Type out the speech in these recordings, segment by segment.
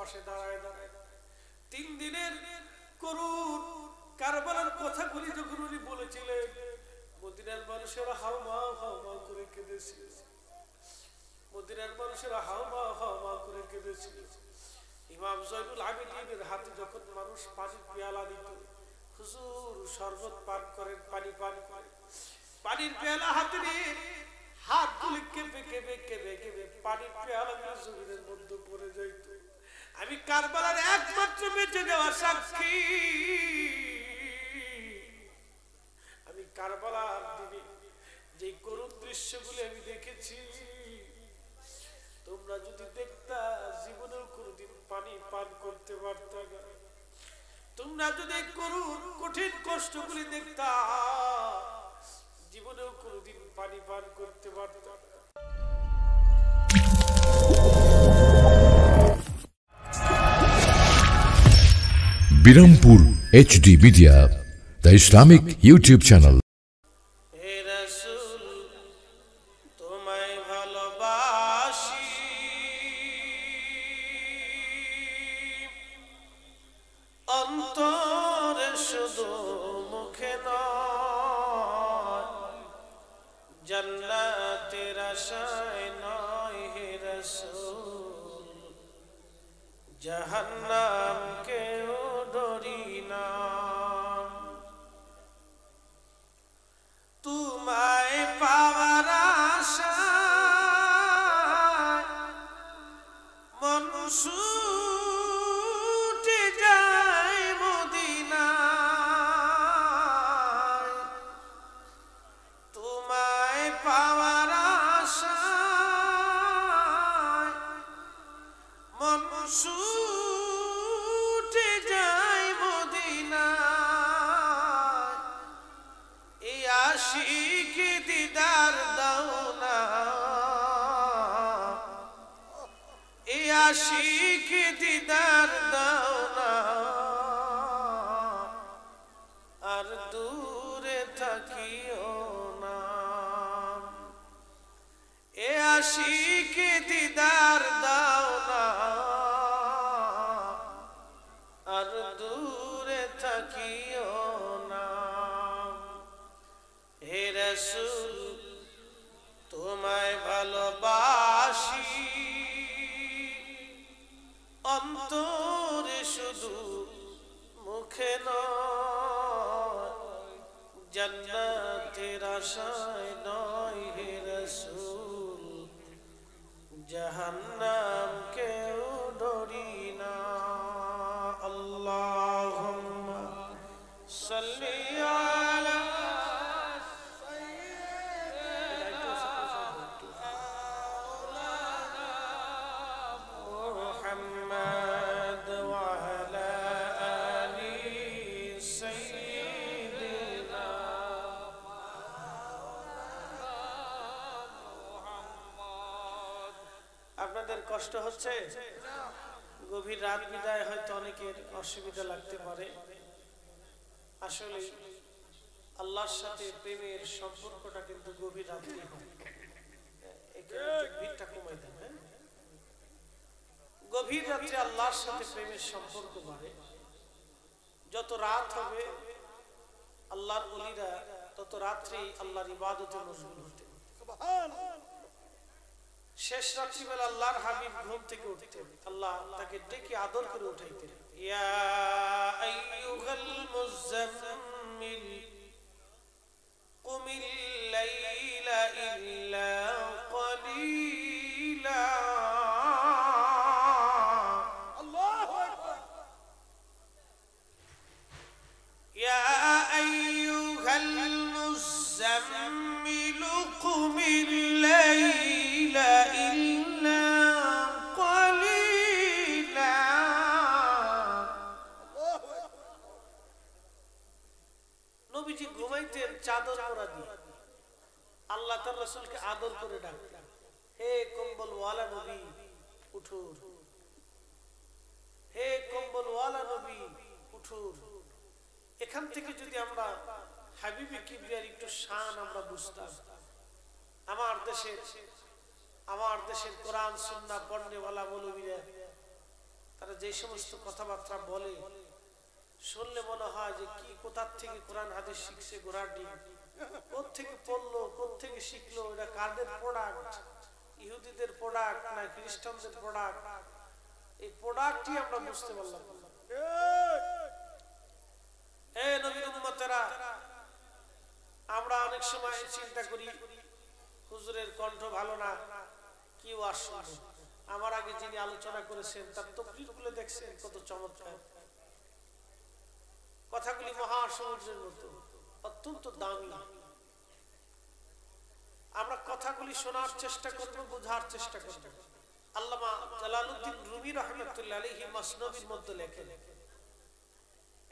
পাশে দাঁড়ায় দাঁড়ায় 3 দিনের করুণ কারবালার কথাগুলি যখন উনি বলেছিলেন, মদিনার মানুষেরা হাওমাও করে কেঁদেছিল। মদিনার মানুষেরা হাওমাও করে কেঁদেছিল। ইমাম জয়নুল আবেদিনের হাতে যখন মানুষ পানির পেয়ালা দিত, হুজুর শরবত পান করেন, পানি পান করেন, পানির পেয়ালা হাতে নিয়ে হাত তুলে কেঁপে কেঁপে কেঁপে কেঁপে পানির পেয়ালা জমিনের মধ্যে পড়ে যাইত। আমি কারবালার একমাত্র বেঁচে যাওয়া সাক্ষী। আমি কারবালার দিনে যে করুণ দৃশ্যগুলি আমি দেখেছি, তোমরা যদি দেখতা জীবনেও কোনোদিন পানি পান করতে পারতা না। তোমরা যদি করুণ কঠিন কষ্টগুলি দেখতা, জীবনেও কোনোদিন পানি পান করতে পারতা না। Birampur HD Media, the Islamic YouTube channel. जहन्नम के डोरी ना तुम्हारे पावर आशाय मन छूटे जाए मदीनाय। तुम्हारे पावर आशाय मन ছুটে যায় মদিনায়। এই আশিক দিদার দাও না, এই আশিক দিদার দাও না, আর দূরে থাকিও না। এই আশিক দিদার দাও না, আর দূরে থাকিও না। হে রাসূল তোমায় ভালোবাসি, অন্তরে শুধু মুখে নয়, জান্নাতের আশায় নয়। হে রাসূল জাহান্নাম কেউ ডরি না। আল্লাহুম্মা সাল্লি আলা সাইয়্যিদিনা মুহাম্মাদ ওয়া আলা আলি সাইয়্যিদিনা মুহাম্মদ। আপনাদের কষ্ট হচ্ছে? গভীর রাত বিদায় হয়তো অনেকের অসুবিধা লাগতে পারে। আসলে আল্লাহর সাথে প্রেমের সম্পর্কটা কিন্তু গভীর রাতে হয়। ভিড়টা কমাই দেন। গভীর রাতে আল্লাহর সাথে প্রেমের সম্পর্ক বাড়ে। যত রাত হবে আল্লাহর ওলিরা তত রাত্রি আল্লাহর ইবাদতে মশগুল হতেন। শেষ রাত্রিবেলা আল্লাহর হাবিব ঘুম থেকে উঠতেন, আল্লাহ তাকে ডেকে আদর করে উঠাইতেন। ইয়া আইয়ুহাল মুযাম্মিল কুমিল লাইলা ইল্লা কলিলা। আল্লাহু আকবার। ইয়া আইয়ুহাল মুযাম্মিল কুমিল লাইলা ইল্লা কলিলা। নবীজি ঘুমাইতেন চাদর মোড়া দিয়ে। আল্লাহ তার রাসূলকে আদর করে ডাকতেন, হে কম্বল ওয়ালা নবী উঠুন, হে কম্বল ওয়ালা নবী উঠুন। এখান থেকে যদি আমরা হাবিবে কিবরিয়ার একটু শান আমরা বুঝতাম, আমার দেশের কোরআন সুন্নাহ পড়নেওয়ালা মৌলবীরা তারা যে সমস্ত কথাবার্তা বলে শুনলে মনে হয় যে কি কোথার থেকে কোরআন হাদিস শিখছে গোড়ার ডিম, কোত্থেকে পড়লো, কোত্থেকে শিখলো, এটা কাদের প্রোডাক্ট, ইহুদিদের প্রোডাক্ট না খ্রিস্টানদের প্রোডাক্ট? এই প্রোডাক্টই আমরা বুঝতে পারলাম। এই নবীর উম্মতেরা, আমরা অনেক সময় চিন্তা করি হুজুরের কণ্ঠ ভালো না, কি ওয়াজ শুনবো। আমার আগে যিনি আলোচনা করেছেন তার তকরীরগুলো দেখছেন কত চমৎকার, কথাগুলি মহাসমুদ্রের মতো অত্যন্ত দামি। আমরা কথাগুলি শোনার চেষ্টা করব, বোঝার চেষ্টা করব। আল্লামা জালালউদ্দিন রুমি রাহমাতুল্লাহ আলাইহি মসনবির মধ্যে লেখেন,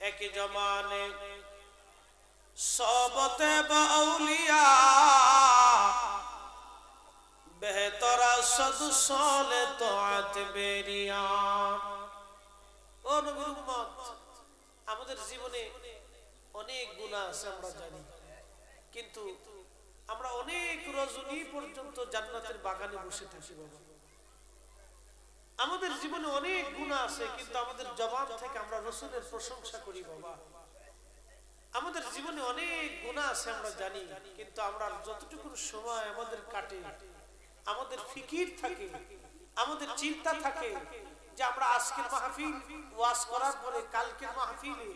এক জমানে সহবতে বাউলিয়া বেহতর সদ সালে তাআত বেরিয়া। ও নবীর উম্মত, আমাদের জীবনে অনেক গুনাহ আছে আমরা জানি, কিন্তু আমরা অনেক রজনী পর্যন্ত জান্নাতের বাগানে বসে থাকি বাবা। আমাদের জীবনে অনেক গুনাহ আছে, কিন্তু আমাদের জবান থেকে আমরা রাসূলের প্রশংসা করি বাবা। আমাদের জীবনে অনেক গুনাহ আছে আমরা জানি, কিন্তু আমরা যতটুকু সময় আমাদের কাটে, আমাদের ফিকির থাকে, আমাদের চিন্তা থাকে যে আমরা আজকের মাহফিল ওয়াজ করার পরে কালকের মাহফিলে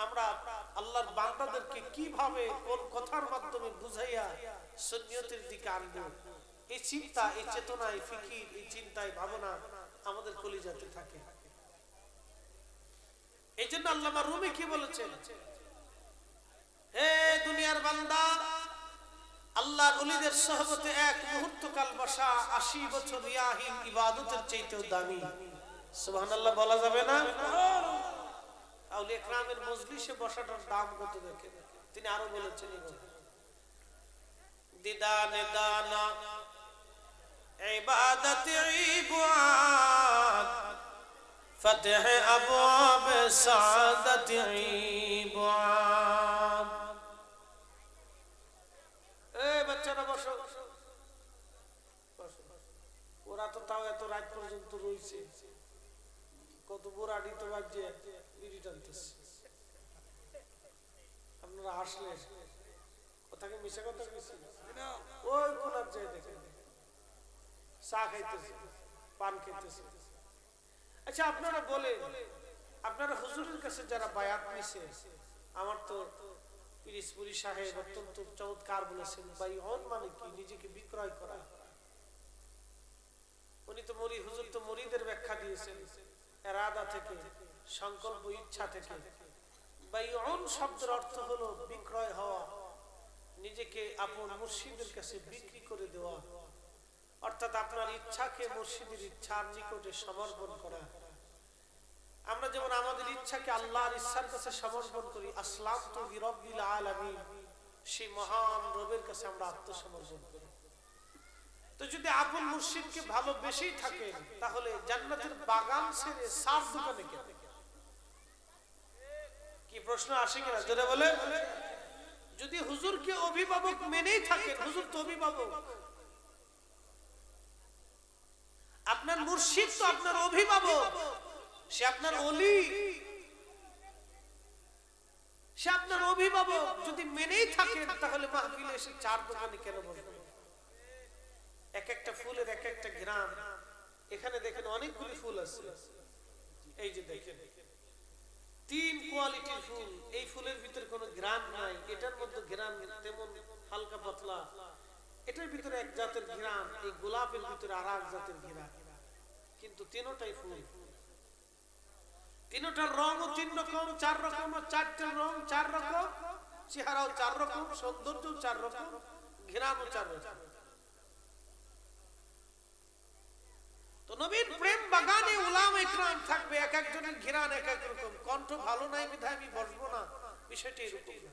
আমরা আল্লাহর বান্দাদেরকে কিভাবে কোন কথার মাধ্যমে বুঝাইয়া সুন্নিয়তের দিকে আনবো। এই চিন্তা, এই চেতনা, এই ফিকির, এই চিন্তা, এই ভাবনা আমাদের কলিজাতে থাকে। এই জন্য আল্লামা রুমি কি বলেছেন, হে দুনিয়ার বান্দা, আল্লাহর ওলিদের সোহবতে এক মুহূর্ত কাল বসা 80 বছর রিয়াহীন ইবাদতের চাইতেও দামি। সুবহানাল্লাহ বলা যাবে না? আউলিয়া কেরামের মজলিসে বসাটার দাম কত দেখেন। তিনি আরো বলেছেন, দিদানে দানা ইবাদত ইবাদ ফতহ আবওয়াব সাআদত ইবাদ। এই বাচ্চারা বসো, ওরা তো তাও এত রাত পর্যন্ত রয়েছে, কত বুড়াটি তো বাজে বিড়ি টানতেছে। আপনারা হাসলে কথাকে মিশা কথা কইছি, ওই কোনার যায় দেখেন চা খাইতেছে, পান খাইতেছে। আচ্ছা আপনারা বলেন, আপনারা হুজুরের কাছে যারা বায়াত নিছে, আমার তো পিরিজপুরি সাহেব অত্যন্ত চমৎকার বলেছেন, বাইউন মানে কি? নিজেকে বিক্রয় করা। উনি তো হুজুর তো মুরিদের ব্যাখ্যা দিয়েছেন, ইরাদা থেকে, সংকল্প, ইচ্ছা থেকে। বাইউন শব্দের অর্থ হলো বিক্রয় হওয়া, নিজেকে আপন মুর্শিদের কাছে বিক্রি করে দেওয়া, অর্থাৎ আপনার ইচ্ছাকে মুর্শিদের ইচ্ছার নিকটে সমর্পণ করা। আমরা যেমন আমাদের ইচ্ছাকে আল্লাহর ইচ্ছার কাছে সমর্পণ করি, আসলামতু লিরাব্বিল আলামিন, সেই মহান রবের কাছে আমরা আত্মসমর্পণ করি। তো যদি আপন মুর্শিদকে ভালোবেসেই থাকেন, তাহলে জান্নাতের বাগান ছেড়ে সার দোকানে কেন? কি প্রশ্ন আসে কিনা জোরে বলে? যদি হুজুরকে অভিভাবক মেনেই থাকেন, হুজুর তো অভিভাবক, আপনার মুর্শিদ তো আপনার অভিভাবক, সে আপনার ওলি, সে আপনার অভিভাবক। যদি মেনেই থাকেন, তাহলে মাহফিলে এসে চার দোকানে কেন বসবেন? এক একটা ফুলের এক একটা ঘ্রাণ। এখানে দেখেন অনেকগুলি ফুল আছে, এই যে দেখেন 3 কোয়ালিটির ফুল। এই ফুলের ভিতরে কোনো ঘ্রাণ নাই, এটার মধ্যে ঘ্রাণ তেমন হালকা পাতলা, এটার ভিতরে এক জাতের ঘ্রাণ, এই গোলাপের ভিতরে আর এক জাতের ঘ্রাণ, কিন্তু তিনটাই ফুল। তিনটার রঙও 3 রকম, 4 রকম, 4টা রং 4 রকম, চেহারাও 4 রকম, সৌন্দর্যও 4 রকম, ঘ্রাণও 4 রকম। তো নবীর প্রেম বাগানে উলামা ইকরাম থাকবে, এক একজনের ঘ্রাণ এক এক রকম। কণ্ঠ ভালো নাই বিধায় আমি বসবো না, বিষয়টি এরকম না।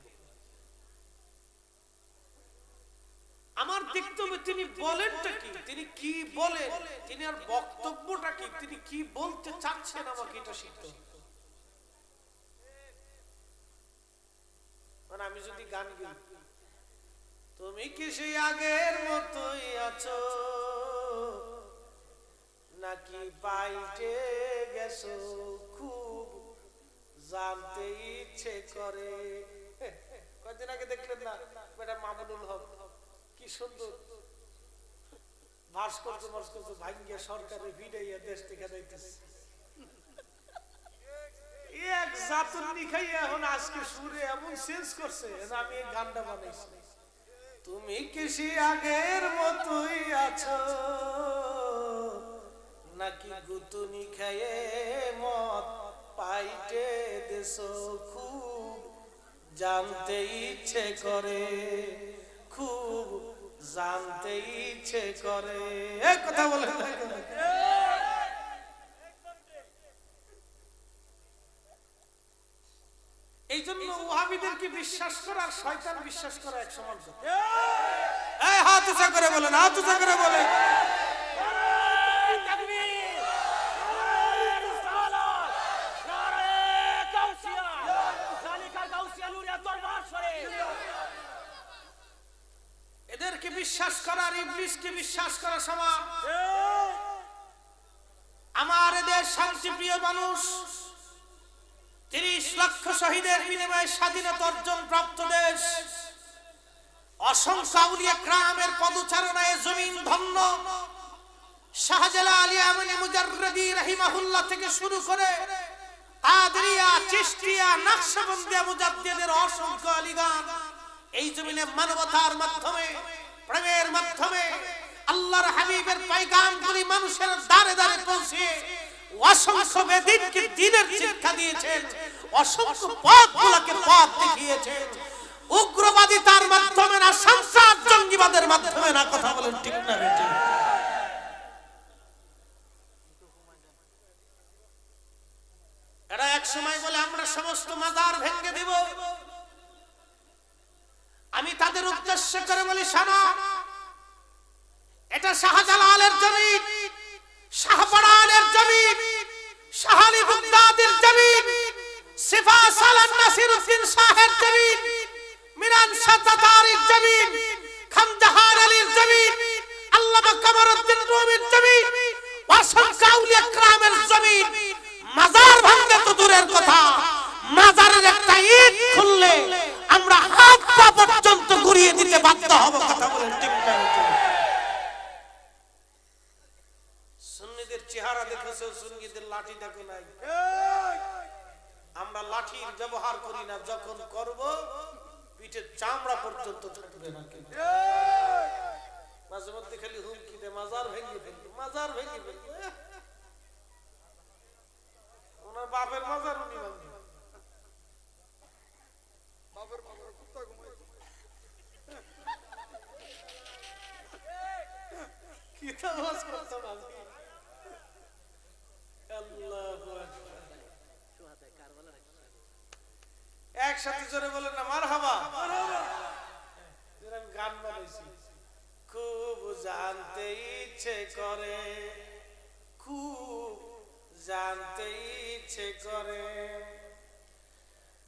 আমার দেখতে হবে তিনি বলেনটা কি, তিনি কি বলেন, তিনি আর বক্তব্যটা কি, তিনি কি বলতে চাচ্ছেন, আমাকে এটা শিখতে হবে। মানে আমি যদি গান গাই, তুমি কি সেই আগের মতোই আছো, নাকি বাইটে গেছো খুব জানতে ইচ্ছে করে। কয়েকদিন আগে দেখলেন না বেটা মামুনুল হক কি সুন্দর ভাস্কর্য ভাঙ্গিয়া সরকারের ভিড়াইয়া দেশ থেকে যাইতেছে। এক জাতুর নিখাইয়া এখন আজকে সুরে এমন চেঞ্জ করছে আমি এই গানটা বানাইছি। তুমি কিসি আগের মতোই আছো নাকি গুতুনি খায়ে মত পাইতে দেছো খুব জানতে ইচ্ছে করে, খুব জানতে ইচ্ছে করে। এক কথা বলে এই জন্য ওয়াহাবিদেরকে বিশ্বাস করা আর শয়তান বিশ্বাস করা এক সমান। এই হাত উঁচা করে বলেন, হাত উঁচা করে বলেন। এদেরকে বিশ্বাস করা আর ইবলিসকে বিশ্বাস করা সমান। আমার এদের শান্তিপ্রিয় মানুষ 30 লক্ষ শহীদের বিনিময়ে স্বাধীনতা অর্জন প্রাপ্ত দেশ, অসংখ্য আউলিয়া کرامের পদচারণায় জমিন ধন্য। শাহজালাল ইয়ামানি মুজাররদি রাহিমাহুল্লাহ থেকে শুরু করে কাদরিয়া, চিশতিয়া, নকশবন্দিয়া, মুজাদ্দিদের অসংখ্য আলিগান এই জমিনে মানবতার মাধ্যমে, প্রেমের মাধ্যমে আল্লাহর হাবিবের পয়গামগুলি মানুষের দ্বারে দ্বারে পৌঁছে অসংখ্য বেদিনকে দ্বীনের শিক্ষা দিয়েছেন, অসংখ্য পথগুলোকে পথ দেখিয়েছেন। উগ্রবাদী তার মাধ্যমে না, সন্ত্রাস জঙ্গিবাদের মাধ্যমে না। কথা বলেন ঠিক না বেঠিক? এরা এক সময় বলে আমরা সমস্ত মাজার ভেঙে দেব। আমি তাদের উদ্দেশ্য করে বলি শোনো, এটা শাহজালালের জমিন, শাহপরানের জমিন, শাহ আলী বাগদাদির জমিন, সিফা সালান নাসিরউদ্দিন শাহের জমিন, মিরান শাহ তাতারির জমিন, খানজাহার আলীর জমিন, আল্লামা কামরউদ্দিন রুমির জমিন, অসংখ্য আউলিয়া کرامের জমিন। মাজার ভাঙলে তো দূরের কথা, মাজারের একটা ইট খুললে আমরা হাত পা পর্যন্ত ঘুরিয়ে দিতে বাধ্য হব। কথা বলেন ঠিক না? সুন্নিদের চেহারা দেখেছো, সুন্নিদের লাঠি দেখো নাই। আমরা লাঠির ব্যবহার করি না, যখন করব পিঠের চামড়া পর্যন্ত থাকবে না। মাঝে মধ্যে খালি হুমকি দে, মাজার ভেঙে ফেলবে, মাজার ভেঙে ফেলবে। ওনার বাপের মাজার উনি ভাঙবে। বাপের মাজার কুত্তা ঘুমায় কি তামাজ করতাম আমি। আল্লাহু আকবার। একসাথে জোরে বলেন না মারহাবা। আমি গান বানাইছি, খুব জানতে ইচ্ছে করে, খুব জানতে ইচ্ছে করে।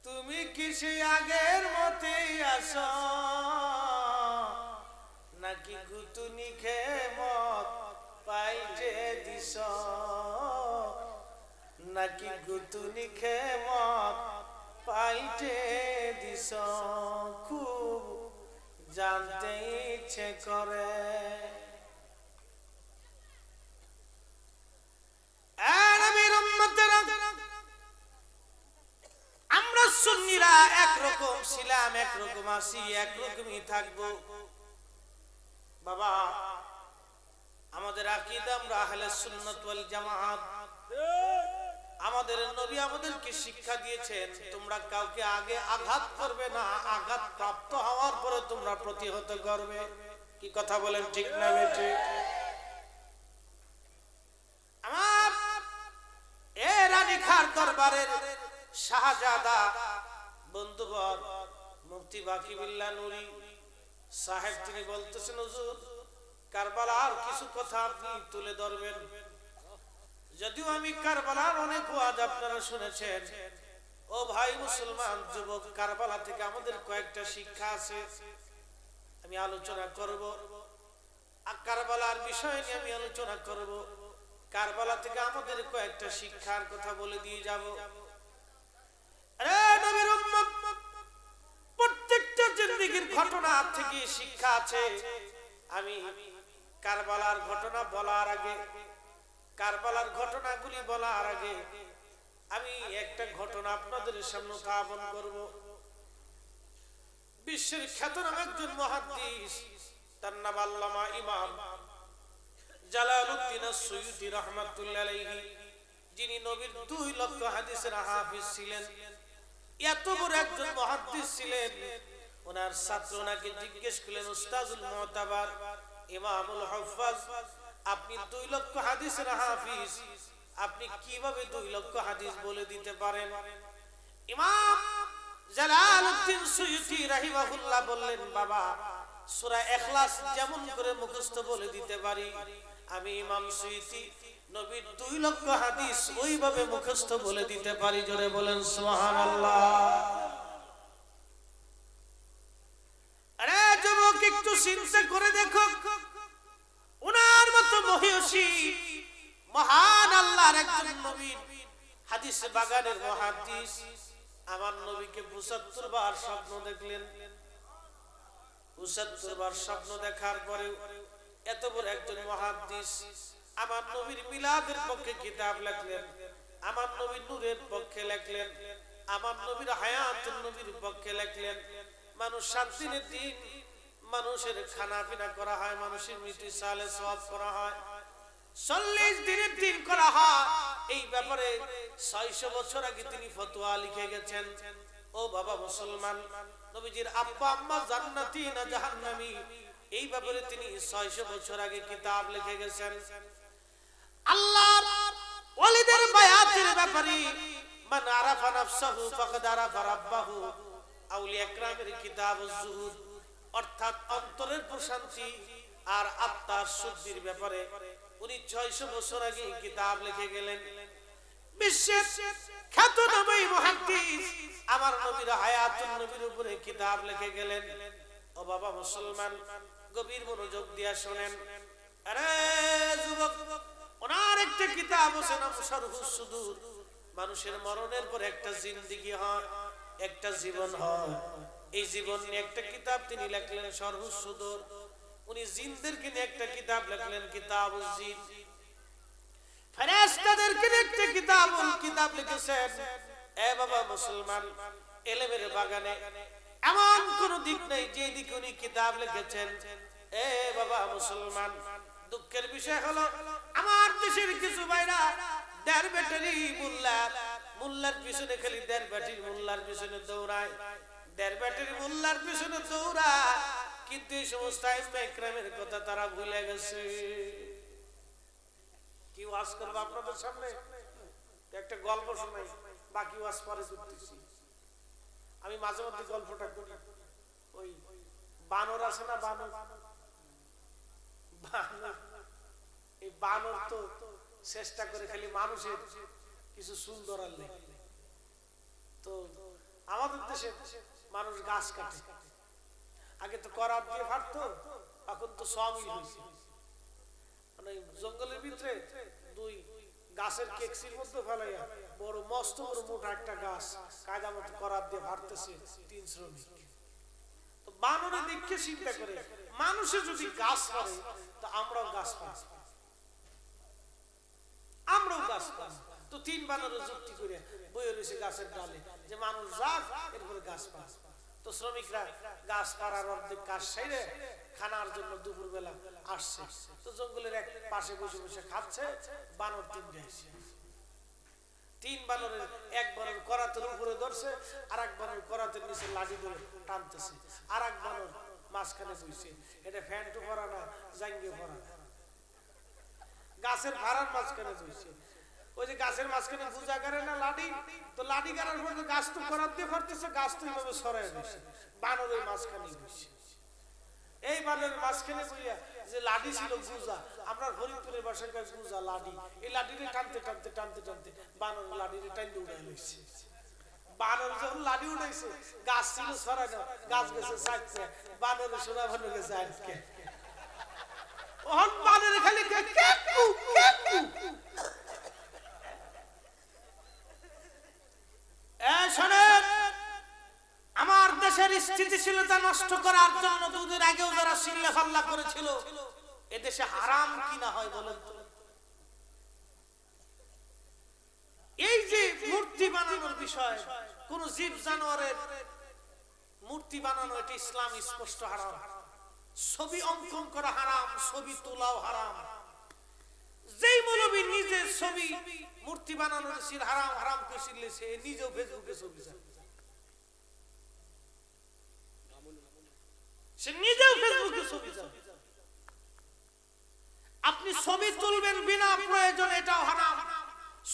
তুমি কিসে আগের মতেই আসো নাকি গুতুনি খেয়ে মত পাইতে দিছ, নাকি গুতুনি খেয়ে মত পাইতে দিছ, খুব জানতে ইচ্ছে করে। আমরা সুন্নিরা একরকম ছিলাম, একরকম আছি, একরকমই থাকবো। বাবা আমাদের আকীদা, আমরা আহলে সুন্নাত ওয়াল জামাত। আমাদের নবী আমাদেরকে শিক্ষা দিয়েছেন তোমরা কাউকে আগে আঘাত করবে না, আঘাত প্রাপ্ত হওয়ার পরে তোমরা প্রতিহত করবে। কি কথা বলেন ঠিক না বেঠিক? আমার এ রানীখার দরবারের শাহজাদা বন্ধুবর মুফতি বাকিবিল্লাহ নুরি সাহেব তিনি বলতেছেন, হুজুর কারবালার কিছু কথা আপনি তুলে ধরবেন। যদিও আমি কারবালার অনেক ওয়াজ আপনারা শুনেছেন। ও ভাই মুসলমান যুবক, কারবালা থেকে আমাদের কয়েকটা শিক্ষা আছে, আমি আলোচনা করব। আর কারবালার বিষয় নিয়ে আমি আলোচনা করব। কারবালা থেকে আমাদের কয়েকটা শিক্ষার কথা বলে দিয়ে যাব। আরে নবীর উম্মত, প্রত্যেকটা জিন্দেগীর ঘটনা থেকে শিক্ষা আছে। আমি কারবালার ঘটনা বলার আগে, কারবালার ঘটনাগুলি বলার আগে আমি একটা ঘটনা আপনাদের সামনে উত্থাপন করব। বিশ্বের খ্যাতনামা একজন মুহাদ্দিস, তার নাম আল্লামা ইমাম জালালউদ্দিন আস-সুয়ুতি রাহমাতুল্লাহ আলাইহি, যিনি নবীর 2 লক্ষ হাদিসের হাফেজ ছিলেন। এত বড় একজন মুহাদ্দিস ছিলেন। ওনার ছাত্র ওনাকে জিজ্ঞেস করলেন, উস্তাজুল মুতাবার ইমামুল হুফাজ, আপনি 2 লক্ষ হাদিসের হাফেজ, আপনি কিভাবে 2 লক্ষ হাদিস বলে দিতে পারেন? ইমাম জালালউদ্দিন সুয়ুতি রাহিমাহুল্লাহ বললেন, বাবা, সূরা ইখলাস যেমন করে মুখস্থ বলে দিতে পারি, আমি ইমাম সুয়ুতি নবীর 2 লক্ষ হাদিস ওইভাবে মুখস্থ বলে দিতে পারি। জোরে বলেন সুবহানাল্লাহ। আরে যুবক, একটু চিন্তা করে দেখো, ওনার মতো মহিয়সী মহান আল্লাহর একজন নবী, হাদিস বাগানের মুহাদ্দিস, আমার নবীকে 75 বার স্বপ্ন দেখলেন। 75 বার স্বপ্ন দেখার পরে এত বড় একজন মুহাদ্দিস আমার নবীর মিলাদের পক্ষে কিতাব লিখলেন, আমার নবীর নূরের পক্ষে লিখলেন, আমার নবীর হায়াতুন নবীর পক্ষে লিখলেন। মানুষ 7 দিনের দিন মানুষের খানা পিনা করা হয়, মানুষের মৃত্যু সালে সওয়াব করা হয়, 40 দিনের দিন করা হয়। এই ব্যাপারে 600 বছর আগে তিনি ফতোয়া লিখে গেছেন। ও বাবা মুসলমান, নবীজির আব্বা আম্মা জান্নাতি না জাহান্নামী, এই ব্যাপারে তিনি 600 বছর আগে কিতাব লিখে গেছেন। আল্লাহর ওলিদের বায়াতের ব্যাপারে মান আরাফা নাফসাহু ফাকাদ আরাফা রাব্বাহু, আউলিয়া کرامের কিতাব আজ-জুহুদ, অর্থাৎ অন্তরের প্রশান্তি আর আত্মার শুদ্ধির ব্যাপারে উনি 600 বছর আগে কিতাব লিখে গেলেন। বিশ্বের খ্যাতনামা মুহাদ্দিস আমার নবীর হায়াতুন নবীর উপরে কিতাব লিখে গেলেন। ও বাবা মুসলমান, গভীর মনোযোগ দিয়ে শুনেন। আরে যুবক, ওনার একটা কিতাব আছে নাম শারহুস সুদূর। মানুষের মরণের পর একটা জিন্দেগি হয়, একটা জীবন হয়। এই জীবন নিয়ে একটা কিতাব তিনি লিখলেন, শারহুস সুদূর। উনি জিনদেরকে নিয়ে একটা কিতাব লিখলেন, কিতাবুজ জিন। ফেরেশতাদেরকে নিয়ে একটা কিতাব লিখেছেন। এ বাবা মুসলমান, ইলমের বাগানে এমন কোন দিক নেই যে দিকে উনি কিতাব লিখেছেন। এ বাবা মুসলমান, দুঃখের বিষয় হলো আমার দেশের কিছু ভাইরা 1.5 ব্যাটারি মোল্লার পিছনে খালি 1.5 ব্যাটারি মোল্লার পিছনে দৌড়ায়, 1.5 ব্যাটারি মোল্লার পিছনে দৌড়ায়, কিন্তু এই সমস্ত আইম্মা ইকরামের কথা তারা ভুলে গেছে। কি ওয়াজ করব আপনাদের সামনে? একটা গল্প শোনাই, বাকি ওয়াজ পরে করতেছি। আমি মাঝে মধ্যে গল্পটা করি। ওই বানর আছে না, বানর, এই বানর তো চেষ্টা করে খালি মানুষের কিছু সুন্দর আনলে। তো আমাদের দেশে মানুষ গাছ কাটে, আগে তো করাত দিয়ে ফাটতো, এখন তো সবই হয়েছে। মানে জঙ্গলের ভিতরে 2 গাছের কেকসির মধ্যে ফেলাইয়া বড় মস্ত বড় মোটা একটা গাছ কায়দা মতো করাত দিয়ে ফাটতেছে 3 শ্রমিক। তো বানরের দিকে চিন্তা করে, মানুষে যদি গাছ পারে তো আমরাও গাছ পাই, আমরাও গাছ পাই। তো 3 বানরের যুক্তি করে বইয়ে রয়েছে গাছের ডালে যে মানুষ যাক, এরপরে গাছ পায়। তো শ্রমিকরা গাছ পাড়ার অর্ধেক কাজ সেরে খানার জন্য দুপুর বেলা আসছে। তো জঙ্গলের এক পাশে বসে বসে খাচ্ছে। বানর 3টে আসছে। 3 বানরের এক বানর করাতের উপরে ধরছে, আর এক বানর করাতের নিচে লাঠি ধরে টানতেছে, আর এক বানর মাঝখানে বসে। এটা ফ্যান্টু পরা না, জাঙ্গি পরা, গাছের ভাড়ার মাঝখানে বসে। ওই যে গাছের মাঝখানে পূজা করে না লাঠি, তো লাঠি গাড়ার পর গাছ তো করাত দিয়ে ফাটতেছে, গাছ তো এইভাবে সরাই দিচ্ছে, বানরের মাঝখানে বসে। এই বানরের মাঝখানে বইয়া যে লাঠি ছিল গুজা, আমরা ফরিদপুরের বাসায় গুজা লাঠি, এই লাঠিটা টানতে টানতে টানতে টানতে বানর লাঠিটা টানতে উড়াই লইছে। বানর যখন লাঠি উঠাইছে, গাছ ছিল সরাই না, গাছ গেছে চাইছে, বানরের সোনা ভালো গেছে আজকে। ওহন বানের খালি কেকু কেকু। শোনেন, আমার দেশের স্থিতিশীলতা নষ্ট করার জন্য দুদিন আগেও যারা চিল্লা ফাল্লা করেছিল, এদেশে হারাম কিনা হয় বলেন তো? এই যে মূর্তি বানানোর বিষয়, কোন জীব জানোয়ারের মূর্তি বানানো, এটা ইসলাম স্পষ্ট হারাম। ছবি অঙ্কন করা হারাম, ছবি তোলাও হারাম। যেই মৌলবী নিজে ছবি মূর্তি বানানোর সিল হারাম হারাম করেছিল, সে নিজেও ফেসবুকে ছবি চায়, সে নিজেও ফেসবুকে ছবি চায়। আপনি ছবি তুলবেন বিনা প্রয়োজন, এটাও হারাম।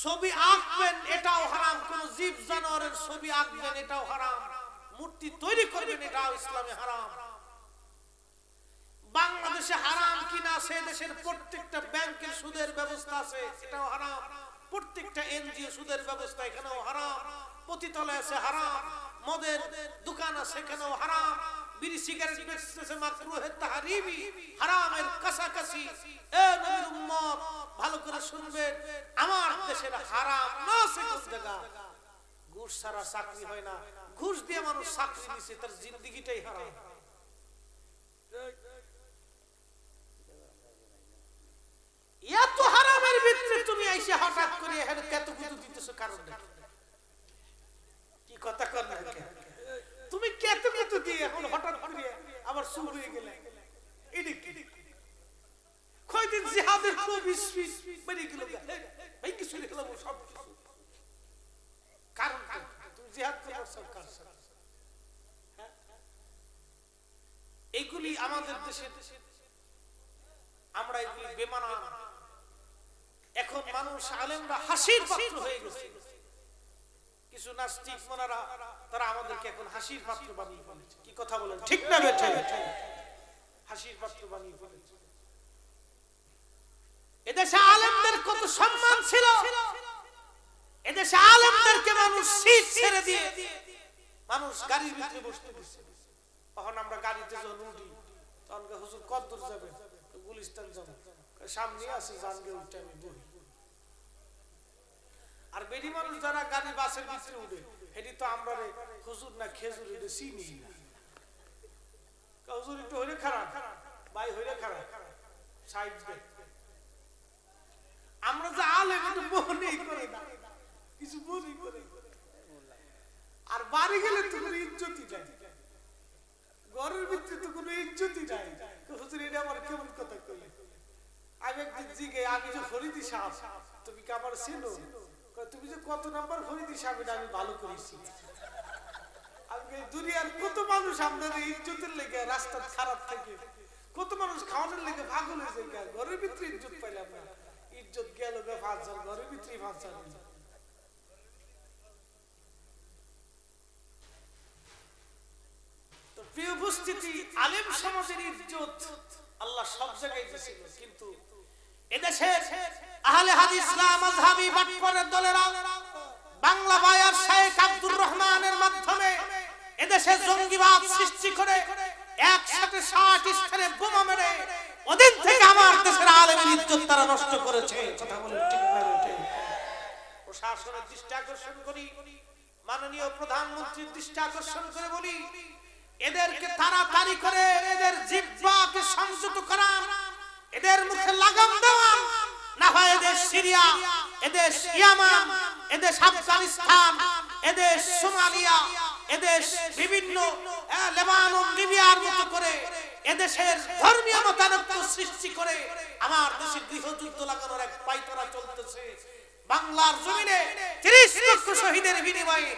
ছবি আঁকবেন, এটাও হারাম। কোন জীব জানোয়ারের ছবি আঁকবেন, এটাও হারাম। মূর্তি তৈরি করবেন, এটাও ইসলামে হারাম। বাংলাদেশে হারাম কিনা, সে দেশের প্রত্যেকটা ব্যাংকের সুদের ব্যবস্থা আছে, এটাও হারাম। প্রত্যেকটা এনজিও সুদের ব্যবস্থা, এখানেও হারাম। পতিতালয় আছে হারাম, মদের দোকান আছে এখানেও হারাম, বিড়ি সিগারেট বেচতেছে মাকরুহে তাহরিমি, হারামের কাছাকাছি। এ নবীর উম্মত, ভালো করে শুনবেন, আমার দেশের হারাম না সে কোন জায়গা। ঘুষ ছাড়া চাকরি হয় না, ঘুষ দিয়ে মানুষ চাকরি নিছে, তার জিন্দেগিটাই হারাম। এত হারামের ভিতরে তুমি এসে হঠাৎ করে এখানে কত কিছু দিতেছো, কারণ কি কথা কর না? তুমি কত কিছু দিয়ে এখন হঠাৎ করে আবার চুপ হয়ে গেলে, কয়দিন জিহাদের প্রবিশ বেরিয়ে গেল, এই কিছু লিখলাম সব কারণ তুমি জিহাদ করছো কার সাথে? এইগুলি আমাদের দেশে আমরা এগুলি বেমানা। এখন মানুষ আলেমরা হাসির পাত্র হয়ে গেছে। কিছু নাস্তিক মোনারা তারা আমাদেরকে এখন হাসির পাত্র বানিয়ে ফেলেছে। কি কথা বলেন, ঠিক না বেঠে? হাসির পাত্র বানিয়ে ফেলেছে। এদেশে আলেমদের কত সম্মান ছিল, এদেশে আলেমদেরকে মানুষ সিট ছেড়ে দিয়ে মানুষ গাড়ির ভিতরে বসতে দিচ্ছে। তখন আমরা গাড়িতে যখন উঠি, তখন হুজুর কত দূর যাবে? গুলিস্তান যাবো, সামনে আছে জানগে উঠে আমি বলি। আর বেরি মানুষ যারা গাড়ি বাসের ভিতরে উঠে, এটি তো আমরা হুজুর না খেজুর এটা চিনি না। হুজুর একটু হইলে খারাপ, ভাই হইলে খারাপ, সাইড দে। আমরা যে আলেম একটু মনেই করি না, কিছু মনে করি। আর বাড়ি গেলে তো কোনো ইজ্জতই নাই, ঘরের ভিতরে তো কোনো ইজ্জতই নাই। হুজুর এটা আমার কেমন কথা কইলে? আমি একদিন জিগে, আমি যে ফরিদি সাহেব, তুমি কি আমার চিনো? তুমি যে কত নাম্বার ফরিদি সাহেব, এটা আমি ভালো করেছি। আমি দুনিয়ার কত মানুষ আপনার ইজ্জতের লেগে রাস্তা খারাপ থাকে, কত মানুষ খাওয়ানোর লেগে পাগল হয়ে যায়, ঘরের ভিতরে ইজ্জত পাইলাম না। ইজ্জত গেল গে ৫,০০০, ঘরের ভিতরে ৫,০০০। তো প্রিয় উপস্থিতি, আলেম সমাজের ইজ্জত আল্লাহ সব জায়গায় দিয়েছিল, কিন্তু এদেশের আহলে হাদিস মাযহাবী বাটপারের দলেরা বাংলা বায়ার শেখ আব্দুর রহমানের মাধ্যমে এদেশে জঙ্গিবাদ সৃষ্টি করে একসাথে ৬০ স্থানে বোমা মেরে ওদিন থেকে আমার দেশের আলেমের ইজ্জত তারা নষ্ট করেছে। কথা বলেন, ঠিক না? প্রশাসনের দৃষ্টি আকর্ষণ করি, মাননীয় প্রধানমন্ত্রীর দৃষ্টি আকর্ষণ করে বলি, এদেরকে তাড়াতাড়ি করে এদের জিহ্বাকে সংযত করান, এদের মুখে লাগাম দেওয়ান, না হয় এদের সিরিয়া, এদেশ ইয়ামান, এদেশ আফগানিস্তান, এদেশ সোমালিয়া, এদেশ বিভিন্ন লেবানন, লিবিয়ার মতো করে এদেশের ধর্মীয় মতানৈক্য সৃষ্টি করে আমার দেশে গৃহযুদ্ধ লাগানোর এক পাইতারা চলতেছে। বাংলার জমিনে ৩০ লক্ষ শহীদের বিনিময়ে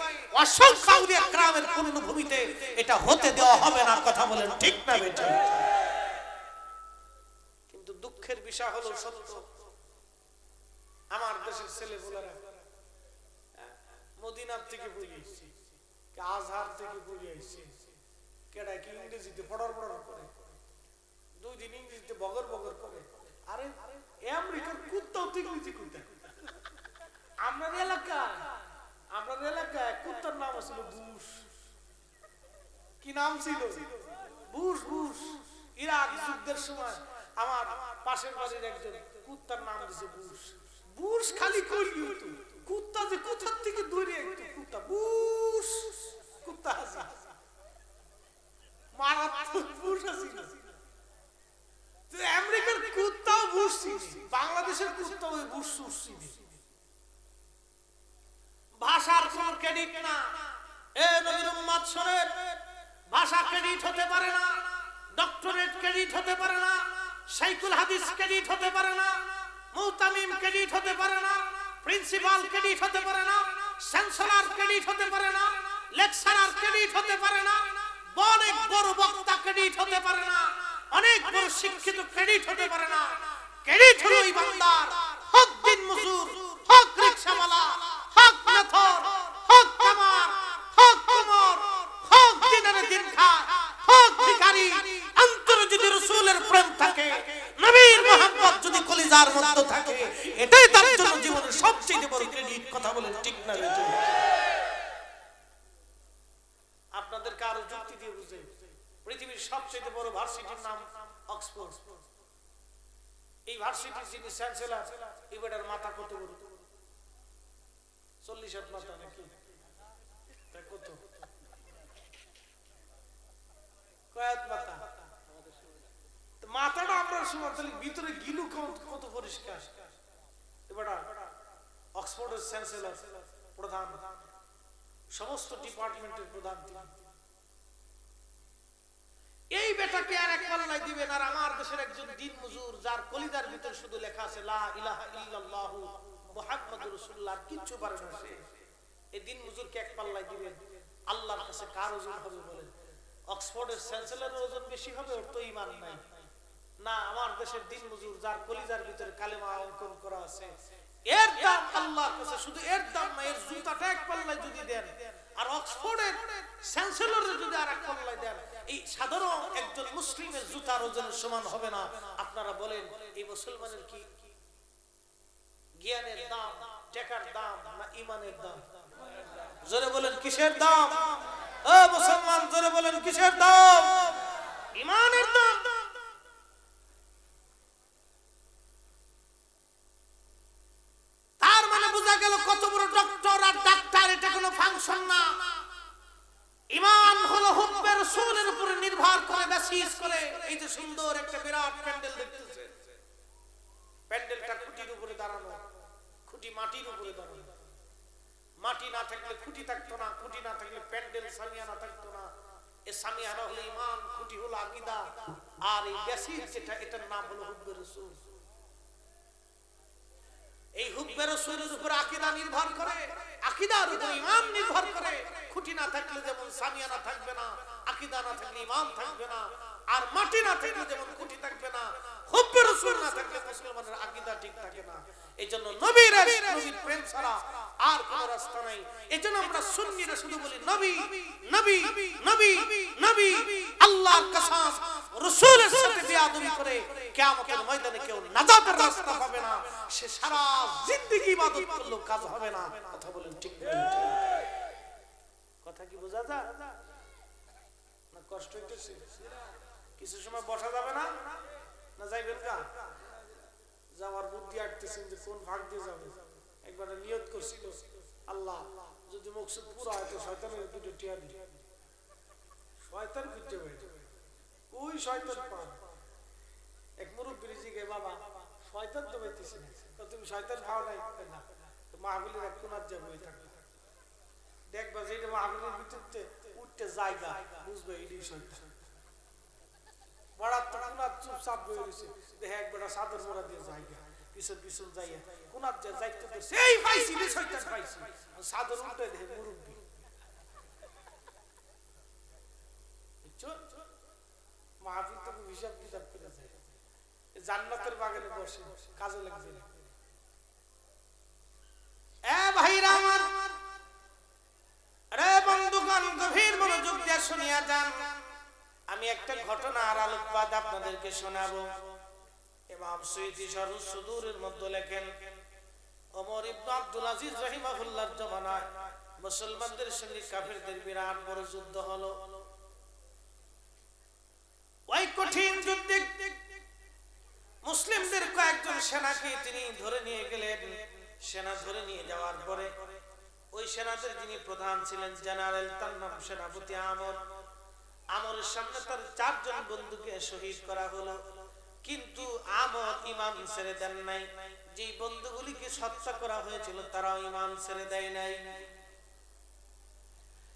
অসংখ্য আউলিয়া কেরামের পুণ্যভূমিতে এটা হতে দেওয়া হবে না। কথা বলেন, ঠিক না বেটা? কিন্তু দুঃখের বিষয় হলো সত্য, আমার দেশের ছেলেগুলোরা মদিনার থেকে পড়ে আসছে, আজহার থেকে পড়ে আসছে, কেডা কি ইংরেজিতে পড়ার করে, 2 দিন ইংরেজিতে বগর বগর করে। আরে আমেরিকার কুত্তাও তো ইংরেজি কুত্তা। আমরা এলাকায় কুত্তার নাম ছিল বুশ। কি নাম ছিল? বুশ। ইরাক যুদ্ধের সময় আমার পাশের বাড়ির একজন কুত্তার নাম দিছে বুশ। বুশ খালি কইলি হতো, কুত্তা যে কোথার থেকে দৌড়ে একটু কুত্তা বুশ, কুত্তা হাসি মারাত্মক বুশ হাসি। তো আমেরিকার কুত্তাও বুশ চিনি, বাংলাদেশের কুত্তা ওই বুশ সুশ চিনি। ভাষার কোন ক্রেডিট না। এ নবীর উম্মত শোনেন, ভাষা ক্রেডিট হতে পারে না, ডক্টরেট ক্রেডিট হতে পারে না, শাইখুল হাদিস ক্রেডিট হতে পারে না, মুতামিম ক্রেডিট হতে পারে না, প্রিন্সিপাল ক্রেডিট হতে পারে না, চ্যান্সেলর ক্রেডিট হতে পারে না, লেকচারার ক্রেডিট হতে পারে না, অনেক বড় বক্তা ক্রেডিট হতে পারে না, অনেক বড় শিক্ষিত ক্রেডিট হতে পারে না। ক্রেডিট হলো ওই বান্দার, হক দিন মজুর, হক রিকশাওয়ালা, হক মেথর, হক কামার, হক কুমর, হক দিনের দিন খায়, হক ভিখারি। অন্তরে যদি রাসূলের প্রেম থাকে, নবীর মুহাব্বত যদি কলিজার মধ্যে থাকে, এটাই তার জন্য জীবনের সবচেয়ে বড় ক্রেডিট। কথা বলেন ঠিক না? আপনাদের কারো যুক্তি দিয়ে বুঝে, পৃথিবীর সবচেয়ে বড় ভার্সিটির নাম অক্সফোর্ড। এই ভার্সিটির যিনি চ্যান্সেলর, এই বেটার মাথা কত বড়? 40 হাত মাথা নাকি? কত কয়েক মাথা? মাথাটা আমরা শুনতে ভিতরে গিলু কত পরিষ্কার। এবারে অক্সফোর্ডের চ্যান্সেলর, প্রধান, সমস্ত ডিপার্টমেন্টের প্রধান তিনি। এই বেটাকে আর এক পাল্লায় দিবেন, আর আমার দেশের একজন দিন মজুর যার কলিজার ভিতর শুধু লেখা আছে লা ইলাহা ইল্লাল্লাহু মুহাম্মাদুর রাসূলুল্লাহ, কিচ্ছু পারে না সে। এই দিন মজুরকে এক পাল্লায় দিবেন, আল্লাহর কাছে কার ওজন হবে বলেন? অক্সফোর্ডের চ্যান্সেলরের ওজন বেশি হবে? ওর তো ঈমান নাই। না, আমার দেশের দিন মজুর যার কলিজার ভিতরে কালেমা অঙ্কন করা আছে, এর দাম আল্লাহর কাছে শুধু এর দাম না, এর জুতাটা এক পাল্লায় যদি দেন, আর অক্সফোর্ডের চ্যান্সেলরের যদি আর এক পাল্লায় দেন, এই সাধারণ একজন মুসলিমের জুতার ওজনের সমান হবে না। আপনারা বলেন, এই মুসলমানের কি জ্ঞানের দাম, টাকার দাম না ঈমানের দাম? জোরে বলেন কিসের দাম? ও মুসলমান, জোরে বলেন কিসের দাম? ঈমানের দাম। তার মানে বোঝা গেল কত বড় ডক্টর আর ডাক্তার এটা কোনো ফাংশন না। ঈমান হলো হুব্বে রাসূলের উপরে নির্ভর করে, বেসিস করে। এই যে সুন্দর একটা বিরাট প্যান্ডেল দেখতেছেন, প্যান্ডেলটা খুঁটির উপরে দাঁড়ানো, খুঁটি মাটির উপরে দাঁড়ানো। মাটি না থাকলে খুঁটি থাকতো না, খুঁটি না থাকলে প্যান্ডেল সামিয়ানা থাকতো না। এই সামিয়ানা হলো ঈমান, খুঁটি হলো আকীদা, আর এই বেসিস যেটা, এটার নাম হলো হুব্বে রাসূল। এই হুব্বে রাসূলের উপর আকীদা নির্ভর করে, আকীদার উপর ঈমান নির্ভর করে। খুঁটি না থাকলে যেমন সামিয়ানা থাকবে না, আকীদা না থাকলে ঈমান থাকবে না, আর মাটি না থাকলে যেমন খুঁটি থাকবে না, হুব্বে রাসূল না থাকলে মুসলমানের আকীদা ঠিক থাকে না। এইজন্য নবীর নবীর প্রেম ছাড়া আর কোন রাস্তা নাই। এইজন্য আমরা সুন্নিরা শুধু বলি নবী নবী নবী নবী। আল্লাহর কসম, রাসূলের সাথে বেয়াদবি করে কিয়ামতের ময়দানে কেউ নাজাতের রাস্তা পাবে না। সে সারা জিন্দেগি ইবাদত করলেও কাজ হবে না। কথা বলেন ঠিক না? কথা কি বোঝা যায় না? কষ্ট হইতেছে? কিছু সময় বসা যাবে না? না যাইবেন না? যাওয়ার বুদ্ধি আটতেছেন যে কোন ভাগ দিয়ে যাবে। একবার নিয়ত করছিল, আল্লাহ যদি মকসুদ পুরো হয় তো শয়তানের দুটো টিয়া দিই। শয়তান খুঁজে বেড়ে ওই শয়তান পান। এক মুরব্বীর জিজ্ঞে, বাবা শয়তান তো পাইতেছি না, তুমি শয়তান খাও নাই? না, মাহফিলের এক কোনার যাবো, দেখবা যে এটা মাহফিলের ভিতরতে উঠতে জায়গা, বুঝবে এটাই শয়তান। বড়াত্ম কোনার চুপচাপ বয়ে রয়েছে, দেখে একবার চাদর মোড়া দিয়ে জায়গা, পিছন পিছন যাইয়া কোনার যে যাইতে তো সেই পাইছি রে শয়তান পাইছি, চাদর উল্টে দেখে মুরব্বী। মাহফিল তো হিসাব কিতাব করে যায়, জান্নাতের বাগানে বসে কাজে লাগছে না। এ ভাইরা আমার, রে বন্ধুগণ, গভীর মনোযোগ দিয়ে শুনিয়া যান। আমি একটা ঘটনার আলোকপাত আপনাদেরকে শোনাবো। ইমাম সুয়ুতী শারহুস সুদূরের মধ্যে লেখেন, ওমর ইবনে আব্দুল আজিজ রাহিমাহুল্লাহর জামানায় মুসলমানদের সঙ্গে কাফেরদের বিরাট বড় যুদ্ধ হলো। ওই কঠিন যুদ্ধে মুসলিম সেনাকে তিনি ধরে নিয়ে গেলেন। সেনা ধরে নিয়ে যাওয়ার পরে ওই সেনাদের যিনি প্রধান ছিলেন জেনারেল, তার নাম সেনাপতি আমর। আমরের সামনে তার 4 জন বন্ধুকে শহীদ করা হলো, কিন্তু আমর ঈমান ছেড়ে দেন নাই। যেই বন্ধুগুলিকে হত্যা করা হয়েছিল তারাও ঈমান ছেড়ে দেয় নাই।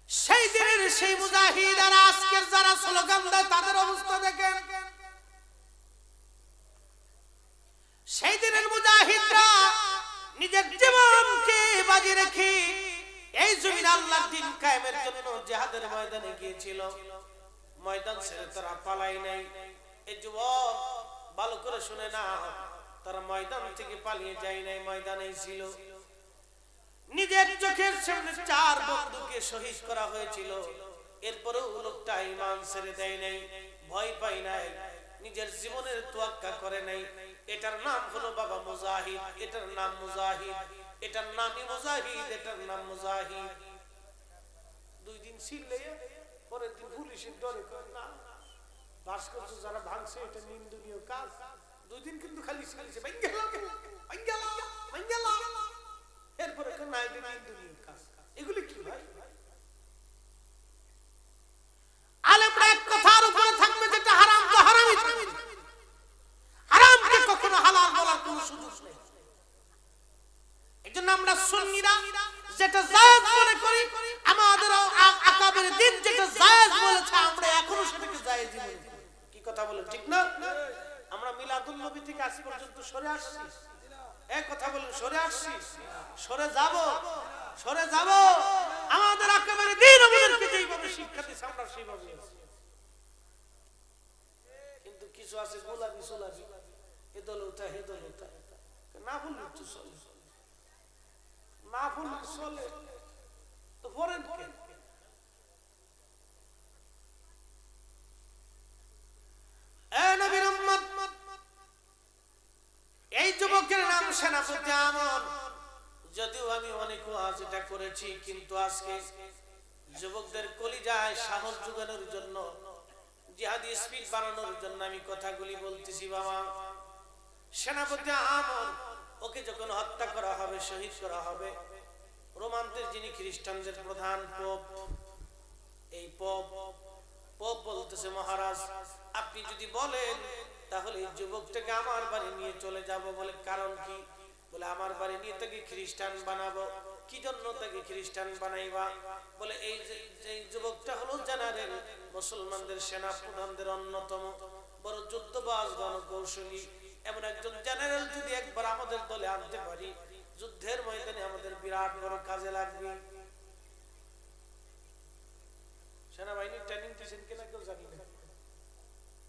সেই দিনের সেই মুজাহিদ আর আজকের যারা স্লোগান দেয় তাদের অবস্থা দেখেন। সেই দিনের মুজাহিদরা নিজের জীবনকে বাজি রেখে এই জমিন আল্লাহর দ্বীন কায়েমের জন্য জিহাদের ময়দানে গিয়েছিল। ময়দান ছেড়ে তারা পালাই নাই। এই যুবক ভালো করে শুনে না, তারা ময়দান থেকে পালিয়ে যায় নাই, ময়দানেই ছিল। নিজের চোখের সামনে 4 বন্ধুকে শহীদ করা হয়েছিল, এরপরেও লোকটা ঈমান ছেড়ে দেয় নাই, ভয় পায় নাই, নিজের জীবনের তোয়াক্কা করে নাই। এটার নাম হলো বাবা মুজাহিদ, এটার নাম মুজাহিদ, এটার নামই মুজাহিদ, এটার নাম মুজাহিদ। 2 দিন ছিলে, পরের দিন পুলিশের ডরে না ভাস্কর্য যারা ভাঙছে এটা নিন্দনীয় কাজ। 2 দিন কিন্তু খালি ছিলেছে এরপরে না এটা নিন্দনীয় কাজ। এগুলি কি ভাই? আলেমরা এক কথার উপরে থাকবে, যেটা হারাম তো হারামই থাকবে, হারামকে কখনো হালাল বলার কোনো সুযোগ নেই। এজন্য আমরা সুন্নিরা যেটা জায়েজ মনে করি, আমাদের আকাবের দিন যেটা জায়েজ বলেছে আমরা এখনো সেটাকে জায়েজই মনে করি। কি কথা বলেন, ঠিক না? আমরা মিলাদুন নবী থেকে আজ পর্যন্ত সরে আসছি, এক কথা বলেন, সরে আসছি, সরে যাব, সরে যাব। আমাদের আকাবের দিন আমাদেরকে যেইভাবে শিক্ষা দিয়েছে আমরা সেইভাবে আছি। কিন্তু কিছু আছে গোলামি সোলামি, এ দল উঠা হে দল উঠা, না বললে তো চলে, না বললে চলে তো বলেন কে? এই যুবকের নাম সেনাপতি আমর। যদিও আমি অনেক ওয়াজ এটা করেছি, কিন্তু আজকে যুবকদের কলিজায় সাহস যোগানোর জন্য, জিহাদি স্পিড বাড়ানোর জন্য আমি কথাগুলি বলতেছি। বাবা সেনাপতি আমর, ওকে যখন হত্যা করা হবে, শহীদ করা হবে, রোমানদের যিনি খ্রিস্টানদের প্রধান পোপ, এই পোপ বলতেছে, মহারাজ আপনি যদি বলেন তাহলে এই যুবকটাকে আমার বাড়ি নিয়ে চলে যাব। বলে কারণ কি? বলে আমার বাড়ি নিয়ে তাকে খ্রিস্টান বানাবো। কি জন্য তাকে খ্রিস্টান বানাইবা? বলে এই যে যুবকটা হলো জেনারেল, মুসলমানদের সেনা প্রধানদের অন্যতম বড় যুদ্ধবাজ, গণকৌশলী, এমন একজন জেনারেল যদি একবার আমাদের দলে আনতে পারি, যুদ্ধের ময়দানে আমাদের বিরাট বড় কাজে লাগবে। সেনাবাহিনীর ট্রেনিং দিয়েছেন কিনা কেউ জানি না।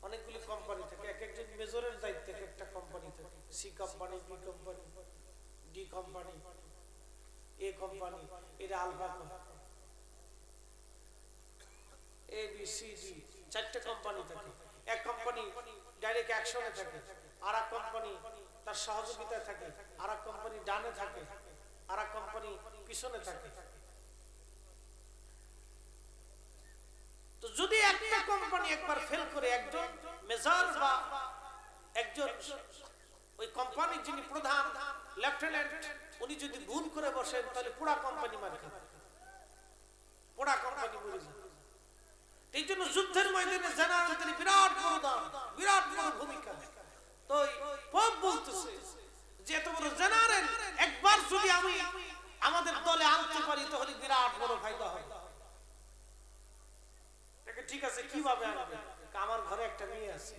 অনেকগুলি কোম্পানি থাকে, এক একজন মেজরের দায়িত্বে একটা কোম্পানি থাকে, C company, B company, D company, A company, এটা alpha company, A B C D, 4টা কোম্পানি থাকে। এক কোম্পানি ডাইরেক্ট অ্যাকশনে থাকে, আর এক কোম্পানি তার সহযোগিতায় থাকে, আর এক কোম্পানি ডানে থাকে, আর এক কোম্পানি পিছনে থাকে। তো যদি একটা কোম্পানি একবার ফেল করে, একজন মেজর বা একজন ওই কোম্পানির যিনি প্রধান লেফটেন্যান্ট, উনি যদি ভুল করে বসেন, তাহলে পুরো কোম্পানি মার খাবে, পুরো কোম্পানি মরে যাবে। এই জন্য যুদ্ধের ময়দানে জেনারেলদের বিরাট বড় দাম, বিরাট বড় ভূমিকা। তো পোপ বলতেছে যে এত বড় জেনারেল একবার যদি আমি আমাদের দলে আনতে পারি তাহলে বিরাট বড় ফায়দা হবে। ঠিক আছে, কিভাবে আনবে? আমার ঘরে একটা মেয়ে আছে,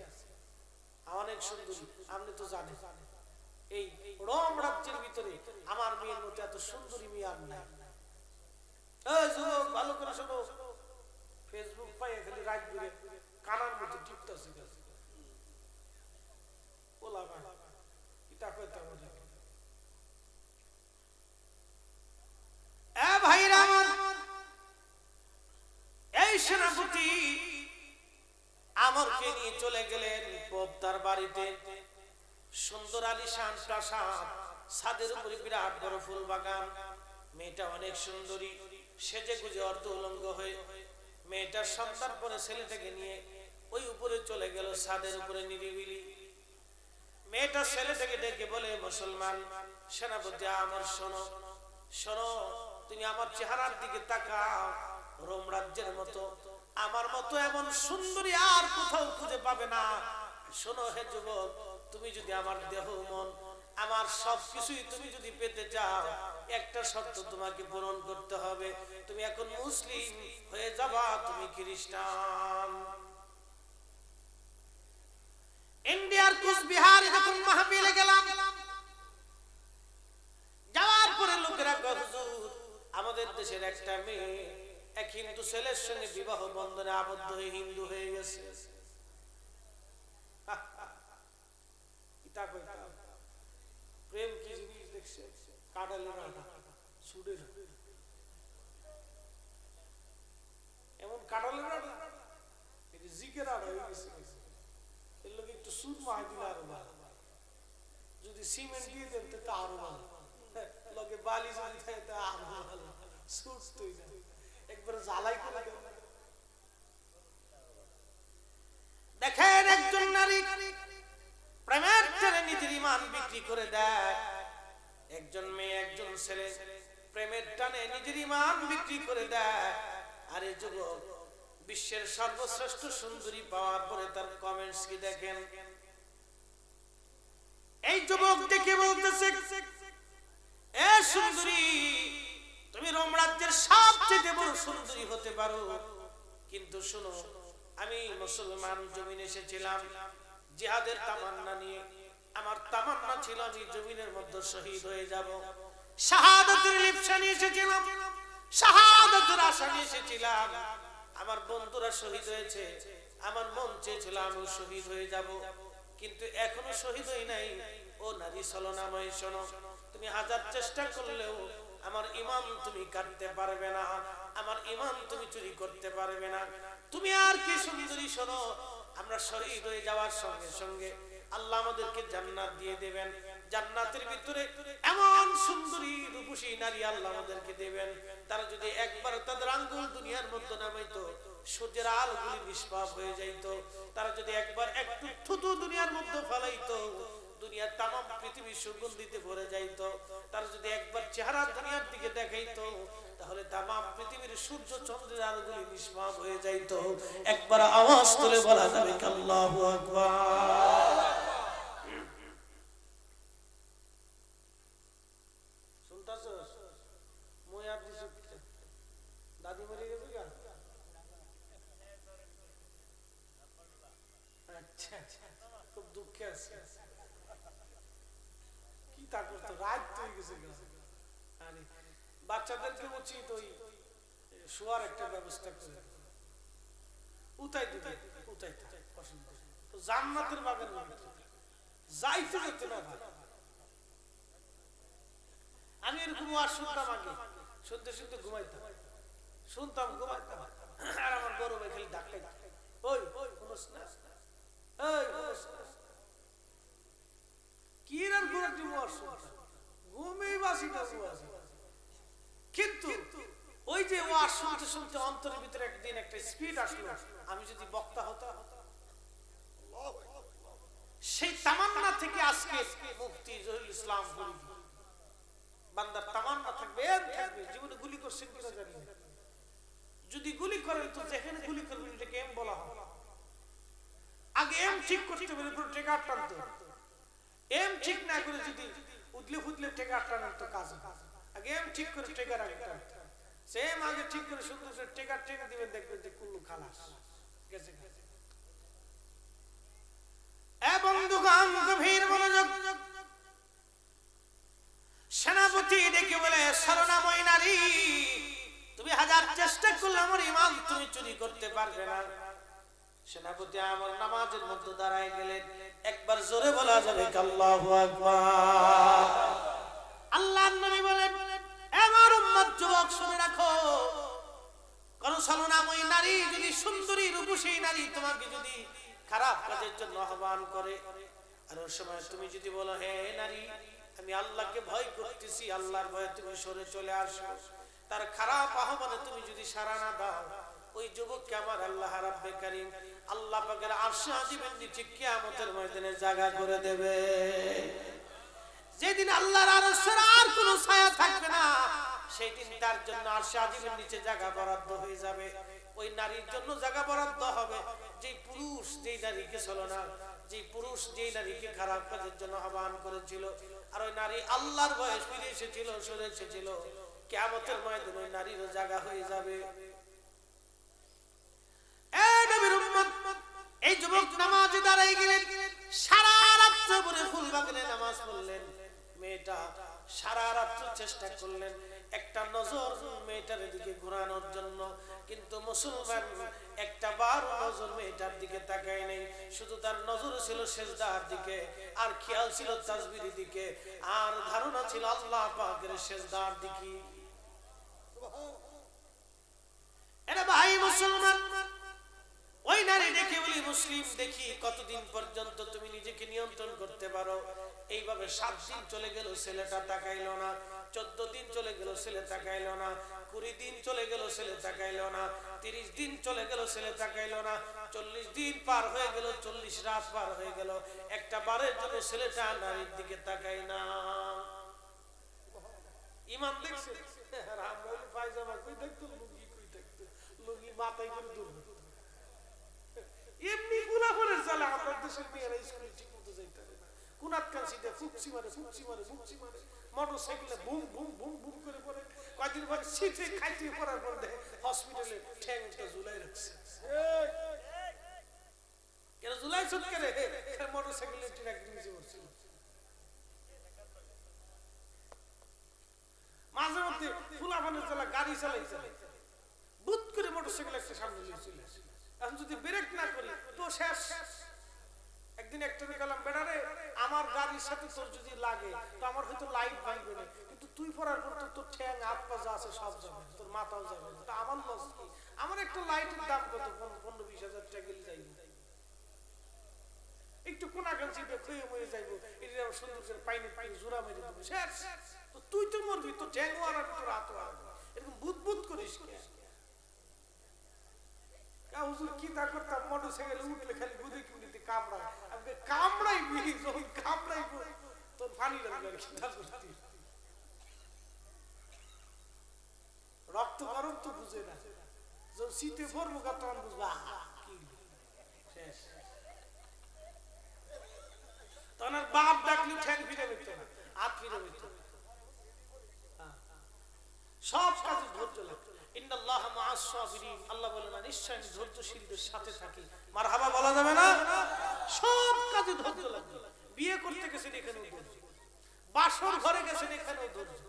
অনেক সুন্দরী, আপনি তো জানেন এই রোম রাজ্যের ভিতরে আমার মেয়ের মতো এত সুন্দরী মেয়ে আর নাই। ভালো করে শোনো, ফেসবুক পাই খালি রাত ঘুরে কানার মতো টিপতেছে, ওলা ভাই এটা কইতে হবে। ভাইরা আমার, এই সেনাপতি আমরকে নিয়ে চলে গেলেন পোপ তার বাড়িতে। সুন্দর আলিশান প্রাসাদ, ছাদের উপরে বিরাট বড় ফুল বাগান। মেয়েটা অনেক সুন্দরী, সেজে গুজে অর্ধ উলঙ্গ হয়ে মেয়েটার সন্তান পরে ছেলেটাকে নিয়ে ওই উপরে চলে গেল, ছাদের উপরে নিরিবিলি। মেয়েটা ছেলেটাকে ডেকে বলে, মুসলমান সেনাপতি আমার, শোনো শোনো, তুমি আমার চেহারার দিকে তাকাও, রোম রাজ্যের মতো আমার মতো এমন সুন্দরী আর কোথাও খুঁজে পাবে না। শোনো হে যুবক, তুমি যদি আমার দেহ মন আমার সবকিছুই তুমি যদি পেতে চাও, একটা শর্ত তোমাকে পূরণ করতে হবে, তুমি এখন মুসলিম হয়ে যাবা, তুমি খ্রিস্টান। ইন্ডিয়ার কুচবিহারে যখন মাহফিলে গেলাম, যাওয়ার পরে লোকেরা হুজুর আমাদের দেশের একটা মেয়ে এক হিন্দু ছেলের সঙ্গে বিবাহ বন্ধনে আবদ্ধ হয়ে হিন্দু হয়ে গেছে। প্রেম কি জিনিস দেখছে? কাঁঠালের আঠা, সুরের এমন কাঁঠালের আঠা, জিকের আঠা হয়ে গেছে। এর লোক একটু সুর মাই দিলে আরো ভালো, যদি সিমেন্ট দিয়ে দেন তো আরো ভালো, লোকে বালি যদি থাকে তা আরো ভালো, সুর তো একবার জ্বালাই করে দেন। দেখেন একজন নারী প্রেমের টানে নিজের ঈমান বিক্রি করে দেয়, একজন মেয়ে একজন ছেলে প্রেমের টানে নিজের ঈমান বিক্রি করে দেয়। আরে যুবক, বিশ্বের সর্বশ্রেষ্ঠ সুন্দরী পাওয়ার পরে তার কমেন্টস কি দেখেন। এই যুবক দেখে বলতেছে, এ সুন্দরী, তুমি রোম রাজ্যের সবচেয়ে বড় সুন্দরী হতে পারো, কিন্তু শোনো, আমি মুসলমান জমিনে এসেছিলাম জিহাদের তামান্না নিয়ে। আমার তামান্না ছিল আমি জমিনের মধ্যে শহীদ হয়ে যাব, শাহাদাতের লিপ্সা নিয়ে এসেছিলাম, শাহাদাতের আশা নিয়ে এসেছিলাম। আমার বন্ধুরা শহীদ হয়েছে, আমার মন চেয়েছিল আমি শহীদ হয়ে যাব, কিন্তু এখনো শহীদ হই নাই। ও নারী ছলনাময়ী, শোনো, তুমি হাজার চেষ্টা করলেও আমার ঈমান তুমি কাটতে পারবে না, আমার ঈমান তুমি চুরি করতে পারবে না। তুমি আর কি সুন্দরী, শোনো, আমরা শহীদ হয়ে যাওয়ার সঙ্গে সঙ্গে আল্লাহ আমাদেরকে জান্নাত দিয়ে দেবেন। জান্নাতের ভিতরে এমন সুন্দরী রূপসী নারী আল্লাহ আমাদেরকে দেবেন, তারা যদি একবার তাদের আঙ্গুল দুনিয়ার মধ্যে নামাইতো, সূর্যের আলোগুলি নিষ্পাপ হয়ে যাইত। তারা যদি একবার একটু থুতু দুনিয়ার মধ্যে ফেলাইতো, দুনিয়ার তামাম পৃথিবী সুগন্ধিতে ভরে যাইত। তারা যদি একবার চেহারা দুনিয়ার দিকে দেখাইতো, তাহলে তামাম পৃথিবীর সূর্য চন্দ্রের আলোগুলি নিষ্পাপ হয়ে যাইত। একবার আওয়াজ তুলে বলা যাবে আল্লাহু আকবার। শুনতাছস? মই আর দিছ দাদি মরে গেছে গা? আচ্ছা, খুব দুঃখে আছে। কি তা করতো, রাত হয়ে গেছে গা। আরে বাচ্চাদেরকে উচিত ওই শোয়ার একটা ব্যবস্থা করে উঠাই দিতে, উঠাইতে পছন্দ তো জান্নাতের বাগানের ভিতরে যাইতে যেতে না ভাই। আমি এরকম ওয়াজ শুনতাম আগে, শুনতে শুনতে ঘুমাইতাম, শুনতাম ঘুমাইতাম, আর আমার বড় ভাই খালি ডাক্তার, ওই শুনোস না, ওই শুনোস না, কি আর ঘুরাটি ওয়াজ শুনতাম, ঘুমেই বাসিটা ওয়াজ। কিন্তু ওই যে ওয়াজ শুনতে শুনতে অন্তরের ভিতরে একদিন একটা স্পিড আসলো, আমি যদি বক্তা হতাম, সেই তামান্না থেকে আজকে মুফতি জহিরুল ইসলাম ফরিদী বান্দার তামান্না থাকবে, থাকবে। জীবনে গুলি করছেন কিনা জানি না, যদি গুলি করেন তো যেখানে গুলি করবেন এটাকে এম বলা হয়। আগে এম ঠিক করতে পারে, পুরো টেকা টানতে, এম ঠিক না করে যদি উদলে ফুদলে টেকা টানার তো কাজ না। আগে এম ঠিক করে টেকার আগে টানতে, সেম আগে ঠিক করে সুন্দর করে টেকা টেনে দিবেন, দেখবেন যে কুল্লু খালাস গেছে। বন্ধুগণ, গভীর মনোযোগ। সেনাপতি ডেকে বলে, ছলনাময়ী নারী, তুমি হাজার চেষ্টা করলে আমার ঈমান তুমি চুরি করতে পারবে না। সেনাপতি আমার নামাজের মধ্যে দাঁড়ায় গেলেন, একবার জোরে বলা যাবে আল্লাহু আকবার। আল্লাহর নবী বলেন, আমার উম্মত যুবক শুনে রাখো, কোন ছলনাময়ী নারী যদি, সুন্দরী রূপসী নারী তোমাকে যদি খারাপ কাজের জন্য আহ্বান করে, আর ওই সময় তুমি যদি বলো, হে নারী, আমি আল্লাহকে ভয় করতেছি, আল্লাহর ভয়ে তুমি সরে চলে আসো, তার খারাপ আহ্বানে তুমি যদি সাড়া না দাও, ওই যুবককে আমার আল্লাহ রাব্বে কারীম আল্লাহ পাকের আরশে আজিমের নিচে কিয়ামতের ময়দানে জায়গা করে দেবে। যেদিন আল্লাহর আরশের আর কোনো ছায়া থাকবে না, সেই দিন তার জন্য আরশে আজিমের নিচে জায়গা বরাদ্দ হয়ে যাবে। ওই নারীর জন্য জায়গা বরাদ্দ হবে যেই পুরুষ যেই নারীকে ছলনা, যেই পুরুষ যেই নারীকে খারাপ কাজের জন্য আহ্বান করেছিল, আর ওই নারী আল্লাহর ভয়ে ফিরে এসেছিল, সরে এসেছিল, কিয়ামতের ময়দানে ওই নারীরও জায়গা হয়ে যাবে। এই যুবক নামাজে দাঁড়াই গেলেন, সারা রাত ভরে ফুল বাগানে নামাজ পড়লেন। মেয়েটা সারা রাত চেষ্টা করলেন একটা নজর মেয়েটার দিকে ঘোরানোর জন্য, কিন্তু মুসলমান একটা বার নজর মেয়েটার দিকে তাকায় নেই। শুধু তার নজর ছিল সেজদার দিকে, আর খেয়াল ছিল তাসবির দিকে, আর ধারণা ছিল আল্লাহ পাকের সেজদার দিকে। এরা ভাই মুসলমান, ওই নারী দেখে বলি মুসলিম দেখি কতদিন পর্যন্ত তুমি নিজেকে নিয়ন্ত্রণ করতে পারো। এইভাবে 7 দিন চলে গেল, ছেলেটা তাকাইলো না। 14 দিন চলে গেল, ছেলে তাকাইলো না। 20 দিন চলে গেল, ছেলে তাকাইলো না। 30 দিন চলে গেল, ছেলে তাকাইলো না। 40 দিন পার হয়ে গেল, 40 রাত পার হয়ে গেল, একটা বারের জন্য ছেলেটা নারীর দিকে তাকাই না। ইমাম দেখছে পায়জামা কই দেখতো, লুঙ্গি কই দেখতো, লুঙ্গি মাথায় করে দূর এমনি গুলাফরের জ্বালা আমাদের দেশের মেয়েরা স্কুলে ঠিক মতো যাইতে পারে না। কুনাত কানসিতে ফুকসি মারে, ফুকসি মারে, ফুকসি মারে, মোটরসাইকেলে বুম বুম বুম বুম করে পড়ে। কয়েকদিন পরে সিটে খাইতে পড়ার পর দেখে হসপিটালে ঠ্যাংটা ঝুলাই রাখছে। কেন ঝুলাই চুট করে? মোটরসাইকেলে ট্রাক নিচে পড়ছিল। মাঝে মধ্যে ফুলাফানের জ্বালা গাড়ি চালাইছে, বুত করে মোটরসাইকেল একটা সামনে নিয়ে চলে আসে। এখন যদি ব্রেক না করি তো শেষ। একদিন একটা গেলাম, বেড়ারে আমার গাড়ির সাথে তোর যদি লাগে তো আমার হয়তো লাইট ভাঙবে না, কিন্তু তুই পড়ার পর তোর ঠ্যাং হাত পা যা আছে সব যাবে, তোর মাথাও যাবে। তা আমার লস কি? আমার একটা লাইটের দাম কত? 15-20 হাজার টাকা গেলে যাইব। একটু কোনা গাছি খেয়ে মরে যাইবো, এটা আবার সুন্দর করে পাইনি পাইনি জোড়া মেরে দেবো, শেষ। তো তুই তো মরবি, তোর ঠ্যাং আর তোর হাত এরকম বুত বুত করিস। হুজুর কি তা করতাম, মোটরসাইকেলে উঠলে খালি গুদি কুড়িতে কামড়ায়, আমি কামড়াইবি, যখন কামড়াইবো তোর পানি লাগবে আর কি তা করতি। রক্ত গরম তো বুঝে না, যখন শীতে পড়বো তখন বুঝবা কি শেষ। তখন আর বাপ ডাকলে ঠ্যাং ফিরে বেরত না, হাত ফিরে বেরত না। সব কাজে ধৈর্য লাগবে। ইন্নাল্লাহা মা'আস সাবিরিন, আল্লাহ বলেন নিশ্চয়ই আমি ধৈর্যশীলদের সাথে থাকি। মারহাবা বলা যাবে না? সব কাজে ধৈর্য লাগবে। বিয়ে করতে গেছেন এখানেও ধৈর্য, বাসর ঘরে গেছেন এখানেও ধৈর্য,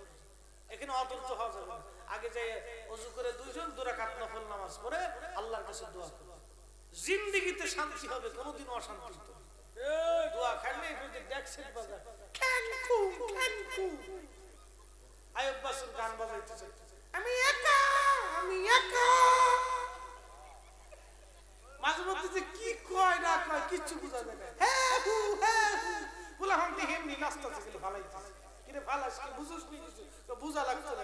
এখানে অধৈর্য হওয়া যাবে না। আগে যাই ওযু করে 2 জন 2 রাকাত নফল নামাজ পড়ে আল্লাহর কাছে দোয়া করো, জিন্দেগিতে শান্তি হবে, কোনোদিন অশান্তি হবে। দোয়া খাইলে যদি ডেক্সেট বাজা খ্যানকু খ্যানকু আইয়ুব বাসুর গান বাজাইতেছে, আমি একা আমি একা। মাঝে মধ্যে যে কি কয় না কয় কিচ্ছু বুঝা যায় না। হ্যাঁ হু হ্যাঁ হু বলা হন কি হেমনি নাস্তাতে গেলে ফালাইতেছে, কিরে ফালাস কি বুঝুস নি কিছু তো বুঝা লাগতো না,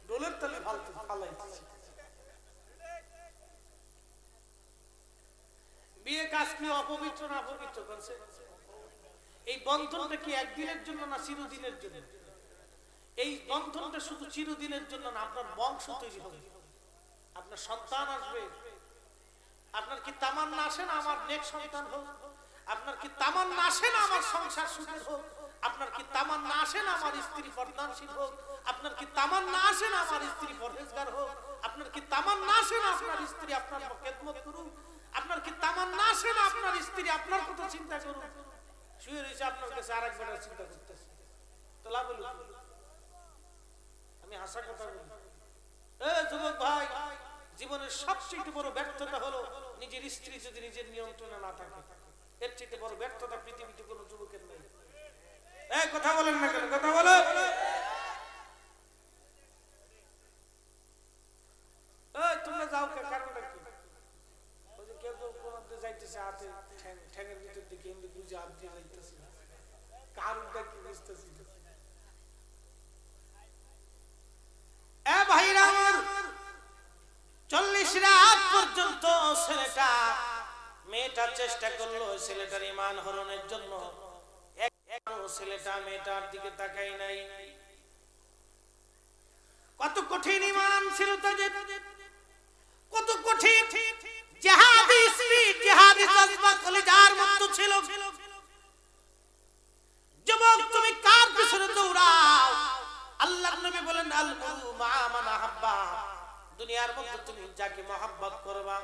ডোলের তলে ফালতু ফালাইতেছে। বিয়ে কাজ কি অপবিত্র না পবিত্র করছে? এই বন্ধনটা কি একদিনের জন্য না চিরদিনের জন্য? এই বন্ধনটা শুধু চিরদিনের জন্য না, আপনার বংশ তৈরি হবে, আপনার সন্তান আসবে। আপনার কি তামান্না আসে না আমার নেক্সট সন্তান হোক? আপনার কি তামান্না আসে না আমার সংসার সুখের হোক? আপনার কি তামান্না আসে না আমার স্ত্রী পর্দানশীল হোক? আপনার কি তামান্না আসে না আমার স্ত্রী পরহেজগার হোক? আপনার কি তামান্না আসে না আপনার স্ত্রী আপনার খেদমত করুক? আপনার কি তামান্না আসে না আপনার স্ত্রী আপনার কথা চিন্তা করুক? শুয়ে রয়েছে আপনার কাছে আরেক বেটার চিন্তা করতেছে, তো লাভ হলো? আমি হাসা কথা বলি, যুবক ভাই, জীবনের সবচেয়ে বড় ব্যর্থতা হলো নিজের স্ত্রী যদি নিজের নিয়ন্ত্রণে না থাকে। এর চেয়ে বড় ব্যর্থতা পৃথিবীতে কোনো যুবকের নেই। এই কথা বলেন না কেন? কথা বলো। তোমরা যাও, কারণটা কি? ওই যে কেউ কেউ কোন যাইতেছে হাতে ঠ্যাঙের ভিতর দিকে এমনি বুঝে হাত দিয়ে যাইতেছে, কারণটা কি বুঝতেছি। ভাইরা আমার 40 রাত ছেলেটা মেয়েটা চেষ্টা করলো ছেলেটার ঈমান হরণের জন্য, ছেলেটা মেয়েটার দিকে তাকাই নাই। কত কঠিন ঈমান ছিল তাদের, কত কঠিন জিহাদি স্পিরিট, জিহাদি জজবা কলিজার মতো ছিল। যুবক তুমি কার পিছনে দৌড়াও? আল্লাহর নবী বলেন আল মুরু মা মান আহাব্বা, দুনিয়ার মধ্যে তুমি যাকে মহব্বত করবা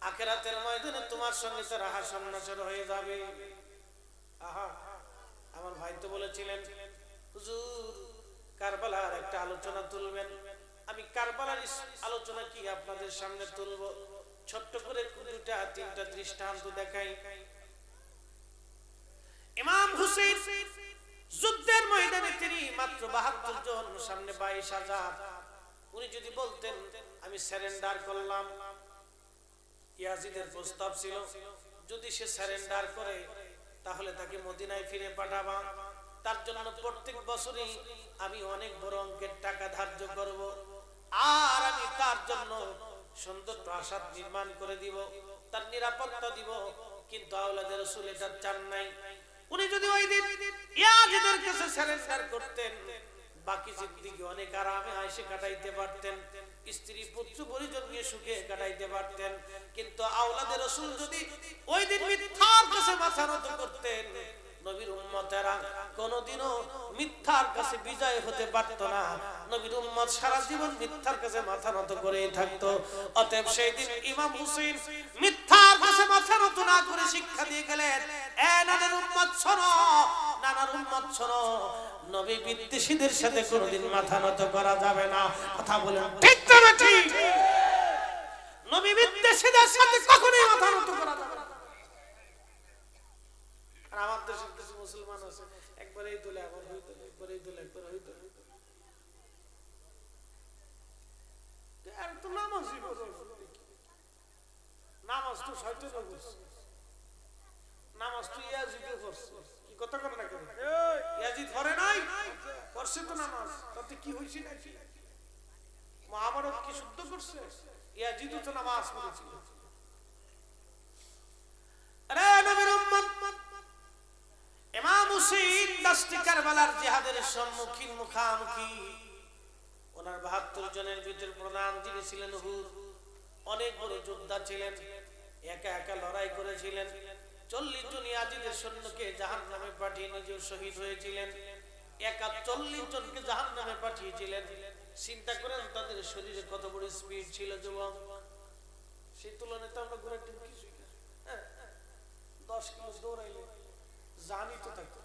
আখিরাতের ময়দানে তোমার সঙ্গে তার হাসর নাসর হয়ে যাবে। আহা, আমার ভাই তো বলেছিলেন হুজুর কারবালার একটা আলোচনা তুলবেন। আমি কারবালার আলোচনা কি আপনাদের সামনে তুলব, ছোট্ট করে দুটা তিনটা দৃষ্টান্ত দেখাই। ইমাম হুসেন যুদ্ধের ময়দানে তিনি মাত্র ৭২ জন, সামনে ২২,০০০। উনি যদি বলতেন আমি সারেন্ডার করলাম, ইয়াজিদের প্রস্তাব ছিল যদি সে সারেন্ডার করে তাহলে তাকে মদিনায় ফিরে পাঠাবা, তার জন্য প্রত্যেক বছরই আমি অনেক বড় অঙ্কের টাকা ধার্য করব, আর আমি তার জন্য সুন্দর প্রাসাদ নির্মাণ করে দিব, তার নিরাপত্তা দিব। কিন্তু আওলাদে রাসূল এটা চান নাই। উনি যদি ওই দিন ইয়াজিদের কাছে সারেন্ডার করতেন, বাকি জিন্দেগি অনেক আরামে আয়েশে কাটাইতে পারতেন, স্ত্রী পুত্র পরিজন নিয়ে সুখে কাটাইতে পারতেন। কিন্তু আওলাদে রাসূল যদি ওই দিন মিথ্যার কাছে মাথা নত করতেন, নবীর উম্মতেরা কোনদিনও মিথ্যার কাছে বিজয় হতে পারত না। নবীর উম্মত সারা জীবন মিথ্যার কাছে মাথা নত করেই থাকতো। অতএব সেই দিন ইমাম হুসেন মিথ্যার কাছে মাথা নত না করে শিক্ষা দিয়ে গেলেন, এ নানার উম্মত শোনো, নানার উম্মত শোনো, নবী বিদ্বেষীদের সাথে কোনদিন মাথা নত করা যাবে না। কথা বলেন ঠিক না ঠিক? নবী বিদ্বেষীদের সাথে কখনোই মাথা নত করা যাবে না। আর আমার দেশে কিছু মুসলমান আছে একবার এই দলে আবার ওই দলে, একবার এই দলে একবার ওই দলে। আর তো নামাজই করো, নামাজ তো শয়তান করছে, নামাজ তো ইয়াজিদও করছে। কি কথা কর না কেন? ইয়াজিদ পড়ে নাই, করছে তো নামাজ, তাতে কি হইছে নাকি? মহাভারত কি শুদ্ধ করছে? ইয়াজিদও তো নামাজ পড়েছিল। আরে নবীর উম্মত ইমাম হুসেন দশটি কারবালার জিহাদের সম্মুখীন মুখামুখি। ওনার ৭২ জনের ভিতর প্রধান যিনি ছিলেন হুর, অনেক বড় যোদ্ধা ছিলেন, একা একা লড়াই করেছিলেন। ৪০ জন ইয়াজিদের সৈন্যকে জাহান্নামে পাঠিয়ে নিজেও শহীদ হয়েছিলেন। একা ৪০ জনকে জাহান্নামে পাঠিয়েছিলেন। চিন্তা করেন তাদের শরীরে কত বড় স্পিড ছিল যুবক। সেই তুলনায় তো আমরা ঘোড়ার টিম কিছুই না। ১০ কিলো দৌড়াইলে জানি তো থাকতো।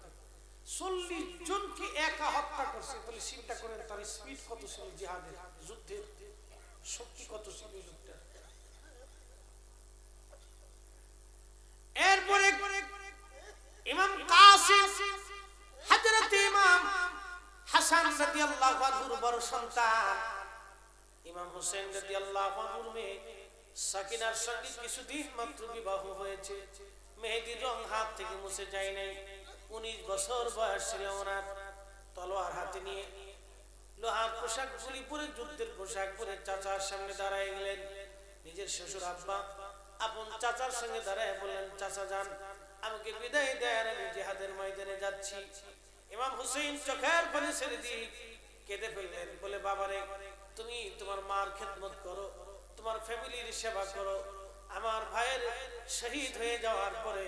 ৪০ জনকে একা হত্যা করছে, তাহলে চিন্তা করেন তার স্পিড কত ছিল, জিহাদের যুদ্ধের শক্তি কত ছিল যুদ্ধের। এরপরে ইমাম কাসিম হযরত ইমাম হাসান রাদিয়াল্লাহু আনহুর বড় সন্তান, ইমাম হোসেন রাদিয়াল্লাহু আনহুর মেয়ে সাকিনার সঙ্গে কিছুদিন মাত্র বিবাহ হয়েছে। মেহেদির রং হাত থেকে মুছে যায় নাই। ১৯ বছর বয়স ছিল ওনার। তলোয়ার হাতে নিয়ে লোহার পোশাক গুলি পরে, যুদ্ধের পোশাক পরে চাচার সামনে দাঁড়ায় গেলেন। নিজের শ্বশুর আব্বা আপন চাচার সঙ্গে দাঁড়ায় বললেন, চাচা যান, আমাকে বিদায় দেন, আমি জিহাদের ময়দানে যাচ্ছি। ইমাম হুসেন চোখের পানি ছেড়ে দিয়ে কেঁদে ফেললেন, বলে বাবারে তুমি তোমার মার খেদমত করো, তোমার ফ্যামিলির সেবা করো। আমার ভাইয়ের শহীদ হয়ে যাওয়ার পরে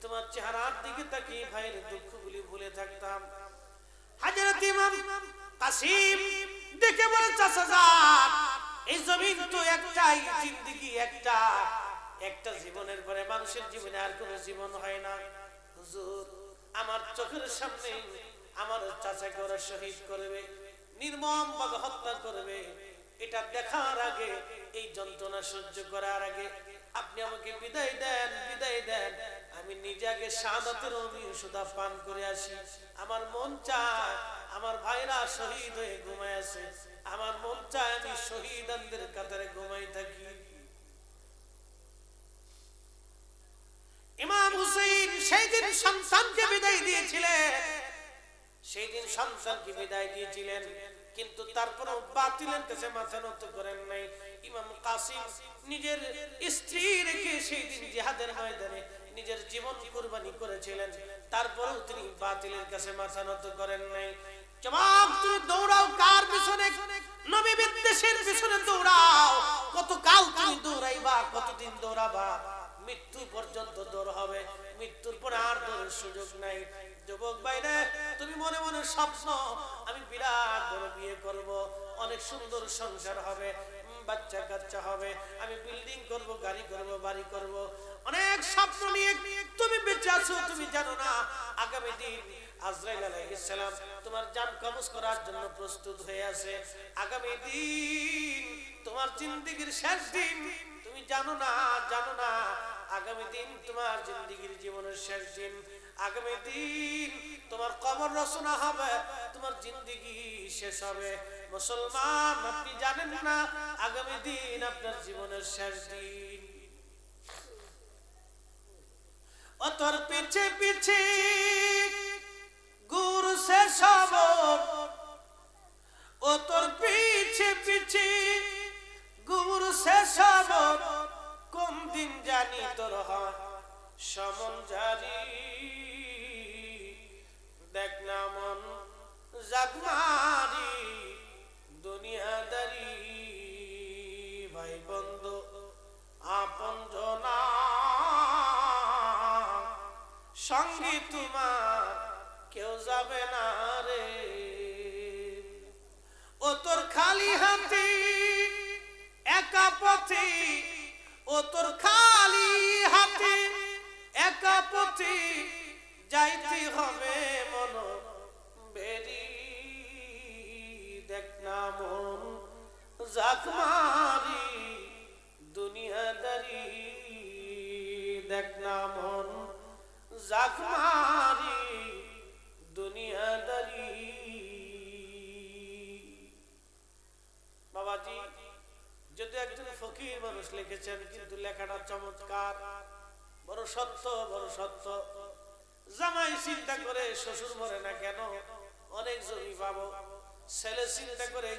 তোমার চেহারার দিকে তাকিয়ে ভাইয়ের দুঃখগুলি ভুলে থাকতাম। হযরত ইমাম কাসিম দেখে বলে, চাচা যান, এই জমিন তো একটাই, জিন্দেগি একটা, একটা জীবনের পরে মানুষের জীবনে আর কোনো জীবন হয় না। হুজুর আমার চোখের সামনে আমার চাচাকে ওরা শহীদ করবে, নির্মম ভাবে হত্যা করবে, এটা দেখার আগে, এই যন্ত্রণা সহ্য করার আগে আপনি আমাকে বিদায় দেন, বিদায় দেন, আমি নিজে আগে শাহাদাতের ঔষধ পান করে আসি। আমার মন চায় আমার ভাইরা শহীদ হয়ে ঘুমায় আছে, আমার মন চায় আমি শহীদদের কাতারে ঘুমাই থাকি। ইমাম হুসেন সেই দিন সন্তানকে বিদায় দিয়েছিলেন, সেই দিন সন্তানকে বিদায় দিয়েছিলেন। কিন্তু তারপরেও বাতিলের কাছে মাথা নত করেন নাই। ইমাম কাসিম নিজের স্ত্রী রেখে সেই দিন জিহাদের ময়দানে নিজের জীবন কুরবানি করেছিলেন, তারপরেও তিনি বাতিলের কাছে মাথা নত করেন নাই। জবাব, তুমি দৌড়াও কার পিছনে? নবী বিদ্বেষের পিছনে দৌড়াও। কতকাল তুমি দৌড়াইবা, কতদিন দৌড়াবা? মৃত্যু পর্যন্ত দৌড় হবে, মৃত্যুর পরে আর দৌড়ের সুযোগ নাই। যুবক ভাইরা, তুমি মনে মনে স্বপ্ন, আমি বিরাট বড় বিয়ে করব, অনেক সুন্দর সংসার হবে, বাচ্চা কাচ্চা হবে, আমি বিল্ডিং করব, গাড়ি করব, বাড়ি করব, অনেক স্বপ্ন নিয়ে তুমি বেঁচে আছো। তুমি জানো না আগামী দিন আজরাইল আলাইহিস সালাম তোমার জান কবজ করার জন্য প্রস্তুত হয়ে আছে। আগামী দিন তোমার জিন্দেগীর শেষ দিন, তুমি জানো না আগামী দিন তোমার জিন্দেগীর জীবনের শেষ দিন। আগামী দিন তোমার কবর রচনা হবে, তোমার জিন্দেগি শেষ হবে। মুসলমান, আপনি জানেন না আগামী দিন আপনার জীবনের শেষ দিন। ও তোর পিছে পিছে গুরু শেষ হব, ও তোর পিছে পিছে গুরু শেষ হব, কোন দিন জানি তোর হয় সমন জারি। দেখ না মন জাগমারি দুনিয়াদারি, ভাই বন্ধু আপন জনা সঙ্গী তোমার কেউ যাবে না রে। ও তোর খালি হাতে একা পথে, ও তোর খালি হাতে একা পথে যাইতে হবে মন বেরি। দেখ না মন জাগমারি দুনিয়াদারি, দেখ না মন জাগমারি দুনিয়াদারি। বাবাজি যদি একজন ফকির মানুষ লিখেছেন, কিন্তু লেখাটা চমৎকার, বড় সত্য, বড় সত্য। জামাই চিন্তা করে শ্বশুর মরে না কেন, অনেক জমি পাবো। ছেলে চিন্তা করে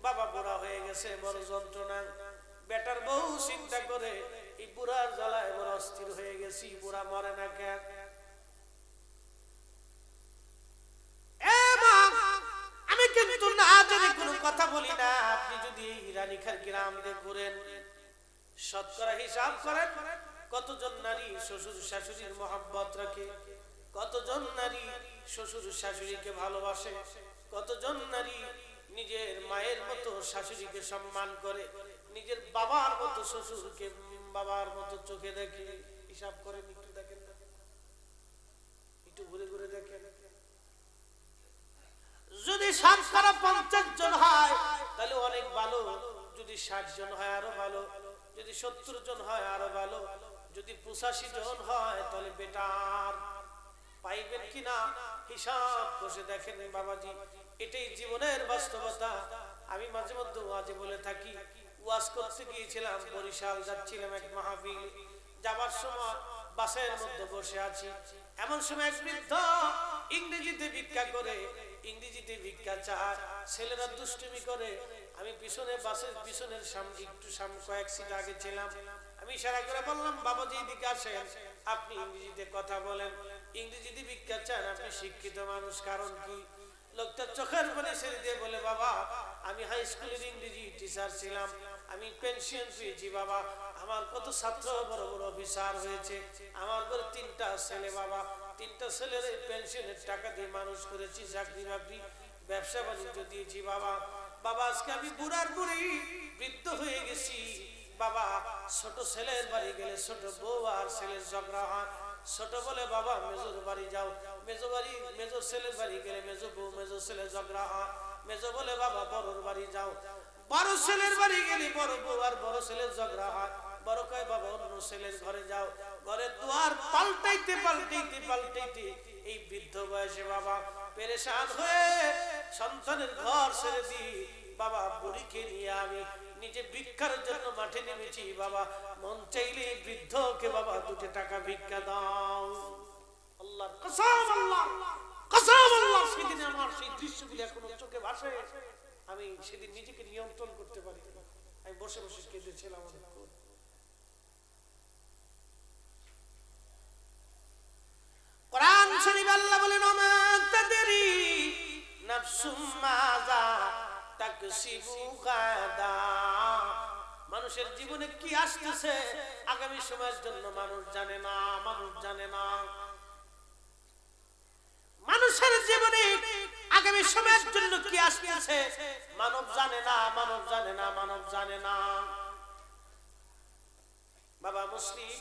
বাবা বুড়া হয়ে গেছে, বড় যন্ত্রণা। বেটার বউ চিন্তা করে এই বুড়ার জ্বালায় বড় অস্থির হয়ে গেছি, বুড়া মরে না কেন। আমি কিন্তু না জানি কোনো কথা বলি না। আপনি যদি রানীখার গ্রাম দিয়ে ঘুরেন, শতকরা হিসাব করেন কতজন নারী শ্বশুর শাশুড়ির মহব্বত রাখে, কতজন নারী শ্বশুর শাশুড়িকে ভালোবাসে, কতজন নারী নিজের মায়ের মতো শাশুড়িকে সম্মান করে, নিজের বাবার মতো শ্বশুরকে বাবার মতো চোখে দেখে। হিসাব করেন, একটু দেখেন, একটু ঘুরে ঘুরে দেখেন। যদি 50 জন হয় তাহলে অনেক ভালো, যদি 60 জন হয় আরো ভালো, যদি 70 জন হয় আরো ভালো, যদি 85 জন হয় তাহলে বেটার। পাইবেন কিনা হিসাব বসে দেখেন বাবাজি, এটাই জীবনের বাস্তবতা। আমি মাঝে মধ্যে ওয়াজে বলে থাকি, ওয়াজ করতে গিয়েছিলাম বরিশাল, যাচ্ছিলাম এক মাহফিল। যাবার সময় বাসের মধ্যে বসে আছি, এমন সময় এক বৃদ্ধ ইংরেজিতে ভিক্ষা করে, ইংরেজিতে ভিক্ষা চায়। ছেলেরা দুষ্টুমি করে। আমি পিছনে বাসের পিছনের সামনে একটু সামনে কয়েক সিট আগে ছিলাম। আমি ইশারা করে বললাম, বাবাজি এদিকে আসেন, আপনি ইংরেজিতে কথা বলেন, ইংরেজিতে ভিক্ষা চান, আপনি শিক্ষিত মানুষ, কারণ কি? লোকটা চোখের পানি ছেড়ে দিয়ে বলে, বাবা আমি হাই স্কুলের ইংরেজি টিচার ছিলাম, আমি পেনশন পেয়েছি বাবা, আমার কত ছাত্র বড় বড় অফিসার হয়েছে, আমার ঘরে 3টা ছেলে বাবা, 3টা ছেলের পেনশনের টাকা দিয়ে মানুষ করেছি, চাকরি বাকরি ব্যবসা বাণিজ্য দিয়েছি বাবা। বাবা আজকে আমি বুড়ার বুড়ি বৃদ্ধ হয়ে গেছি বাবা। ছোট ছেলের বাড়ি গেলে ছোট বউ আর ছেলের ঝগড়া হয়। ছোট বলে, বাবা মেজোর বাড়ি যাও, মেজো ছেলের বাড়ি গেলে মেজো বউ মেজো ছেলে ঝগড়া হয়। মেজো বলে, বাবা বড়র বাড়ি যাও, বড় ছেলের বাড়ি গেলে বড় বউ আর বড় ছেলের ঝগড়া হয়। বড় কয়, বাবা অন্য ছেলের ঘরে যাও। ঘরের দুয়ার পাল্টাইতে পাল্টাইতে পাল্টাইতে এই বৃদ্ধ বয়সে বাবা পেরেশান হয়ে সন্তানের ঘর ছেড়ে দিই বাবা, বুড়িকে নিয়ে আমি নিজে ভিক্ষার জন্য মাঠে নেমেছি বাবা। মন চাইলে বৃদ্ধকে বাবা 2 টাকা ভিক্ষা দাও। আল্লাহর কসম, আল্লাহ কসম, আল্লাহ সেদিন আমার সেই দৃশ্যগুলি এখনো চোখে ভাসে। আমি সেদিন নিজেকে নিয়ন্ত্রণ করতে পারি, আমি বসে বসে কেঁদেছিলাম। কোরআন শরীফ আল্লাহ বলেন ওমা তাদরি নাফসুম মাযা তাকসিবু গাদা। মানুষের জীবনে কি আসতেছে আগামী সময়ের জন্য মানুষ জানে না, মানুষ জানে না। মানুষের জীবনে আগামী সময়ের জন্য কি আসতেছে মানব জানে না, মানব জানে না, মানব জানে না। বাবা মুসলিম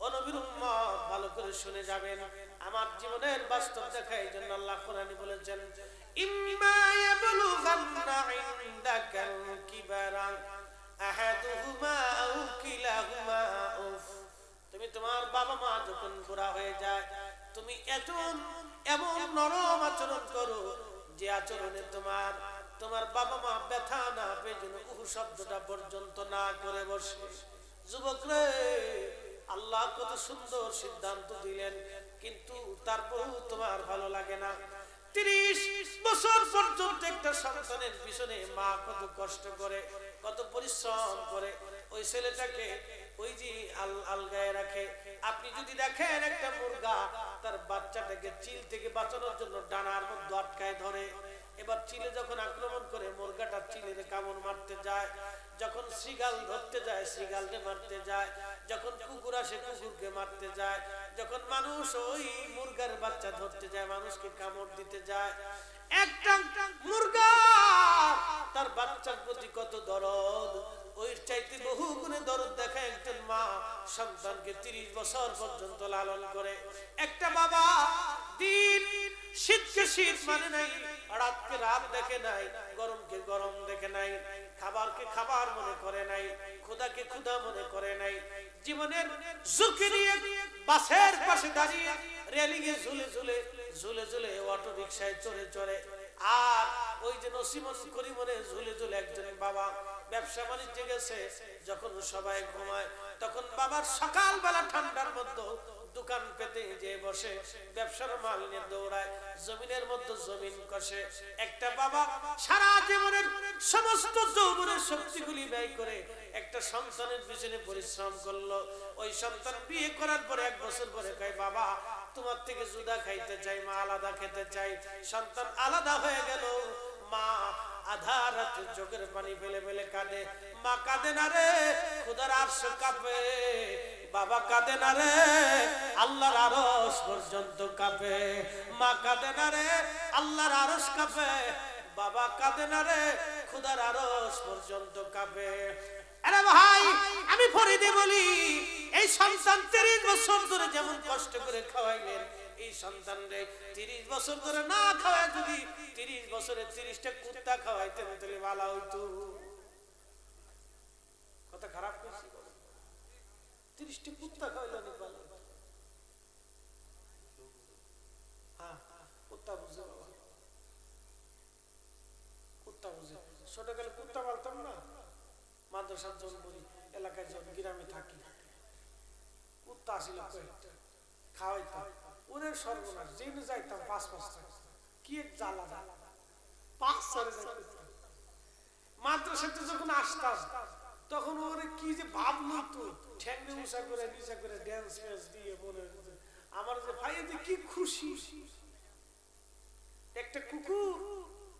ও নবীর উম্মত ভালো করে শুনে যাবেন, আমার জীবনের বাস্তব দেখা। এই জন্য আল্লাহ কোরআনে বলেছেন ইম্মা ইয়াবলুগান্না ইনদাকাল কিবারা আহাদুহুমা আও কিলাহুমা উফ। তুমি তোমার বাবা মা যখন বুড়া হয়ে যায়, তুমি এমন নরম আচরণ করো যে আচরণে তোমার বাবা মা ব্যথা না পেয়ে যেন উহ শব্দটা পর্যন্ত না করে বসে। যুবক রে, আল্লাহ কত সুন্দর সিদ্ধান্ত দিলেন, কিন্তু তারপরেও তোমার ভালো লাগে না। 30 বছর পর্যন্ত একটা সন্তানের পিছনে মা কত কষ্ট করে, কত পরিশ্রম করে ওই ছেলেটাকে ওই যে আলগায় রাখে। আপনি যদি দেখেন একটা মুরগা তার বাচ্চাটাকে চিল থেকে বাঁচানোর জন্য ডানার মধ্যে আটকায় ধরে, এবার চিলে যখন আক্রমণ করে মুরগাটা চিলের কামড় মারতে যায়, যখন শ্রীগাল ধরতে যায় শ্রীগালকে মারতে যায়, যখন কুকুর আসে কুকুরকে মারতে যায়, যখন মানুষ ওই মুরগার বাচ্চা ধরতে যায় মানুষকে কামড় দিতে যায়, একটা মুরগা তার বাচ্চার প্রতি কত দরদ, ওই চাইতে বহু গুণে দরদ দেখায় একজন মা সন্তানকে 30 বছর পর্যন্ত লালন করে। একটা বাবা দিন শীতকে শীত মানে নাই, রাতকে রাত দেখে নাই, গরমকে গরম দেখে নাই, খাবারকে খাবার মনে করে নাই, ক্ষুধাকে ক্ষুধা মনে করে নাই। জীবনের ঝুঁকি নিয়ে বাসের পাশে দাঁড়িয়ে রেলিংয়ে ঝুলে ঝুলে ঝুলে ঝুলে অটো রিকশায় চড়ে চড়ে, আর ওই যে নসিমন করিমনে ঝুলে ঝুলে একজন বাবা ব্যবসা বাণিজ্যে গেছে। যখন সবাই ঘুমায় তখন বাবার সকালবেলা ঠান্ডার মধ্যে দোকান পেতে যে বসে ব্যবসার মাল নিয়ে দৌড়ায়, জমিনের মধ্যে জমিন কষে। একটা বাবা সারা জীবনের সমস্ত যৌবনের শক্তিগুলি ব্যয় করে একটা সন্তানের পিছনে পরিশ্রম করলো। ওই সন্তান বিয়ে করার পরে 1 বছর পরে কয় বাবা তোমার থেকে জুদা খাইতে চাই, মা আলাদা খেতে চাই। সন্তান আলাদা হয়ে গেল, মা আধা রাতে চোখের পানি ফেলে ফেলে কাঁদে। মা কাঁদে না রে, খোদার আরশ কাঁপে। বাবা কাঁদে না রে, আল্লাহর আরশ পর্যন্ত কাঁপে। মা কাঁদে না রে, আল্লাহর আরশ কাঁপে। বাবা কাঁদে না রে, খোদার আরশ পর্যন্ত কাঁপে। আরে ভাই, আমি ফরিদে বলি, এই সন্তান 30 বছর ধরে যেমন কষ্ট করে খাওয়াইলেন, এই সন্তানরে 30 বছর ধরে না খাওয়ায় যদি 30 বছরে 30টা কুত্তা খাওয়াইতেন তাহলে ভালো হইতো। কথা খারাপ করছি, 30টা কুত্তা খাওয়াইলে অনেক ভালো। হ্যাঁ, কুত্তা বুঝে বাবা, কুত্তা বুঝে। ছোটকালে কুত্তা পালতাম না, মাদ্রাসার জন বলি, এলাকায় যখন গ্রামে থাকি, কুত্তা আসিল খাওয়াইতাম, ওরে সর্বনাশ, জেনে যাইতাম 5-5টা, কি এক জ্বালা জ্বালা, 5 যাইতাম। মাদ্রাসাতে যখন আসতাম তখন ওরে কি যে ভাবলো, তো ঠ্যাংনে উঁচা করে নিচা করে ড্যান্স ফ্যান্স দিয়ে মনে আমার যে ভাই যে কি খুশি। একটা কুকুর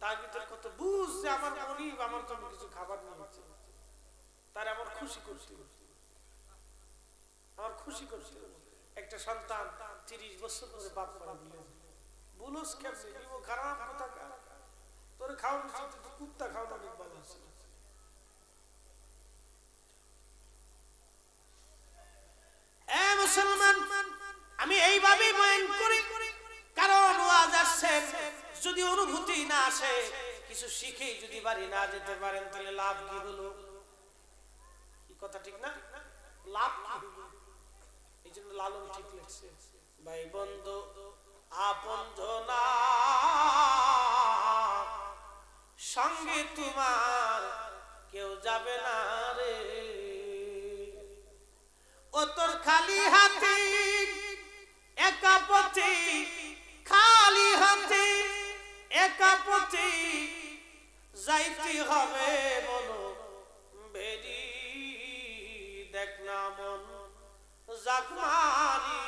তার ভিতরে কত বুঝ যে আমার মনিব আমার জন্য কিছু খাবার নিয়েছে, তার আমার খুশি করছিল, আমার খুশি করছিল। একটা সন্তান 30 বছর ধরে বাপ মারা দিলে বুলস কেমনে নিব, খারাপ কথা কা তোর খাওয়ানো সাথে কুত্তা খাওয়ানো অনেক ভালো আছে। এ মুসলমান, আমি এইভাবেই বয়ান করি, কারণ ওয়াজ আসছে, যদি অনুভূতি না আসে, কিছু শিখেই যদি বাড়ি না যেতে পারেন তাহলে লাভ কি হলো? কি কথা ঠিক না? লাভ কি হলো? এই জন্য লালন ঠিক লিখছে, ভাই বন্ধু আপনজনা সঙ্গে তোমার কেউ যাবে না রে, ও তোর খালি হাতে একা পথে, খালি হাতে একা পথে যাইতে হবে বলো বেরি দেখ না মন জাকমারি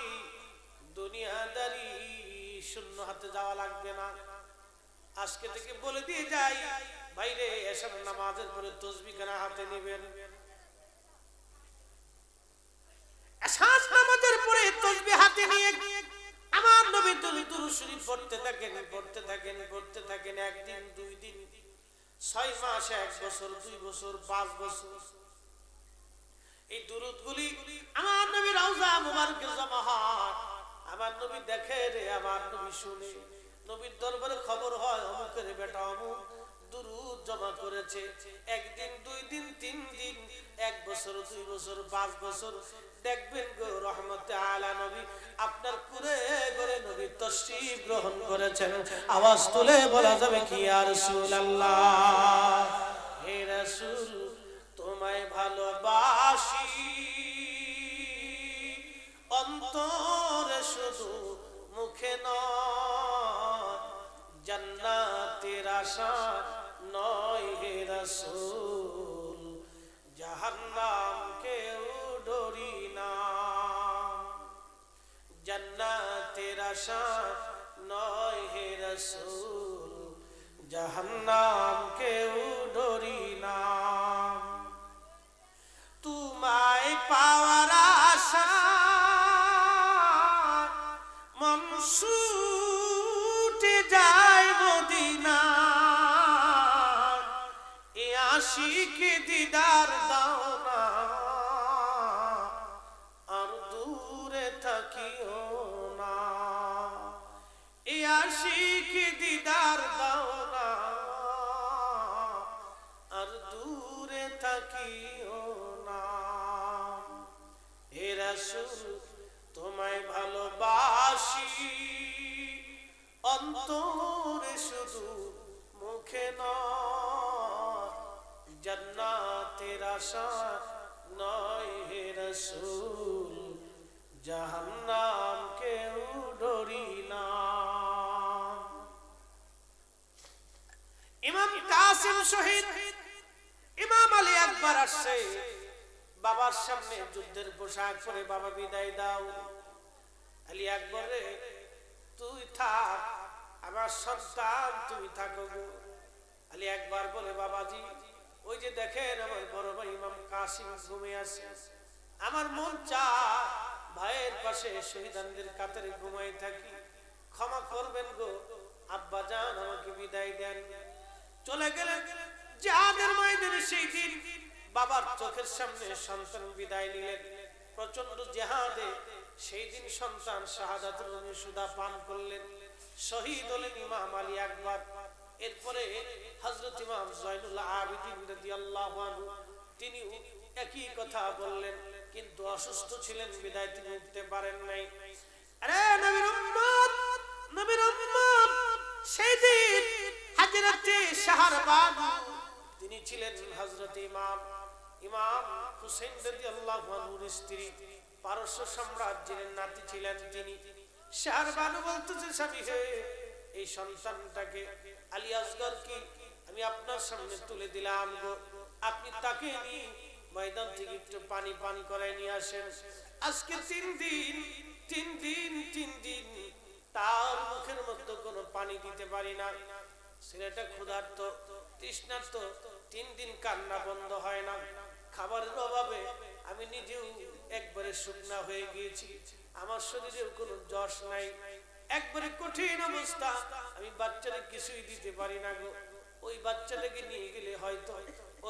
দুনিয়াদারি শূন্য হাতে যাওয়া লাগবে না। আজকে থেকে বলে দিয়ে যাই বাইরে এসব নামাজের পরে তসবিহ কেনা হাতে নেবেন, এশার নামাজের পরে তসবিহ হাতে নিয়ে আমার নবী দুরূদ শরীফ পড়তে থাকেন পড়তে থাকেন পড়তে থাকেন। একদিন, 2 দিন, 6 মাস, 1 বছর, 2 বছর, 5 বছর এই দুরূদগুলি আমার নবীর রওজা মুবারকে জমা হয়। আমার নবী দেখে রে, আমার নবী শুনে, নবীর দরবারে খবর হয় অমুকের বেটা অমুক দুরূদ জমা করেছে। 1 দিন, 2 দিন, 3 দিন, 1 বছর, 2 বছর, 5 বছর দেখবেন গো রহমতে আলা নবী আপনার কুরে করে নবী তশরিফ গ্রহণ করেছেন। আওয়াজ তুলে বলা যাবে কি ইয়া রাসূলুল্লাহ, হে রাসূল তোমায় ভালোবাসি অন্তরে শুধু মুখে নয়, জান্নাতের আশা নয় হে রাসূল, জাহান্নাম কেউ ডরি না। জান্নাতের আশা নয় হে রাসূল, জাহান্নাম কেউ ডরি না। তোমায় পাওয়ার আশা মন ছুটে যায় মদিনা, এ আশিক দিদার দাও না, আর দূরে থাকিও না। এ আশিক দিদার দাও না, আর দূরে থাকিও না। হে রাসূল তোমায় ভালোবাসি অন্তরে শুধু মুখে নয়, জান্নাতের আশা নয় হে রাসূল, জাহান্নাম কেউ ডরি না। ইমাম কাসিম শহীদ ইমাম আলী আকবর আসছে বাবার সামনে যুদ্ধের পোশাক পরে, বাবা বিদায় দাও। আলী আকবর রে তুই থাক, আমার সন্তান তুমি থাকো গো। আলী আকবর বলে বাবাজি ওই যে দেখেন আমার বড় ভাই ইমাম কাসিম ঘুমিয়ে আছে, আমার মন চায় ভাইয়ের পাশে শহীদানদের কাতারে ঘুমাই থাকি, ক্ষমা করবেন গো আব্বা জান আমাকে বিদায় দেন। চলে গেলেন জিহাদের ময়দানে। সেই দিন বাবার চোখের সামনে সন্তান বিদায় নিলেন প্রচন্ড জিহাদে। সেই দিন সন্তান শাহাদাতের সুদা পান করলেন, শহীদ হলেন ইমাম আলী আকবর। এরপরে হযরত ইমাম জয়নুল আবেদিন রাদিয়াল্লাহু আনহু তিনি একই কথা বললেন, কিন্তু অসুস্থ ছিলেন বিদায় তিনি উঠতে পারেন নাই। আরে নবীর উম্মত, নবীর উম্মত সেই দিন হযরতে শাহরবাগ তিনি ছিলেন হযরত ইমাম হুসাইন রাদিয়াল্লাহু আনহুর স্ত্রী, পারস্য সাম্রাজ্যের নাতি ছিলেন তিনি। শাহরবাগ বলতেছে স্বামী হে এই সন্তানটাকে আলী আসগরকে আমি আপনার সামনে তুলে দিলাম গো, আপনি তাকে নিয়ে ময়দান থেকে একটু পানি পান করায় নিয়ে আসেন। আজকে 3 দিন তার মুখের মধ্যে কোনো পানি দিতে পারি না। ছেলেটা ক্ষুধার্ত তৃষ্ণার্ত, 3 দিন কান্না বন্ধ হয় না। খাবারের অভাবে আমি নিজেও একবারে শুকনা হয়ে গিয়েছি, আমার শরীরেও কোনো যশ নাই, একবারে কঠিন অবস্থা। আমি বাচ্চাকে কিছুই দিতে পারি না গো। ওই বাচ্চাটাকে নিয়ে গেলে হয়তো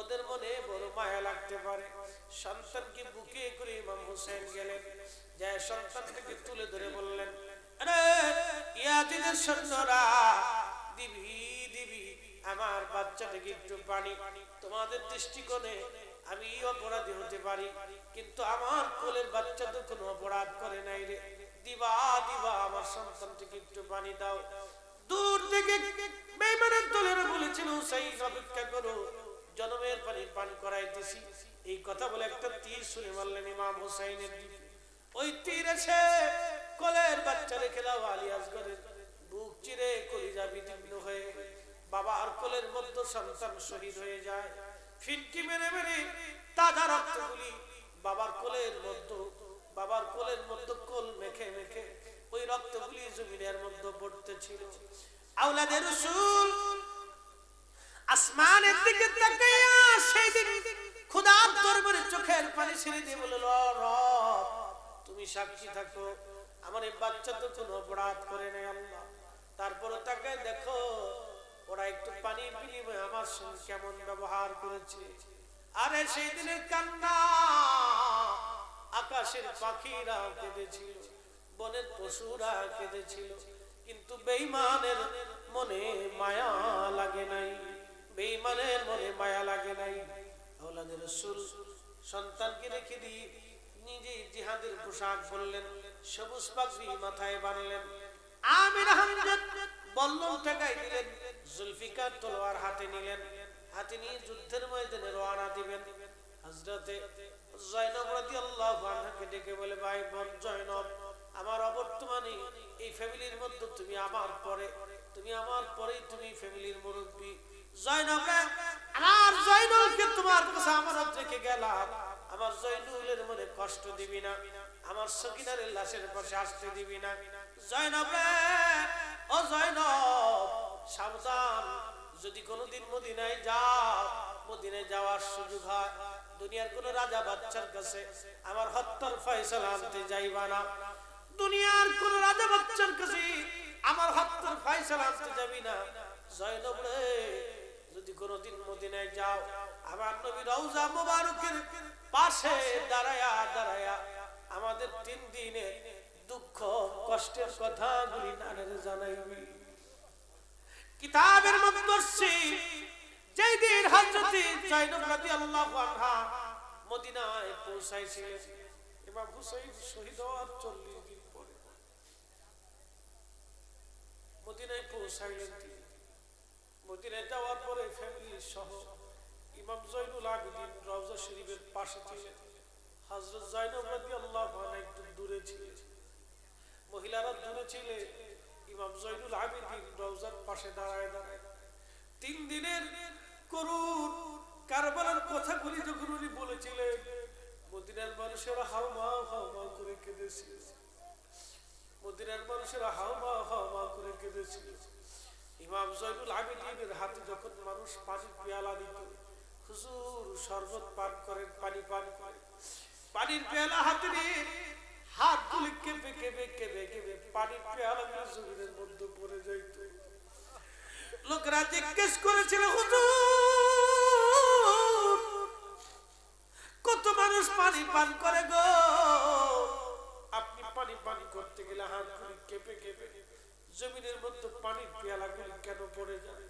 ওদের মনে বড় মায়া লাগতে পারে। সন্তানকে বুকে করে ইমাম হুসাইন গেলেন, যায় সন্তানটাকে তুলে ধরে বললেন, আরে ইয়াজিদের সৈন্যরা দিবি আমার বাচ্চাটাকে একটু পানি। তোমাদের দৃষ্টিকোণে আমি অপরাধী হতে পারি, কিন্তু আমার কোলের বাচ্চা তো কোনো অপরাধ করে নাই রে, দিবা আমার সন্তানটাকে একটু পানি দাও। দূর থেকে বেঈমানের দলেরা বলেছিল হুসাইন অপেক্ষা করো, জনমের পানি পান করাইতেছি। এই কথা বলে একটা তীর ছুঁড়ে মারলেন ইমাম হুসাইনের দিকে। ওই তীর এসে কোলের বাচ্চা রেখে দাও আলী আসগরের বুক চিরে কলিজা বিদীর্ণ হয়ে বাবার কোলের মধ্যে সন্তান শহীদ হয়ে যায়, ফিনকি মেরে মেরে তাজা রক্তগুলি বাবার কোলের মধ্যে কোল মেখে মেখে ওই রক্তগুলি জমিনের মধ্যে পড়তেছিল। আওলাদে রাসূল আসমানের দিকে তাকায়া সেদিন খোদার দরবারে চোখের পানি ছেড়ে দিয়ে বলল, রব তুমি সাক্ষী থাকো, আমার এই বাচ্চা তো কোনো অপরাধ করে নাই আল্লাহ। তারপরে তাকে দেখো ওরা একটু পানির বিনিময়ে আমার সঙ্গে কেমন ব্যবহার করেছে। আরে সেই দিনের কান্না আকাশের পাখিরা কেঁদেছিল, বনের পশুরা কেঁদেছিল, কিন্তু বেঈমানের মনে মায়া লাগে নাই, বেঈমানের মনে মায়া লাগে নাই। আওলাদে রাসূল সন্তানকে রেখে দিয়ে নিজে জিহাদের পোশাক পরলেন, সবুজ পাগড়ি মাথায় বাঁধলেন, আমির হামজা বল্লম ঠেকাই দিলেন, জুলফিকার তলোয়ার হাতে নিলেন, হাতে নিয়ে যুদ্ধের ময়দানে রওনা দিবেন। হযরতে জয়নব রাদিয়াল্লাহু আনহাকে ডেকে বলে, ভাই বোন জয়নব, আমার অবর্তমানে এই ফ্যামিলির মধ্যে তুমি আমার পরেই তুমি ফ্যামিলির মুরব্বী। জয়নব রে, আমার জয়নুলকে তোমার কাছে আমানত রেখে গেলাম, আমার জয়নুলের মনে কষ্ট দিবি না, আমার সকিনারের লাশের পাশে আসতে দিবি না। জয়নব রে, ও জয়নব সাবধান, যদি কোনোদিন মদিনায় যাও, মদিনায় যাওয়ার সুযোগ হয়, দুনিয়ার কোন রাজা বাচ্চার কাছে আমার হত্যার ফয়সালা আনতে যাইবা না, দুনিয়ার কোন রাজা বাচ্চার কাছে আমার হত্যার ফয়সালা আনতে যাবি না। জয়নব রে, যদি কোনোদিন মদিনায় যাও, আমার নবী রওজা মুবারকের পাশে দাঁড়ায়া দাঁড়ায়া আমাদের 3 দিনে দুঃখ কষ্টের কথাগুলি নানের জানাইবি। কিতাবের মধ্যে আছে, যেই দিন হযরত জয়নব রাদিয়াল্লাহু আনহা মদিনায় পৌঁছাইছিলেন, ইমাম হুসাইন শহীদ হওয়ার 40 দিন পরে মদিনায় পৌঁছাইলেন। মদিনায় যাওয়ার পরে ফ্যামিলি সহ ইমাম জয়নুল আবেদিন রওজা শরীফের পাশে ছিলেন। হযরত জয়নব রাদিয়াল্লাহু আনহা একটু দূরে ছিলেন, মহিলারা দূরে ছিলেন, ইমাম জয়নুল আবেদিন রওজার পাশে দাঁড়ায় দাঁড়ায় 3 দিনের করুণ কারবালার কথাগুলি যখন উনি বলেছিলেন, মদিনার মানুষেরা হাউমাউ হাউমাউ করে কেঁদেছিল, মদিনার মানুষেরা হাউমাউ হাউমাউ করে কেঁদেছিল। ইমাম জয়নুল আবেদিনের হাতে যখন মানুষ পানির পেয়ালা দিত, হুজুর শরবত পান করেন, পানি পান করেন, পানির পেয়ালা হাতে নিয়ে হাতগুলি কেঁপে কেঁপে কেঁপে কেঁপে পানির পেয়ালাগুলো জমিনের মধ্যে পড়ে যাইত। লোকেরা জিজ্ঞেস করেছিল, হুজুর কত মানুষ পানি পান করে গো, আপনি পানি পান করতে গেলে হাতগুলি কেঁপে কেঁপে জমিনের মধ্যে পানির পেয়ালাগুলি কেন পড়ে যায়?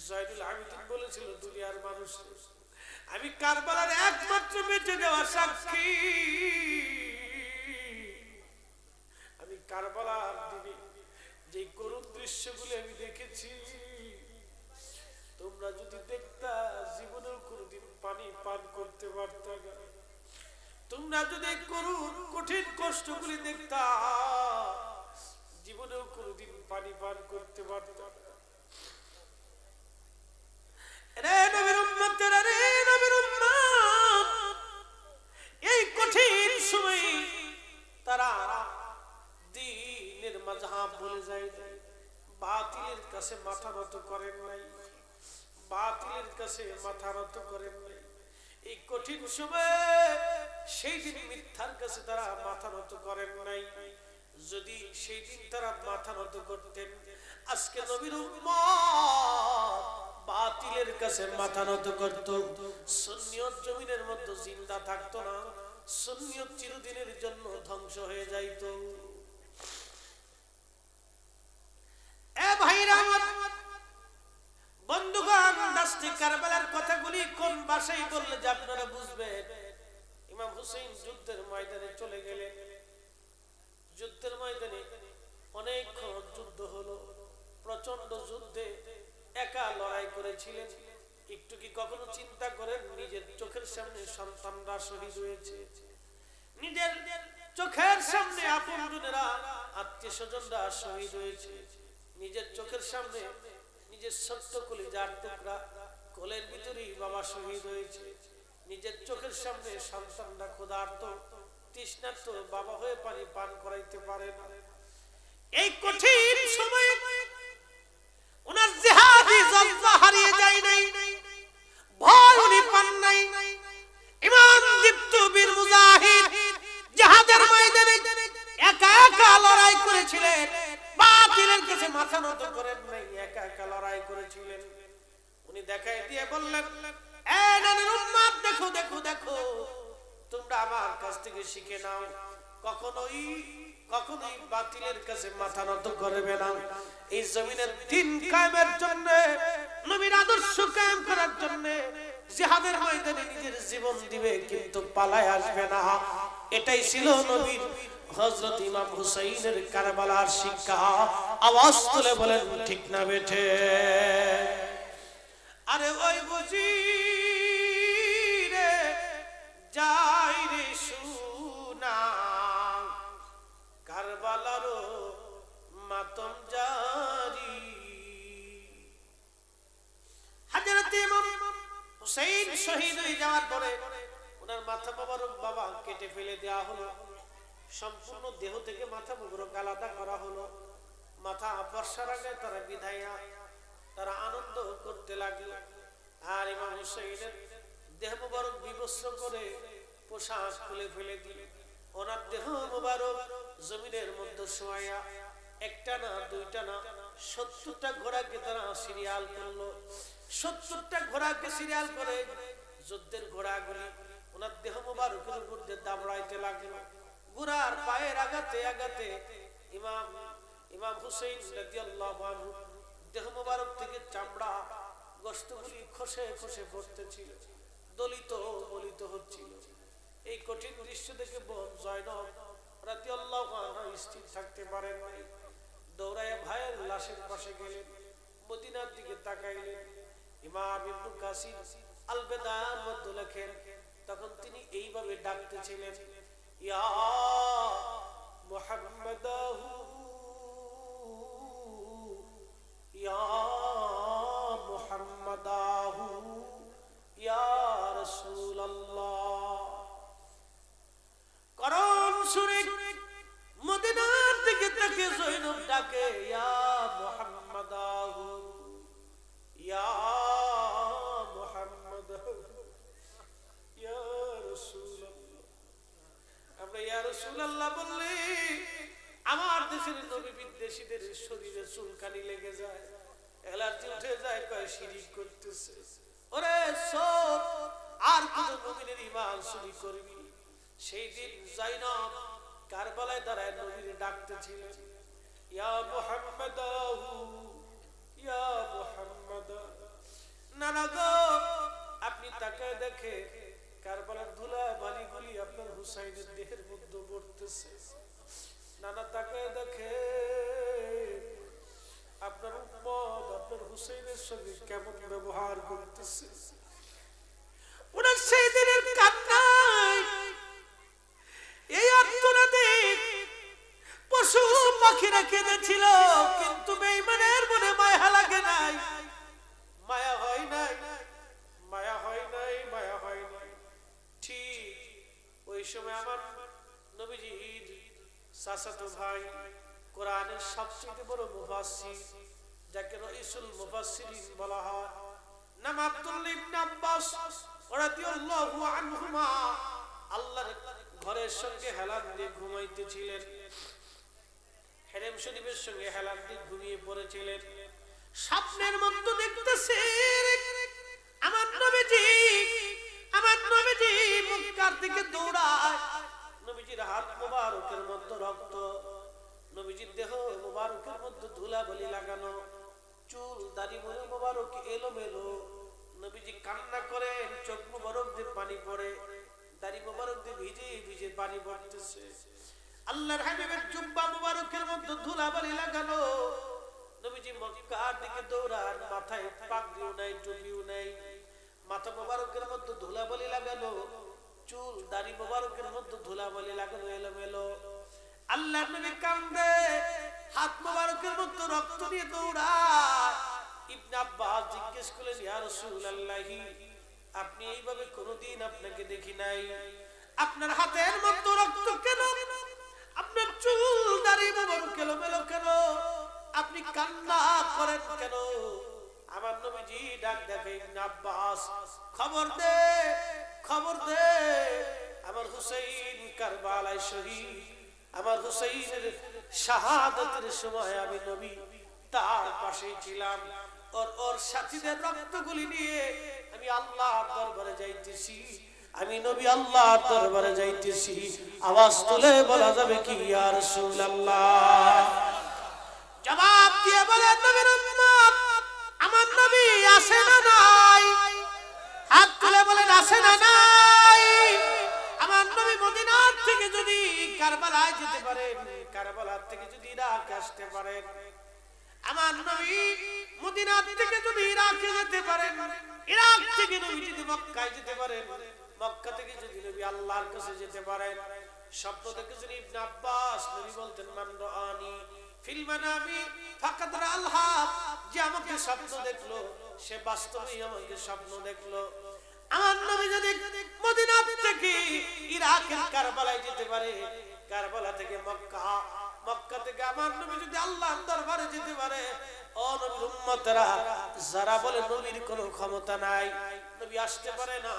জয়নুল আবেদিন বলেছিল, দুনিয়ার মানুষ, আমি কারবালার একমাত্র বেঁচে যাওয়া সাক্ষী, আমি কারবালার দিনে যে করুণ দৃশ্যগুলি আমি দেখেছি, তোমরা যদি দেখতা জীবনেও কোনোদিন পানি পান করতে পারতা না, তোমরা যদি করুণ কঠিন কষ্টগুলি দেখতা জীবনেও কোনোদিন পানি পান করতে পারতা না। রে নবীর উম্মতেরা, রে নবীর উম্মত, এই কঠিন সময়ে তারা দ্বীনের মাযহাব বলে যায়, বাতিলের কাছে মাথা নত করেন নাই, বাতিলের কাছে মাথা নত করেন নাই। এই কঠিন সময়ে সেই দিন মিথ্যার কাছে তারা মাথা নত করেন নাই। যদি সেই দিন তারা মাথা নত করতেন, আজকে নবীর উম্মত বাতিলের কাছে মাথা নত করত, সুন্নিয়ত জমিনের মধ্যে জিন্দা থাকতো না, সুন্নিয়ত চিরদিনের জন্য ধ্বংস হয়ে যাইত। এ ভাইরা আমার, বন্ধুগণ, দাস্তে কারবালার কথাগুলি কোন ভাষায় বললে যে আপনারা বুঝবেন? ইমাম হুসাইন যুদ্ধের ময়দানে চলে গেলেন। যুদ্ধের ময়দানে অনেকক্ষণ যুদ্ধ হলো, প্রচন্ড যুদ্ধে একা লড়াই করেছিলেন। একটু কি কখনো চিন্তা করেন নিজের চোখের সামনে সন্তানরা শহীদ হয়েছে, নিজের চোখের সামনে আপনজনেরা আত্মীয় স্বজনরা শহীদ হয়েছে, নিজের চোখের সামনে নিজের ছোট্ট কলিজার টুকরা কোলের ভিতরেই বাবা শহীদ হয়েছে, নিজের চোখের সামনে সন্তানরা ক্ষুধার্ত তৃষ্ণার্ত বাবা হয়ে পানি পান করাইতে পারে না। এই কঠিন সময়ে ওনার জিহাদি জজ্বা হারিয়ে যায় নাই, ভয় উনি পান নাই। ইমান দীপ্ত বীর মুজাহিদ জিহাদের ময়দানে একা একা লড়াই করেছিলেন, বাতিলের কাছে মাথা নত করেন নাই, একা একা লড়াই করেছিলেন। উনি দেখাই দিয়ে বললেন, এই নানের উম্মত, দেখো দেখো দেখো, তোমরা আমার কাছ থেকে শিখে নাও, কখনোই কখনোই বাতিলের কাছে মাথা নত করবে না। এই জমিনের দ্বীন কায়েমের জন্য, নবীর আদর্শ কায়েম করার জন্য জিহাদের ময়দানে নিজের জীবন দিবে, কিন্তু পালায় আসবে না। এটাই ছিল নবীর হযরত ইমাম হুসাইনের কারবালার শিক্ষা। আওয়াজ তুলে বলেন ঠিক না বেঠে? আরে ওই বুঝি রে যাই রে শুনা, কারবালার মাতম জারি। হযরত ইমাম হুসাইন শহীদ হয়ে যাওয়ার পরে ওনার মাথা মোবারক বাবা কেটে ফেলে দেওয়া হলো, সম্পূর্ণ দেহ থেকে মাথা মোবারক আলাদা করা হলো। মাথা বর্ষার আগে তারা বিদায়া, তারা আনন্দ করতে লাগলো। আর ইমাম হুসাইনের দেহ মোবারক বিবস্ত্র করে পোশাক খুলে ফেলে দিল। ওনার দেহ মোবারক জমিনের মধ্যে শোয়া, একটা না দুইটা না 70টা ঘোড়াকে তারা সিরিয়াল করলো। 70টা ঘোড়াকে সিরিয়াল করে যুদ্ধের ঘোড়াগুলি ওনার দেহ মোবারকের উপর দিয়ে দাবড়াইতে লাগলো। ঘোড়ার পায়ের আঘাতে আঘাতে ইমাম হুসাইন রাদিয়াল্লাহু আনহু দেহ মোবারক থেকে চামড়া গোশতগুলি খসে খসে পড়তেছিল, দলিত বলিত হচ্ছিল। এই কঠিন দৃশ্য দেখে বোন জয়নব রাদিয়াল্লাহু আনহা স্থির থাকতে পারেন নাই, দৌড়ায় ভাইয়ের লাশের পাশে গেলেন, মদিনার দিকে তাকাইলেন। ইমাম ইবনে কাসির আল বেদার মধ্যে লেখেন, তখন তিনি এইভাবে ডাকতেছিলেন, ইয়া মুহাম্মাদাহু ইয়া মুহাম্মাদাহু ইয়া রাসূলুল্লাহ। করণ সুরে মদিনার দিকে তাকিয়ে জয়নব ডাকে, ইয়া মুহাম্মাদাহু ইয়া মুহাম্মাদাহু ইয়া রাসূলুল্লাহ। আমরা ইয়া রাসূলুল্লাহ বললে আমার দেশের নবী বিদ্বেষীদের শরীরে চুলকানি লেগে যায়, অ্যালার্জি উঠে যায়, কয় শিরিক করতেছে। ওরে সব আর কোন মুমিনের ঈমান চুরি করবি? সেই দিন যায়নব কারবালায় দাঁড়ায় নবীর ডাকতেছিলেন, ইয়া মুহাম্মাদাহু ইয়া মুহাম্মাদ। নানা গো, আপনি তাকায় দেখে কারবালার ধুলা বালিগুলি আপনার হুসাইনের দেহের মধ্যে পড়তেছে। নানা তাকায় দেখে আপনার উম্মত আপনার হুসাইনের সঙ্গে কেমন ব্যবহার করতেছে। ওনার সেই দিনের কান্নায় এই আর্তনাদে পশু পাখিরা কেঁদেছিল, কিন্তু বেঈমানের মনে মায়া লাগে নাই, মায়া হয় নাই, মায়া হয় নাই, মায়া হয় নাই। ঠিক ওই সময় আমার নবীজির চাচাতো ভাই, কোরআনের সবচেয়ে বড় মুফাসসির, যাকে রাইসুল মুফাসসিরিন বলা হয়, নাম আব্দুল্লাহ ইবনে আব্বাস রাদিয়াল্লাহু আনহুমা, আল্লাহর ঘরের সঙ্গে হেলান দিয়ে ঘুমাইতেছিলেন, হেরেম শরীফের সঙ্গে হেলান দিয়ে ঘুমিয়ে পড়েছিলেন। স্বপ্নের মধ্যে দেখতেছে আমার নবীজি মক্কার দিকে দৌড়ায়, নবীজির হাত মোবারকের মধ্যে রক্ত, নবীজির দেহ মোবারকের মধ্যে ধুলাবালি লাগানো, চুল দাড়ি মোবারক এলোমেলো। নবীজি কান্না করেন, চোখ মোবারক দিয়ে পানি পড়ে, দাড়ি মোবারক দিয়ে ভিজে ভিজে পানি পড়তেছে। আল্লাহর হাবিবের জুব্বা মোবারকের মধ্যে ধুলাবালি লাগানো, নবীজি মক্কার দিকে দৌড়ান, মাথায় পাগড়িও নাই, টুপিও নাই, মাথা মোবারকের মধ্যে ধুলাবালি লাগানো, চুল দাড়ি মোবারকের মধ্যে ধুলাবালি লাগানো এলোমেলো। আল্লাহর নবী কান্দে, হাত মোবারকের মধ্যে রক্ত নিয়ে দৌড়ায়, ইবনে আব্বাস জিজ্ঞেস করলেন, ইয়া রাসূলুল্লাহ, আপনি এইভাবে কোনদিন আপনাকে দেখি নাই, আপনার হাতের মধ্যে রক্ত কেন, আপনার চুল দাড়ি মোবারক এলোমেলো কেন, আপনি কান্না করেন কেন? আমার নবীজি ডাক দেখে, ইবনে আব্বাস, খবর দে, খবর দে, আমার হুসাইন কারবালায় শহীদ, আমার হুসাইনের শাহাদাতের সময় আমি নবী তার পাশেই ছিলাম, ওর সাথীদের রক্তগুলি নিয়ে আমি আল্লাহর দরবারে যাইতেছি, আমি নবী আল্লাহর দরবারে যাইতেছি। আওয়াজ তুলে বলা যাবে কি ইয়া রাসূলুল্লাহ? জবাব দিয়ে বলেন, নবীর উম্মত আমার নবী আসে না নাই? হাত তুলে বলেন, আসে না নাই? আমার নবী মদিনার থেকে যদি কারবালায় যেতে পারেন, কারবালার থেকে যদি ইরাক আসতে পারেন, আমার নবী মদিনার থেকে যদি ইরাকে যেতে পারেন, ইরাক থেকে নবী যদি মক্কায় যেতে পারেন, মক্কা থেকে যদি নবী আল্লাহর কাছে যেতে পারেন, স্বপ্ন দেখেছেন ইবনে আব্বাস, নবী বলতেন, মান রাআনি ফিল মানামি ফাকাদ রাআল হক, যে আমাকে স্বপ্ন দেখলো সে বাস্তবেই আমাকে স্বপ্ন দেখলো। আমার নবী যদি মদিনা থেকে ইরাকের কারবালায় যেতে পারে, কারবালা থেকে মক্কা, মক্কা থেকে আমার নবী যদি আল্লাহর দরবারে যেতে পারে, ও নবীর উম্মতরা যারা বলে নবীর কোনো ক্ষমতা নাই, নবী আসতে পারে না,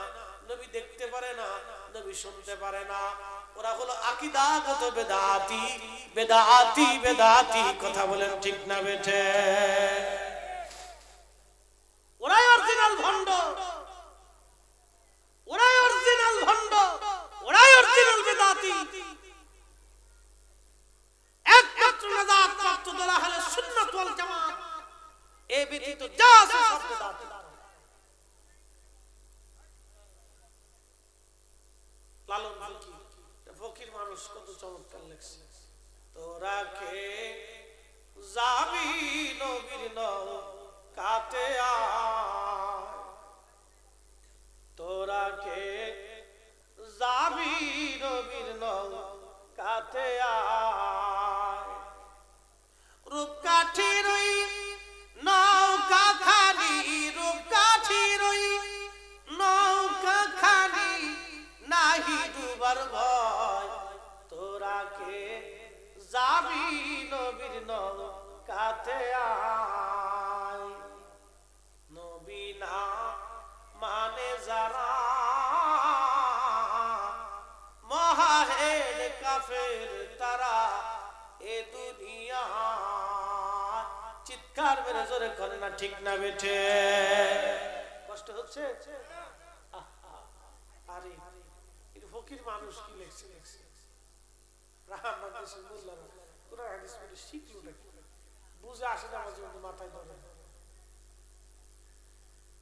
নবী দেখতে পারে না, নবী শুনতে পারে না, ওরা হলো আকীদাগত বেদাতি, বেদাতি, বেদাতি। কথা বলেন ঠিক না বেঠে? ওরাই অরিজিনাল ভণ্ড, ওরাই অরিজিনাল ভণ্ড, ওরাই অরিজিনাল বেদাতি। একমাত্র নাজাত প্রাপ্ত দল আহলে সুন্নাত ওয়াল জামাত, এই ব্যতীত যা আছে সব বেদাতি। লালন ফকির, ফকির মানুষ, কত চমৎকার লেখছে, তোরা কে যাবি নবীর নৌকাতে আয়, তোরা কে যাবি নবীর নৌকাতে আয়, রূপকাঠির ওই নৌকা খানি, রূপকাঠির ওই নৌকা খানি নাহি ডুবার ভয়, তোরা কে যাবি নবীর নৌকাতে আয়, নবী না মানে যারা মহাহেদ কাফের তারা এ দুনিয়া। চিৎকার মেরে জোরে করেন না ঠিক না বেঠে? কষ্ট হচ্ছে? আরে এটা ফকির মানুষ কি লেখছে, লেখছে শিখলো নাকি বুঝে আসে না, মাঝে মধ্যে মাথায় ধরে।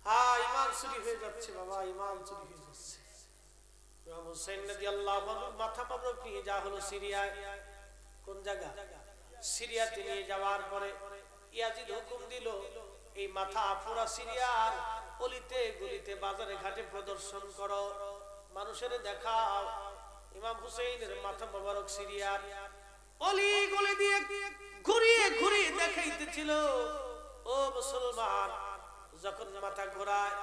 হ্যাঁ, ইমান চুরি হয়ে যাচ্ছে বাবা, ইমান চুরি হয়ে যাচ্ছে। ইমাম হুসাইন রাদিয়াল্লাহু আনহু মাথা মোবারক নিয়ে যা হলো সিরিয়ায়, কোন জায়গা? সিরিয়াতে নিয়ে যাওয়ার পরে ইয়াজিদ হুকুম দিল, এই মাথা পুরা সিরিয়ার অলিতে গলিতে বাজারে ঘাটে প্রদর্শন করো, মানুষের দেখাও। ইমাম হুসাইনের মাথা মোবারক সিরিয়ার অলি গলি দিয়ে ঘুরিয়ে ঘুরিয়ে দেখাইতেছিল। ও মুসলমান, যখন মাথা ঘোরায়,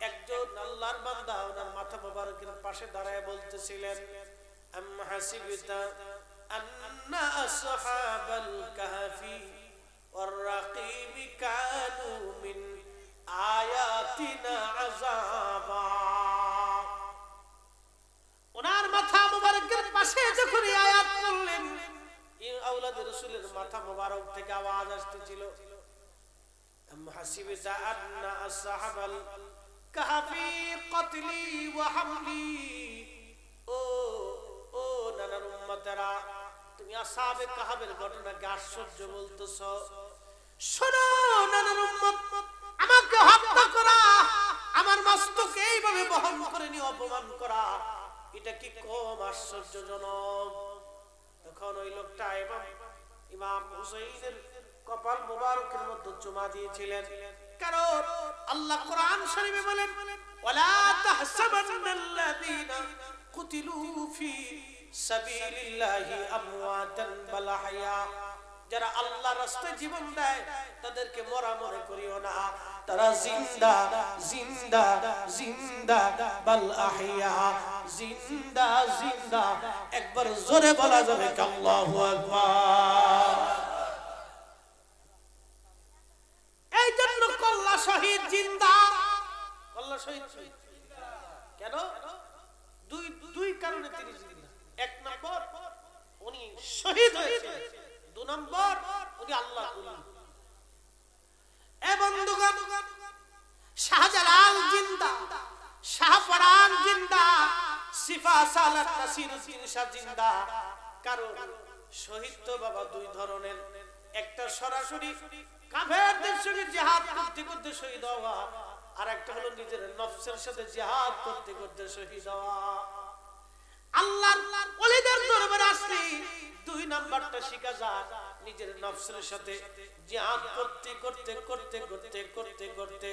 একজন আল্লাহর বান্দা ওনার মাথা মোবারকের পাশে দাঁড়ায় বলতেছিলেন, আম হাসিবতা আন্না আসহাবাল কাহফি ওয়ার রাকিব কানু মিন আয়াতিনা আযাবা। ওনার মাথা মোবারকের পাশে যখন এই আয়াত পড়লেন, এই আওলাদ রাসূলের মাথা মোবারক থেকে আওয়াজ আসতেছিল, আম হাসিবতা আন্না আসহাবাল কাহফি কতলি ওয়া হামলি। ও ও নানার উম্মতেরা, তুমি আসহাবে কাহফের ঘটনাকে আশ্চর্য বলতেছো? শোনো নানার উম্মত, আমাকে হত্যা করা, আমার মস্তকে এইভাবে বহন করে নিয়ে অপমান করা, এটা কি কম আশ্চর্যজনক? তখন ওই লোকটা ইমাম হুসাইনের কপাল মোবারকের মধ্যে চুমা দিয়েছিলেন। কারণ আল্লাহ কোরআন শরীফে বলেন, ওয়ালা তাহসাবান্নাল্লাযীনা কুতিলু ফি সাবিলিল্লাহি আমওয়াতান বাল আহয়া। যারা আল্লাহর রাস্তায় জীবন দেয় তাদেরকে মরা মনে করিও না, তারা জিন্দা জিন্দা জিন্দা বাল আহিয়া, জিন্দা জিন্দা। একবার জোরে বলা যাবে আল্লাহু আকবার। এই জন্য কল্লা শহীদ জিন্দা, কল্লা শহীদ কেন? দুই কারণে তিনি জিন্দা। এক নম্বর উনি শহীদ হয়েছে, দুই নম্বর উনি আল্লাহর ওলি। এ বন্ধুগণ, শাহজালাল জিন্দা, শাহপরান জিন্দা, সিফা সালাত নাসিরউদ্দিন শাহ জিন্দা। কারণ শহীদ তো বাবা দুই ধরনের, একটা সরাসরি কাফেরদের সঙ্গে জিহাদ করতে করতে শহীদ হওয়া, আর একটা হলো নিজের নফসের সাথে জিহাদ করতে করতে শহীদ হওয়া। আল্লাহর ওলিদের দরবারে আসলে দুই নাম্বারটা শিখা যায়, নিজের নফসের সাথে জিহাদ করতে করতে করতে করতে করতে করতে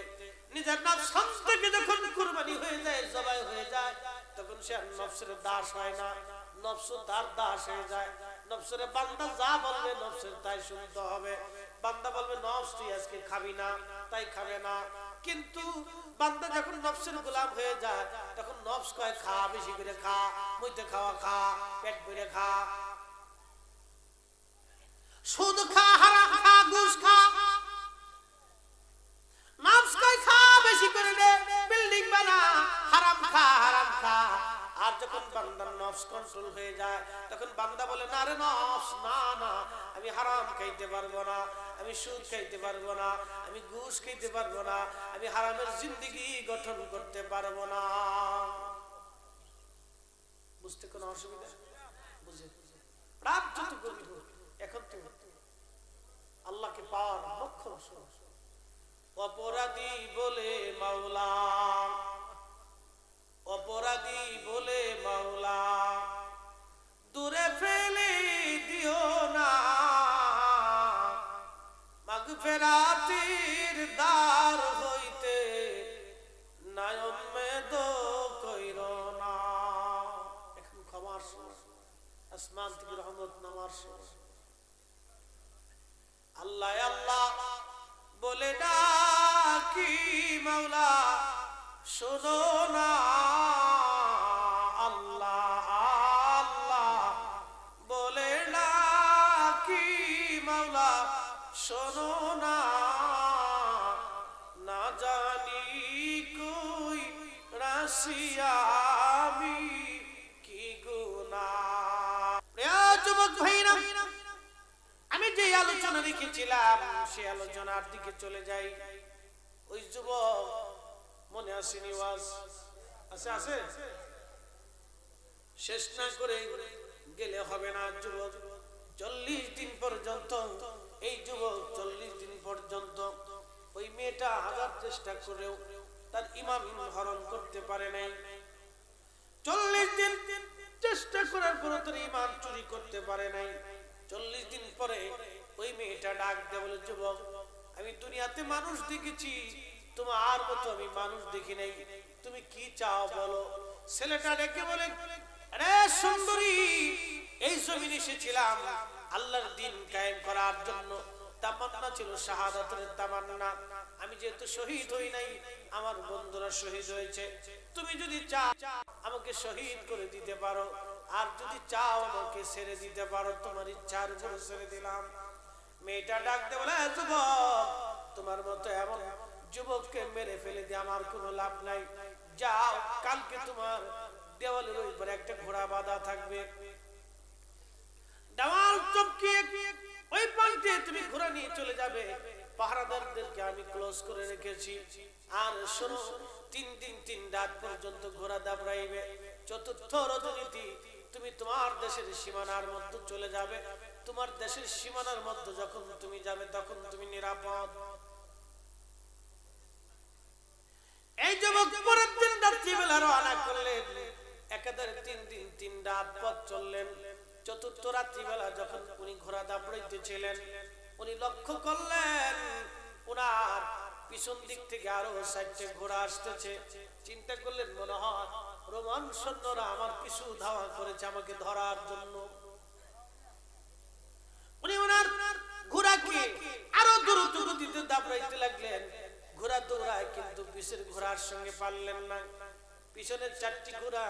নিজের নফস থেকে যখন কুরবানি হয়ে যায়, জবাই হয়ে যায়, তখন সে নফসের দাস হয় না, নফস তার দাস হয়ে যায়। নফসের বান্দা যা বলবে নফসের তাই শুনতে হবে। বান্দা বলবে নফস তুই আজকে খাবি না, তাই খাবে না। কিন্তু বান্দা যখন নফসের গোলাম হয়ে যায়, তখন নফস কয় খা, বেশি করে খা, মুইতে খাওয়া খা, পেট ভরে খা, সুদ খা, হারাম খা, ঘুষ খা। নফস কয় খা, বেশি করে নে, বিল্ডিং বানা, হারাম খা, হারাম খা। আর যখন বান্দার নফস কন্ট্রোল হয়ে যায়, তখন বান্দা বলে না রে নফস, না না, আমি হারাম খাইতে পারবো না, আমি সুদ খাইতে পারবো না, আমি ঘুষ খাইতে পারবো না, আমি হারামের জিন্দেগি গঠন করতে পারবো না। বুঝতে কোনো অসুবিধা? বুঝে রাত যত গভীর হোক, এখন তো আল্লাহকে পাওয়ার লক্ষ্য। অপরাধী বলে মাওলা, অপরাধী বলে মাওলা, দূরে ফেলে দিও না, মাগফিরাতের দ্বার হইতে না উম্মেদ কইরো না। এখন ক্ষমার সময়, আসমান থেকে রহমত নামার সময়। আল্লাহ আল্লাহ বলে ডাকি মাওলা শোনো না, আল্লাহ আল্লাহ বলে ডাকি মাওলা শোনো না, না জানি কই রাশিয়া আমি কি গুনাহ। প্রিয় যুবক ভাইরা, আমি যে আলোচনা রেখেছিলাম সেই আলোচনার দিকে চলে যাই। ওই যুবক মনে আসেনি? ওয়াজ আছে আছে, শেষ না করে গেলে হবে না। যুবক 40 দিন পর্যন্ত, এই যুবক 40 দিন পর্যন্ত ওই মেয়েটা হাজার চেষ্টা করেও তার ইমান হরণ করতে পারে নাই। 40 দিন চেষ্টা করার পর তার ইমান চুরি করতে পারে নাই। 40 দিন পরে ওই মেয়েটা ডাক দেয়, বলে যুবক, আমি দুনিয়াতে মানুষ দেখেছি, তোমার মতো আমি মানুষ দেখি নাই, তুমি কি চাও বলো। ছেলেটা ডেকে বলে, আরে সুন্দরী, এই জমিনে এসেছিলাম আল্লাহর দ্বীন কায়েম করার জন্য, তামান্না ছিল শাহাদাতের তামান্না। আমি যেহেতু শহীদ হই নাই, আমার বন্ধুরা শহীদ হয়েছে, তুমি যদি চাও আমাকে শহীদ করে দিতে পারো, আর যদি চাও আমাকে ছেড়ে দিতে পারো, তোমার ইচ্ছার উপরে ছেড়ে দিলাম। মেয়েটা ডাকতে বলে, যুবক, তোমার মতো এমন যুবককে মেরে ফেলে দিয়ে আমার কোনো লাভ নাই, যাও, কালকে তোমার দেওয়ালের উপরে একটা ঘোড়া বাঁধা থাকবে, দেওয়াল চমকিয়ে ওই পাল্টে তুমি ঘোড়া নিয়ে চলে যাবে, পাহারাদারদেরকে আমি ক্লোজ করে রেখেছি। আর শোনো, 3 দিন 3 রাত পর্যন্ত ঘোড়া দাবড়াইবে, চতুর্থ রজনীতি তুমি তোমার দেশের সীমানার মধ্যে চলে যাবে। তোমার দেশের সীমানার মধ্যে যখন তুমি যাবে, তখন তুমি নিরাপদ। এই যুবক পরের দিন রাত্রিবেলা রওনা করলেন, একাধারে 3 দিন 3 রাত পথ চললেন। চতুর্থ রাত্রিবেলা যখন উনি ঘোড়া দাবড়াইতেছিলেন, উনি লক্ষ্য করলেন ওনার পিছন দিক থেকে আরো 4টে ঘোড়া আসতেছে। চিন্তা করলেন, মনে হয় রোমান সৈন্যরা আমার পিছু ধাওয়া করেছে আমাকে ধরার জন্য। উনি ওনার দৌড় দিতে দাবড়াইতে লাগলেন। ঘোড়া দৌড়ায় কিন্তু পিছের ঘোড়ার সঙ্গে পারলেন না। পিছনের 4টি ঘোড়া,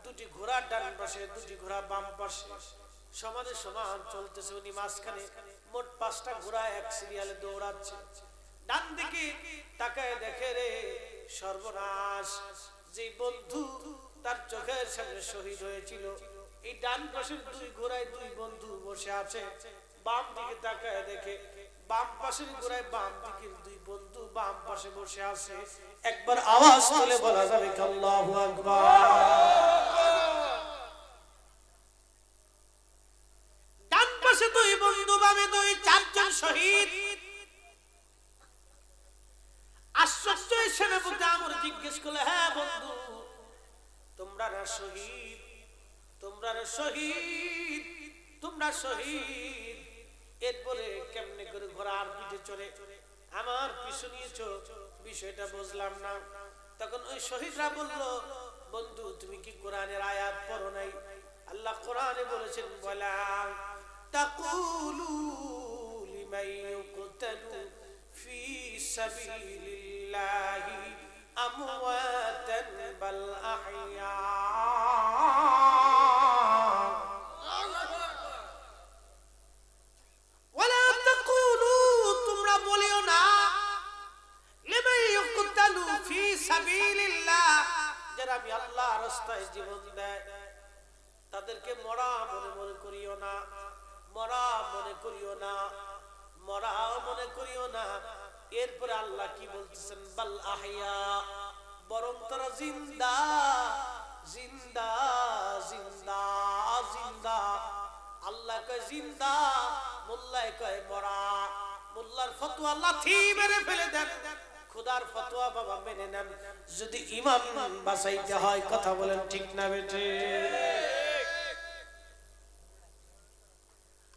2টি ঘোড়া ডান পাশে, 2টি ঘোড়া বাম পাশে, সমানে সমান চলতেছে। উনি মাঝখানে, মোট 5টা ঘোড়া এক সিরিয়ালে দৌড়াচ্ছে। ডান দিকে তাকায় দেখে রে সর্বনাশ, যে বন্ধু তার চোখের সামনে শহীদ হয়েছিল, এই ডান পাশের 2 ঘোড়ায় 2 বন্ধু বসে আছে। বাম দিকে তাকায় দেখে বাম পাশের ঘোড়ায় বাম দিকের 2 বন্ধু বাম পাশে বসে আছে। একবার আওয়াজ তুলে বলা যাবে আল্লাহু আকবার। ডান পাশে 2 বন্ধু, বামে 2, 4 জন শহীদ। আশ্চর্য সেনাপতি আমর জিজ্ঞেস করলে, হ্যাঁ বন্ধু, তোমরা না শহীদ? তোমরা না শহীদ? তোমরা শহীদ? এরপরে কেমনে করে ঘোড়ার পিঠে চড়ে আমার পিছু নিয়েছো, বিষয়টা বুঝলাম না। তখন ওই শহীদরা বলল, বন্ধু তুমি কি কোরআনের আয়াত পড়ো নাই? আল্লাহ কোরআনে বলেছেন, ওয়ালা তাকুলু লিমান ইউকতালু ফি সাবিলিল্লাহি আমওয়াতান বাল আহইয়া। ওয়ালা তাকুলু, তোমরা বলিও না, লিমান ইউকতালু ফি সাবিলিল্লাহ, যারা আমি আল্লাহর রাস্তায় জীবন দেয় তাদেরকে মরা মনে করিও না, মরা মনে করিও না, মরা মনে করিও না। এরপরে আল্লাহ কি বলতেছেন, বাল আহইয়া, বরং তারা জিন্দা, জিন্দা, জিন্দা, জিন্দা। আল্লাহ কয় জিন্দা, মোল্লা কয় মরা। মোল্লার ফতোয়া লাথি মেরে ফেলে দেন, খোদার ফতোয়া বাবা মেনে নেন। যদি ইমান বাঁচাইতে হয়, কথা বলেন ঠিক না বেঠে?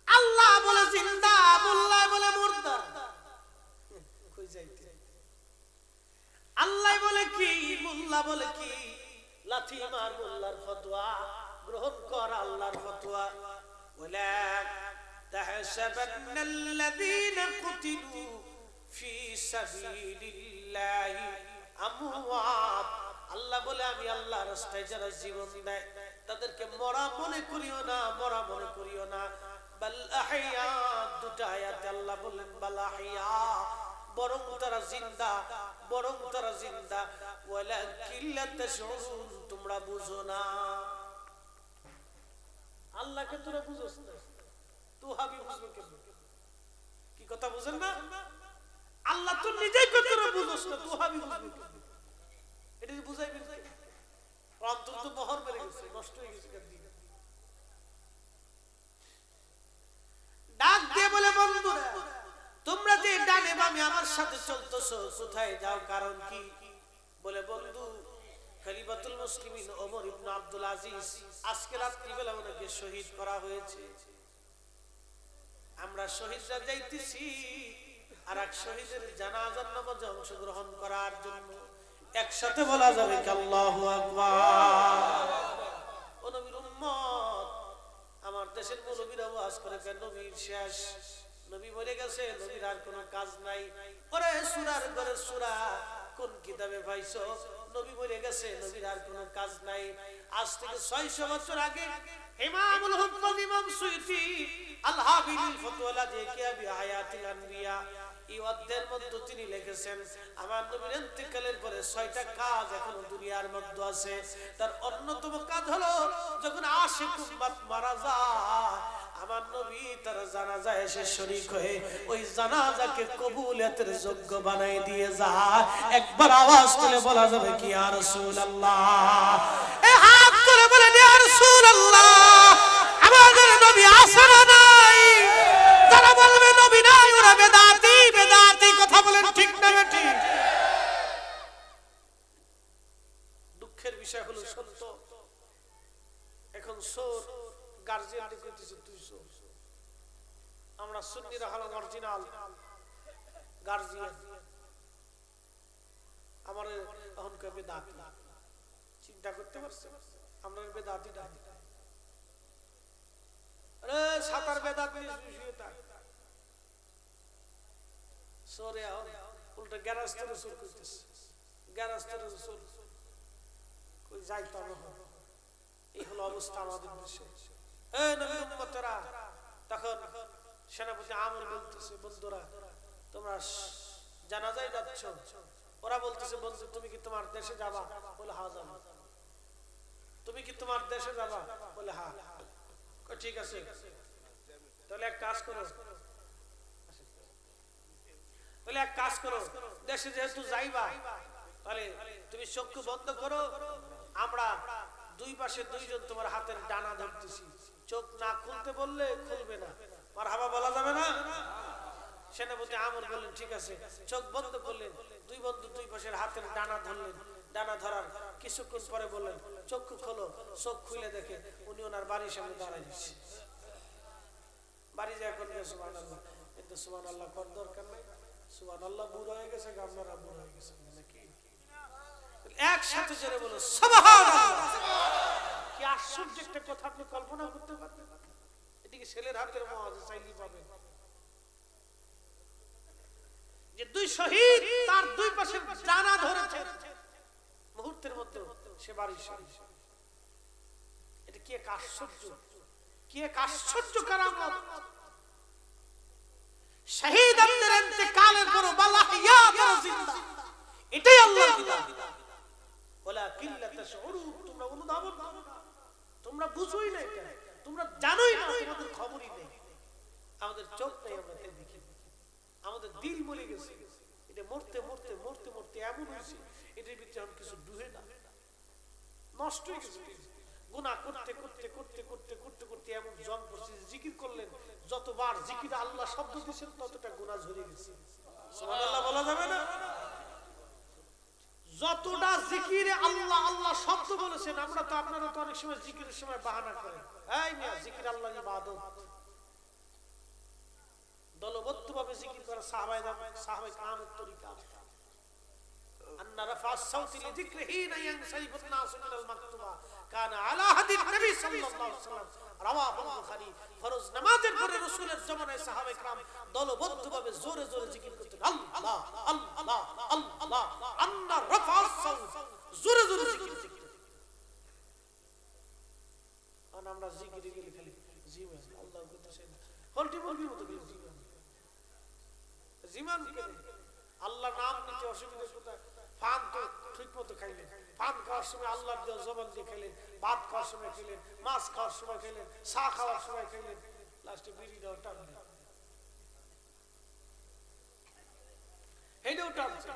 আল্লাহ বলে জিন্দা, মোল্লা বলে মুর্দা। কই যাইতে? আল্লাহ বলে কি, মোল্লা বলে কি? লাথি মার, মোল্লার ফতোয়া গ্রহণ কর, আল্লাহর ফতোয়া। ওয়ালা তাহসাবান্নাল্লাযীনা কুতিলু ফি সাবিলিল্লাহি আমওয়াত। আল্লাহ বলে আমি আল্লাহর রাস্তায় যারা জীবন দেয় তাদেরকে মরা মনে করিও না, মরা মনে করিও না। বাল আহইয়া, 2টা আয়াতে আল্লাহ বলেন বাল আহইয়া, বরং তারা জিন্দা, বরং তারা জিন্দা। ওয়ালাকিন লা তাশউরুন, তোমরা বুঝো না। আল্লাহকে তোরা বুঝোস না, তো হাবি বুঝবে কেমন? কি কথা বুঝেন না? আল্লাহ তো নিজেই কই তোরা বুঝোস না, তো হাবি বুঝবে কেমন? এটা বুঝাইবি না? অন্তত তো বহর বেড়ে গেছে, নষ্ট হয়ে গেছে। ডাক দিয়ে বলে, বন্ধুরা তোমরা যে ডানে বামে আমার সাথে চলতেছো, কোথায় যাও, কারণ কি? বলে, বন্ধু খলিফাতুল মুসলিমিন ওমর ইবনে আব্দুল আজিজ আজকে রাত্রিবেলা ওনাকে শহীদ করা হয়েছে। আমরা শহীদরা যাইতেছি আর এক শহীদের জানাজার নামাজে অংশগ্রহণ করার জন্য। একসাথে বলা যাবে কি আল্লাহু আকবার? ও নবীর উম্মত, আমার দেশের মুরব্বীরা ওয়াজ করে কেন নবীর শেষ, নবী মরে গেছে, নবীর আর কোনো কাজ নাই। ওরে সূরার ঘরে সূরা কোন কিতাবে পাইছো? নবী মরে গেছে, নবীর আর কোনো কাজ নাই। আজ থেকে 600 বছর আগে ইমামুল হুফাজ ইমাম সুয়ুতি আল হাবিবুল ফতওয়ালা দেখিয়া বি হায়াতিল আনবিয়া, এই অধ্যায়ের মধ্যে তিনি লিখেছেন আমার নবীর ইন্তেকালের পরে 6টা কাজ এখনো দুনিয়ার মধ্যে আছে। তার অন্যতম কাজ হলো যখন আশিক উম্মত মারা যায়, আমার নবী তার জানাজায় এসে শরীক হয়ে ওই জানাজাকে কবুলিয়তের যোগ্য বানাই দিয়ে যায়। একবার আওয়াজ তুলে বলা যাবে কি ইয়া রাসূলুল্লাহ? এ হাত তুলে বলেন ইয়া রাসূলুল্লাহ, আমাদের নবী আছে না নাই? যারা বলবে নবী নাই ওরা বেদাতি, বেদাতি। কথা বলেন ঠিক না বেঠি? দুঃখের বিষয় হলো সত্য, এখন সোর গার্জিয়ান কইতেছে তুই সোর। আমরা সুন্নিরা হলো অরিজিনাল গার্জিয়ান, আমার এখন কে বেদাতি। চিন্তা করতে পারছে আমরা বেদাতি না? আরে সাতার বেদাতি শুয়ে থাক, সরে উল্টা গ্যারাজ থেকে চোর করতেছে, গ্যারাজ থেকে চোর কই যাইতে হবে। এই হলো অবস্থা আমাদের দেশে। এই নবীর উম্মতেরা, তখন সেনাপতি আমর বলতেছে, বন্ধুরা তোমরা জানাজায় যাচ্ছ। ওরা বলতেছে, বন্ধু তুমি কি তোমার দেশে যাবা? বলে হ্যাঁ যাবো। তুমি কি তোমার দেশে যাবা? বলে হ্যাঁ। ঠিক আছে, তাহলে এক কাজ করো, বলে এক কাজ করো, দেশে যেহেতু যাইবা তাহলে তুমি চক্ষু বন্ধ করো, আমরা দুই পাশে দুইজন তোমার হাতের ডানা ধরতেছি, চোখ না খুলতে বললে খুলবে না। মারহাবা বলা যাবে না? সেনাপতি আমর বললেন ঠিক আছে। চোখ বন্ধ করলেন, দুই বন্ধু দুই পাশের হাতের ডানা ধরলেন। ডানা ধরার কিছুক্ষণ পরে বললেন চক্ষু খোলো। চোখ খুলে দেখে উনি ওনার বাড়ির সামনে দাঁড়ায় দিচ্ছে। বাড়ি যায় করবে সুবহানাল্লাহ, কিন্তু সুবহানাল্লাহ কর দরকার নাই। সুবহানাল্লাহ বুড়ো হয়ে গেছে, আপনারা বুড়ো হয়ে গেছে নাকি? একসাথে জোরে বলো সুবহানাল্লাহ। কি আশ্চর্য একটা কথা, আপনি কল্পনা করতে পারবেন? এদিকে ছেলের হাতের মোয়াজ চাইলেই পাবেন যে দুই শহীদ তার দুই পাশে ডানা ধরেছে, মুহূর্তের মধ্যে সে বাড়ির সামনে। এটা কি এক আশ্চর্য, কি এক আশ্চর্য কারামত। শহীদদের ইন্তেকালের পর বালাহিয়াত জিন্দা, এটাই আল্লাহর বিধান। ওয়ালা কিল্লা তাশউরুন, তোমরা অনুধাবন করো না, তোমরা বুঝোই না, এটা তোমরা জানোই না, তোমাদের খবরই নেই। আমাদের চোখ নেই, আমরা দেখি, আমাদের দিল মরে গেছে। এটা মরতে মরতে মরতে মরতে এমন হয়েছে, এটার ভিতরে আমি কিছু ডুবে না, নষ্ট হয়ে গেছে। গুনাহ করতে করতে করতে করতে করতে করতে এমন জং পড়ছে, জিকির করলেন যতবার জিকির আল্লাহ শব্দ দিয়েছেন ততটা গুনাহ ঝরে গেছে। সুবহানাল্লাহ বলা যাবে না? যতটা জিকিরে আল্লাহ আল্লাহ শব্দ বলেছেন, আমরা তো আপনারা তো অনেক সময় জিকিরের সময় বাহানা করেন, এই মিয়া জিকির আল্লাহর ইবাদত। দলবদ্ধভাবে জিকির করা সাহাবায়ে কেরামের তরিকা। আন্না রাফা সাউতি লিযিকরিহি ইয়ানসারিফুন নাসু মিনাল মাকতুবা কানা আলা হাদিন নবী সাল্লাল্লাহু আলাইহি ওয়াসাল্লাম রাওয়াহু বুখারী। ফরজ নামাজের পরে রাসূলের জামানায় সাহাবায়ে কেরাম দলবদ্ধভাবে জোরে জোরে জিকির করতেন, আল্লাহ আল্লাহ আল্লাহ। আন্না রাফা সাউত, জোরে জোরে জিকির করতেন। আর আমরা জিকিরে গেলে খালি জীবন আল্লাহ করতেছে, হলটি মুরগির মতো জীবন জীবন কেন? আল্লাহ নাম নিতে অসুবিধা কোথায়? পান তো ঠিক মতো খাইলেন, পান খাওয়ার সময় আল্লাহর দেওয়া জবান দিয়ে খাইলেন, ভাত খাওয়ার সময় খাইলেন, মাছ খাওয়ার সময় খাইলেন, চা খাওয়ার সময় খাইলেন, লাস্টে বিড়ি দেওয়া টানলেন, এইটাও টানছে।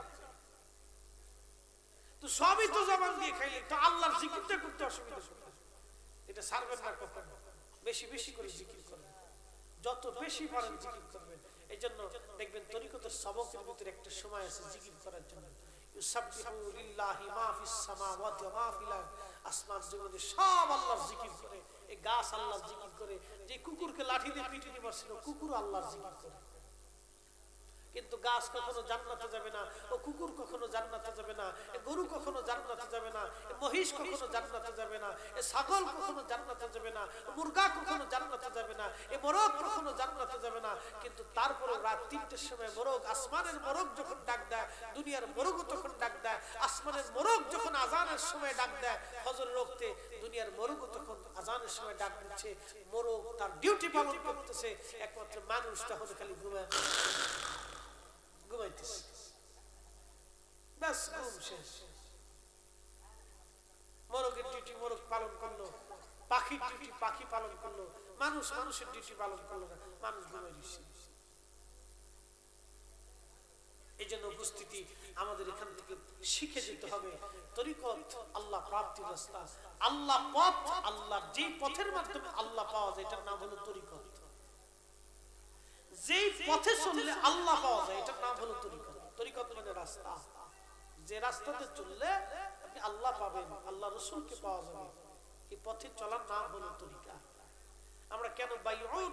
তো সবই তো জবান দিয়ে খাইলেন, তো আল্লাহর জিকিরটা করতে অসুবিধা কোথায়? এটা ছাড়বেন না কখনো, বেশি বেশি করে জিকির করবেন, যত বেশি পারেন জিকির করবেন। এই জন্য দেখবেন তরিকতের সবকের ভিতরে একটা সময় আছে জিকির করার জন্য। ইউসাব্বিহু লিল্লাহি মা ফিস সামাওয়াতি ওয়া মা ফিল আরদ, আসমান জমিনে সব আল্লাহর জিকির করে। এই গাছ আল্লাহর জিকির করে, যে কুকুরকে লাঠি দিয়ে পিটিয়ে মারছিল কুকুর আল্লাহর জিকির করে। কিন্তু গাছ কখনো জান্নাতে যাবে না, ও কুকুর কখনো জান্নাতে যাবে না, এ গরু কখনো জান্নাতে যাবে না, এ মহিষ কখনো জান্নাতে যাবে না, এ ছাগল কখনো জান্নাতে যাবে না, মুরগা কখনো জান্নাতে যাবে না, এ মোরগ কখনো জান্নাতে যাবে না। কিন্তু তারপরে রাত ৩টের সময় মোরগ, আসমানের মোরগ যখন ডাক দেয়, দুনিয়ার মোরগও তখন ডাক দেয়। আসমানের মোরগ যখন আজানের সময় ডাক দেয় ফজরের ওক্তে, দুনিয়ার মোরগও তখন আজানের সময় ডাক দিচ্ছে। মোরগ তার ডিউটি পালন করতেছে, একমাত্র মানুষ তখন খালি ঘুমাইতেছে, ব্যাস ঘুম শেষ। মোরগের ডিউটি মোরগ পালন করলো, পাখির ডিউটি পাখি পালন করলো, মানুষ মানুষের ডিউটি পালন করলো না, মানুষ ঘুমাই দিচ্ছে। এই জন্য উপস্থিতি আমাদের এখান থেকে শিখে যেতে হবে তরিকত আল্লাহ প্রাপ্তির রাস্তা, আল্লাহ পথ, আল্লাহ যে পথের মাধ্যমে আল্লাহ পাওয়া যায় এটার নাম হলো তরিকত। যেই পথে চললে আল্লাহ পাওয়া যায় এটার নাম হলো তরিকত। তরিকত মানে রাস্তা, যে রাস্তাতে চললে আপনি আল্লাহ পাবেন, আল্লাহ রাসূলকে পাওয়া যাবে, এই পথে চলার নাম হলো তরিকা। আমরা কেন বাইউন,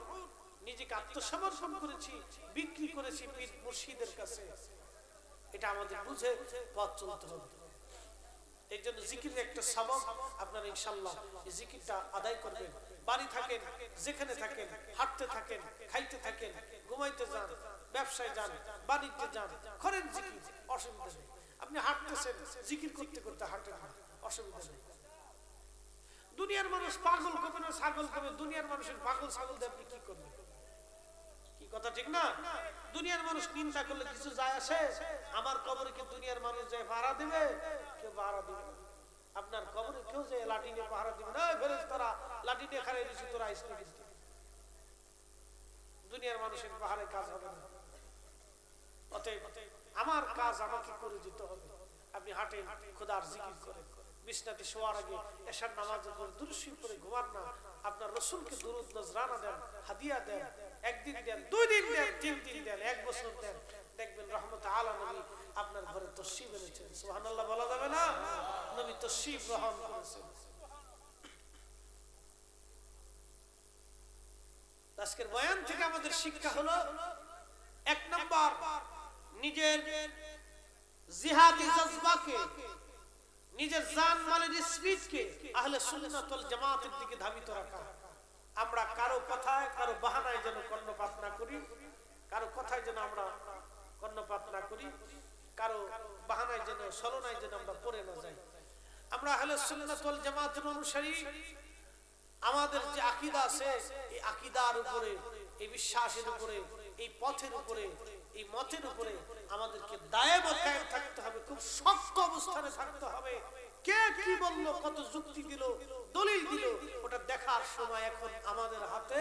নিজেকে আত্মসমর্পণ করেছি, বিক্রি করেছি পীর মুর্শিদের কাছে, এটা আমাদের বুঝে পথ চলতে হবে। এই জন্য জিকিরের একটা সবক আপনারা ইনশাআল্লাহ এই জিকিরটা আদায় করবেন। বাড়ি থাকেন, যেখানে থাকেন, হাঁটতে থাকেন, খাইতে থাকেন, ঘুমাইতে যান, ব্যবসায় যান, বাণিজ্যে যান, করেন জিকির, অসুবিধা নেই। আপনি হাঁটতেছেন, জিকির করতে করতে হাঁটেন, অসুবিধা নেই। দুনিয়ার মানুষ পাগল করবে না ছাগল করবে, দুনিয়ার মানুষের পাগল ছাগল দিয়ে আপনি কি করবেন? কি কথা ঠিক না? দুনিয়ার মানুষ চিন্তা করলে কিছু যায় আসে? আমার কবরে কি দুনিয়ার মানুষ যায় পাহারা দিবে? কেউ পাহারা দিবে না। আপনার কবরে কেউ যে লাঠি নিয়ে পাহারা দিবে না, ফেরেশতারা লাঠি নিয়ে খাড়াই দিয়েছে, তোরা আইসলে কিন্তু দুনিয়ার মানুষের পাহাড়ে কাজ হবে না। অতএব আমার কাজ আমাকে করে যেতে হবে। আপনি হাঁটেন, খোদার জিকির করেন, বিছনাতে শোয়ার আগে এশার নামাজের পরে দুরূদ শরীফ পড়ে ঘুমান না, আপনার রাসূলকে দুরূদ নজরানা দেন, হাদিয়া দেন, একদিন দেন, 2 দিন দেন, 3 দিন দেন, 1 বছর দেন, দেখবেন রহমত আলা নবী আপনার ঘরে তশরিফ এনেছেন। সুবহানাল্লাহ বলা যাবে না? নবী তশরিফ গ্রহণ করেছেন। আজকের বয়ান থেকে আমাদের শিক্ষা হলো, 1 নাম্বার নিজের জিহাদি জজবাকে, নিজের জান মালের স্পিরিটকে আহলে সুন্নাত ওয়াল জামাতের দিকে ধাবিত রাখা। আমরা কারো কথায়, কারো বাহানায় যেন কর্ণপাত না করি, কারো কথায় যেন আমরা কর্ণপাত না করি, কারো বাহানায় যেন, ছলনায় যেন আমরা পড়ে না যাই। আমরা আহলে সুন্নাত ওয়াল জামাতের অনুসারী। আমাদের যে আকীদা আছে, এই আকীদার উপরে, এই বিশ্বাসের উপরে, এই পথের উপরে, এই মতের উপরে আমাদেরকে দায়েম কায়েম থাকতে হবে, খুব শক্ত অবস্থানে থাকতে হবে। কে কি বলল, কত যুক্তি দিল, দলিল দিল, ওটা দেখার সময় এখন আমাদের হাতে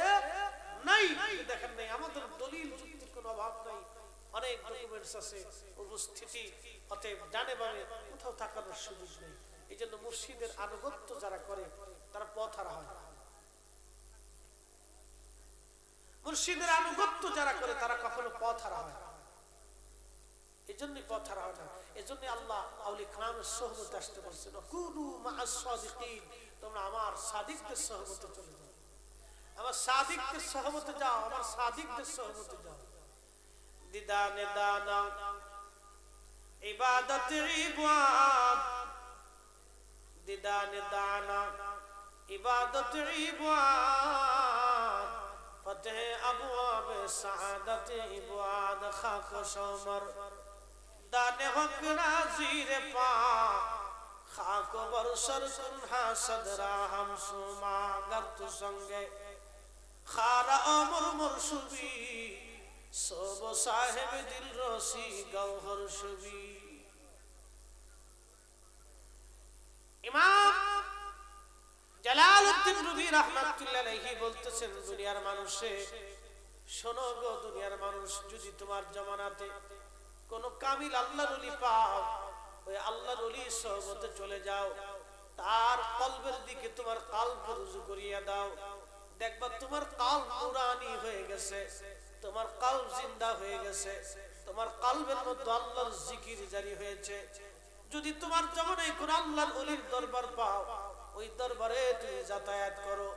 নাই। দেখেন নাই, আমাদের দলিল যুক্তির কোনো অভাব নাই, অনেক ডকুমেন্টস আছে, উপস্থিতি। অতএব ডানে বামে কোথাও থাকার সুযোগ নেই। এই জন্য মুর্শিদের আনুগত্য যারা করে তারা পথহারা হয়। মুর্শিদের আনুগত্য যারা করে তারা কখনো পথহারা হয় না। এই জন্যই পথহারা হয় না। এই জন্য আল্লাহ আউলিয়া কিরামের সোহবতে আসতে বলছেন, কুনু মা'আস সাদিকিন, তোমরা আমার সাদিকদের সোহবতে চলে যাও, আমার সাদিকদের সোহবতে যাও, আমার সাদিকদের সোহবতে যাও। দিদানে দানা ইবাদত ইবাদ, দিদানে দানা ইবাদত ইবাদ, ফতহ আবওয়াব সাআদত ইবাদ, খাক শমর দানে হক নাজির পা, খাক বরসর কুন হাসদরা হাম সুমা, গর্ত সঙ্গে খারা অমর মুরশুবি, সব সাহেব দিল রসি গওহর শুবি। ইমাম জালালউদ্দিন রুমি রাহমাতুল্লাহ আলাইহি বলতেছেন, দুনিয়ার মানুষে শোনো গো, দুনিয়ার মানুষ, যদি তোমার জামানাতে কোন কামিল আল্লাহর ওলি পাও, ওই আল্লাহর ওলির সোহবতে চলে যাও, তার কলবের দিকে তোমার কলব রুজু করিয়া দাও, দেখবা তোমার কলব নুরানি হয়ে গেছে, তোমার কলব জিন্দা হয়ে গেছে, তোমার কলবের মধ্যে আল্লাহর জিকির জারি হয়েছে। যদি তোমার জামানায় কোন আল্লাহর ওলির দরবার পাও, ওই দরবারে তুমি যাতায়াত করো,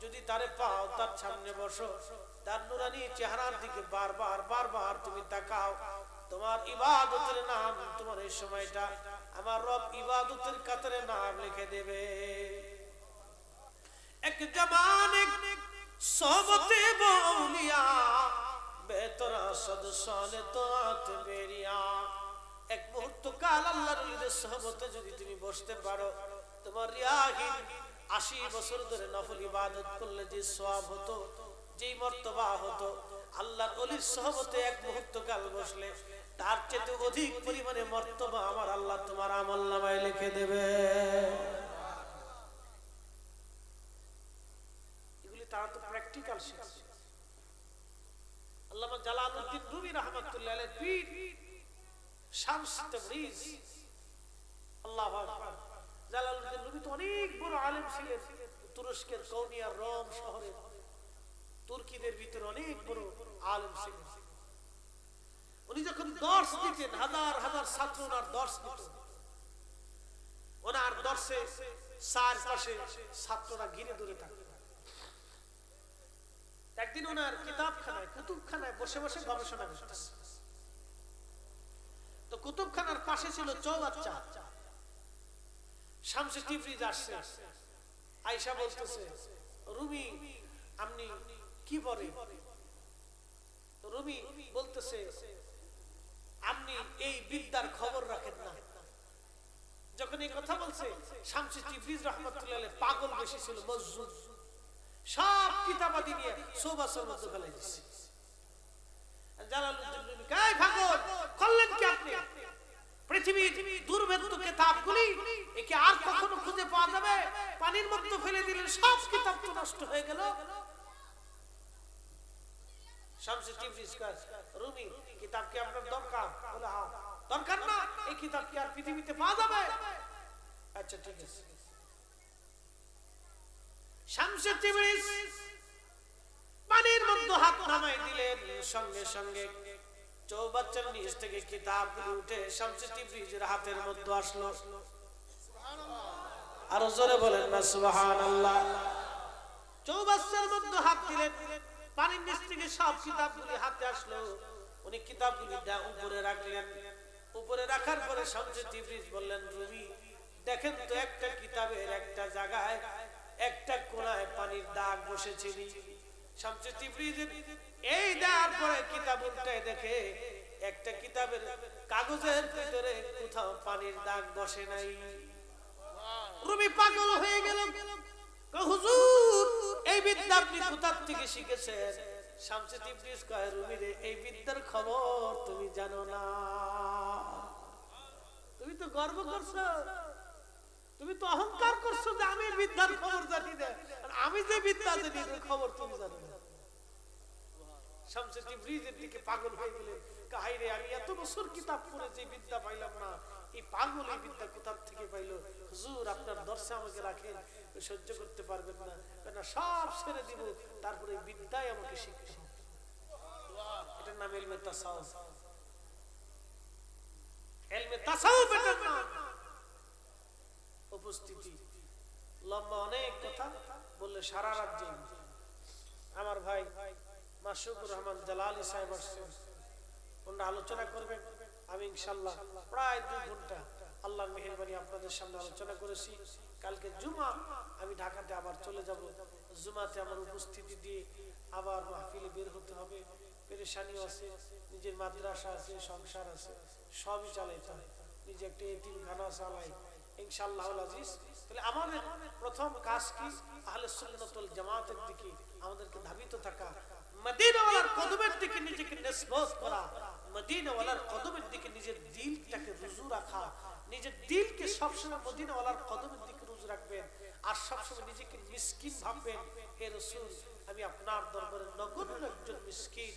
যদি তারে পাও তার সামনে বসো, তার নুরানি চেহারার দিকে বারবার বারবার তুমি তাকাও, তোমার ইবাদতের নাম, তোমার এই সময়টা আমার রব ইবাদতের কাতারে নাম লিখে দেবে। এক জামানে সোহবতে বাউলিয়া, বেতরা সদসানে তাত বেরিয়া। এক মুহূর্ত কাল আল্লাহর ওলিদের সোহবতে যদি তুমি বসতে পারো, তোমার রিয়াহীন 80 বছর ধরে নফল ইবাদত করলে যে সওয়াব হতো, যেই মর্তবা হতো, আল্লাহর ওলির সোহবতে এক মুহূর্ত কাল বসলে তার চেয়ে অধিক পরিমাণে মর্তবা আমার আল্লাহ তোমার আমলনামায় লিখে দেবে। এগুলি তারা তো প্র্যাকটিক্যাল শিখছে। আল্লামা জালালউদ্দিন রুমি রাহমাতুল্লাহ আলাইহি পীর শামস তাবরিজ, আল্লাহু আকবার। জালালউদ্দিন রুমি তো অনেক বড় আলেম ছিলেন, তুরস্কের কৌনিয়ার রোম শহরে, তুর্কিদের ভিতরে অনেক বড় আলেম ছিলেন। উনি যখন দর্শ দিতেন, হাজার হাজার ছাত্র ওনার দর্শ দিত, ওনার দর্শে চারপাশে ছাত্ররা ঘিরে ধরে থাকত। একদিন ওনার কিতাবখানায়, কুতুবখানায় বসে বসে গবেষণা করতেছে। তো কুতুবখানার পাশে ছিল চৌবাচ্চা। শামসে তিবরিজ আসছে, আয়েশা বলতেছে, রুমি আপনি কি পড়ে? তো রুমি বলতেছে আপনি এই বিদ্যার খবর রাখেন না। যখন এই কথা বলছে শামসুল তিবরিজ রাহমাতুল্লাহ আলাইহি পাগল বেশি ছিল, মজজুদ সব কিতাবাদি নিয়ে সোবাসের মধ্যে ফেলে দিয়েছে। জালালউদ্দিন রুমি কয় পাগল করলেন কি আপনি? পৃথিবীর দুর্ভেদ্য কিতাবগুলি একে আর কখনো খুঁজে পাওয়া যাবে? পানির মধ্যে ফেলে দিলেন, সব কিতাব তো নষ্ট হয়ে গেল। শামসুল তিবরিজ কয় রুমি কিতাব কি আপনার দরকার? বলে হ্যাঁ। দরকার না, এই কিতাব কি আর পৃথিবীতে পাওয়া যাবে? আচ্ছা ঠিক আছে। শামসুল তিবরিজ পানির মধ্যে হাত নামাই দিলেন, সঙ্গে সঙ্গে চৌবাচ্চার নিচ থেকে কিতাবগুলো উঠে শামসুল তিবরিজের হাতের মধ্যে আসলো। আরো জোরে বলেন না সুবহানাল্লাহ। চৌবাচ্চার মধ্যে হাত দিলেন, পানির নিচ থেকে সব কিতাবগুলি হাতে আসলো। উনি কিতাবগুলি উপরে রাখলেন। উপরে রাখার পরে শামসুল তিবরিজ বললেন রুমি দেখেন তো একটা কিতাবের একটা জায়গায় একটা কোণায় পানির দাগ বসেছিল। শামসুল তিবরিজ এই দেওয়ার পরে কিতাব উল্টায় দেখে একটা কিতাবের কাগজের ভিতরে কোথাও পানির দাগ বসে নাই। রুমি পাগল হয়ে গেল, হুজুর এই বিদ্যা আপনি কোথা থেকে শিখেছেন? শামসুল তিবরিজ কয় রুমি রে এই বিদ্যার খবর তুমি জানো না। তুমি তো গর্ব করছো, তুমি তো অহংকার করছো যে আমি বিদ্যার খবর জানি না, আর আমি যে বিদ্যা জানি এর খবর তুমি জানো না। শামসুল তিবরিজের দিকে পাগল হয়ে গেলেন, কাহাই রে আমি এত বছর কিতাব পড়ে যে বিদ্যা পাইলাম না, এই পাগল এই বিদ্যা কোথা থেকে পাইলো? হুজুর আপনার দর্শে আমাকে রাখেন, সহ্য করতে পারবেন না, না সব ছেড়ে দিব, তারপরে বিদ্যায় আমাকে শিখতে হবে। এটার নাম ইলমে তাসাউফ। ইলমে তাসাউফ এটার নাম। উপস্থিতি লম্বা অনেক কথা বললে সারা রাত যাই। আমার ভাই মাশরুকুর রহমান জালালি সাহেব আসছেন, ওনারা আলোচনা করবেন। আমি ইনশাআল্লাহ প্রায় 2 ঘন্টা আল্লাহর মেহেরবানি আপনাদের সামনে আলোচনা করেছি। কালকে জুমা আমি ঢাকাতে আবার চলে যাব। জুমাতে আমার উপস্থিতি দিয়ে আবার মাহফিলে বের হতে হবে। পেরেশানিও আছে, নিজের মাদ্রাসা আছে, সংসার আছে, সবই চালাইতে হয়। নিজে একটা এতিমখানা চালাই ইনশাআল্লাহুল আজিজ। তাহলে আমাদের প্রথম কাজ কি? আহলে সুন্নাত ওয়াল জামাতের দিকে আমাদেরকে ধাবিত থাকা, মদিনাওয়ালার কদমের দিকে নিজেকে নিসবত করা, মদিনাওয়ালার কদমের দিকে নিজের দিলটাকে রুজু রাখা, নিজের দিলকে সবসময় মদিনাওয়ালার কদমের দিকে রুজু রাখবেন, আর সবসময় নিজেকে মিসকিন ভাববেন। হে রাসূল আমি আপনার দরবারে নগণ্য একজন মিসকিন,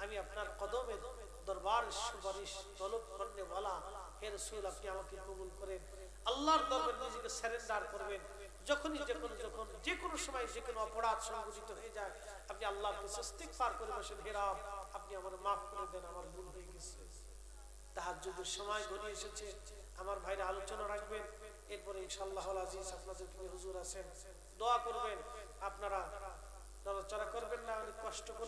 আমি আপনার কদমের দরবারে সুপারিশ তলব করনে ওয়ালা। হে রাসূল আপনি আমাকে কবুল করেন। আল্লাহর দরবারে নিজেকে সারেন্ডার করবেন। যখনই যে কোনো সময় যে কোনো অপরাধ সংঘটিত হয়ে যায় আপনি আল্লাহর কাছে ইস্তিগফার করে বসেন, হে রব আপনি আমার মাফ করে দেন, আমার ভুল হয়ে গেছে। তাহাজ্জুদের সময় ঘনিয়ে এসেছে, আমার ভাইরা আলোচনা রাখবেন। এরপরে ইনশাআল্লাহুল আজিজ আপনাদের হুজুর আছেন, দোয়া করবেন। আপনারা নড়াচড়া করবেন না, অনেক কষ্ট করে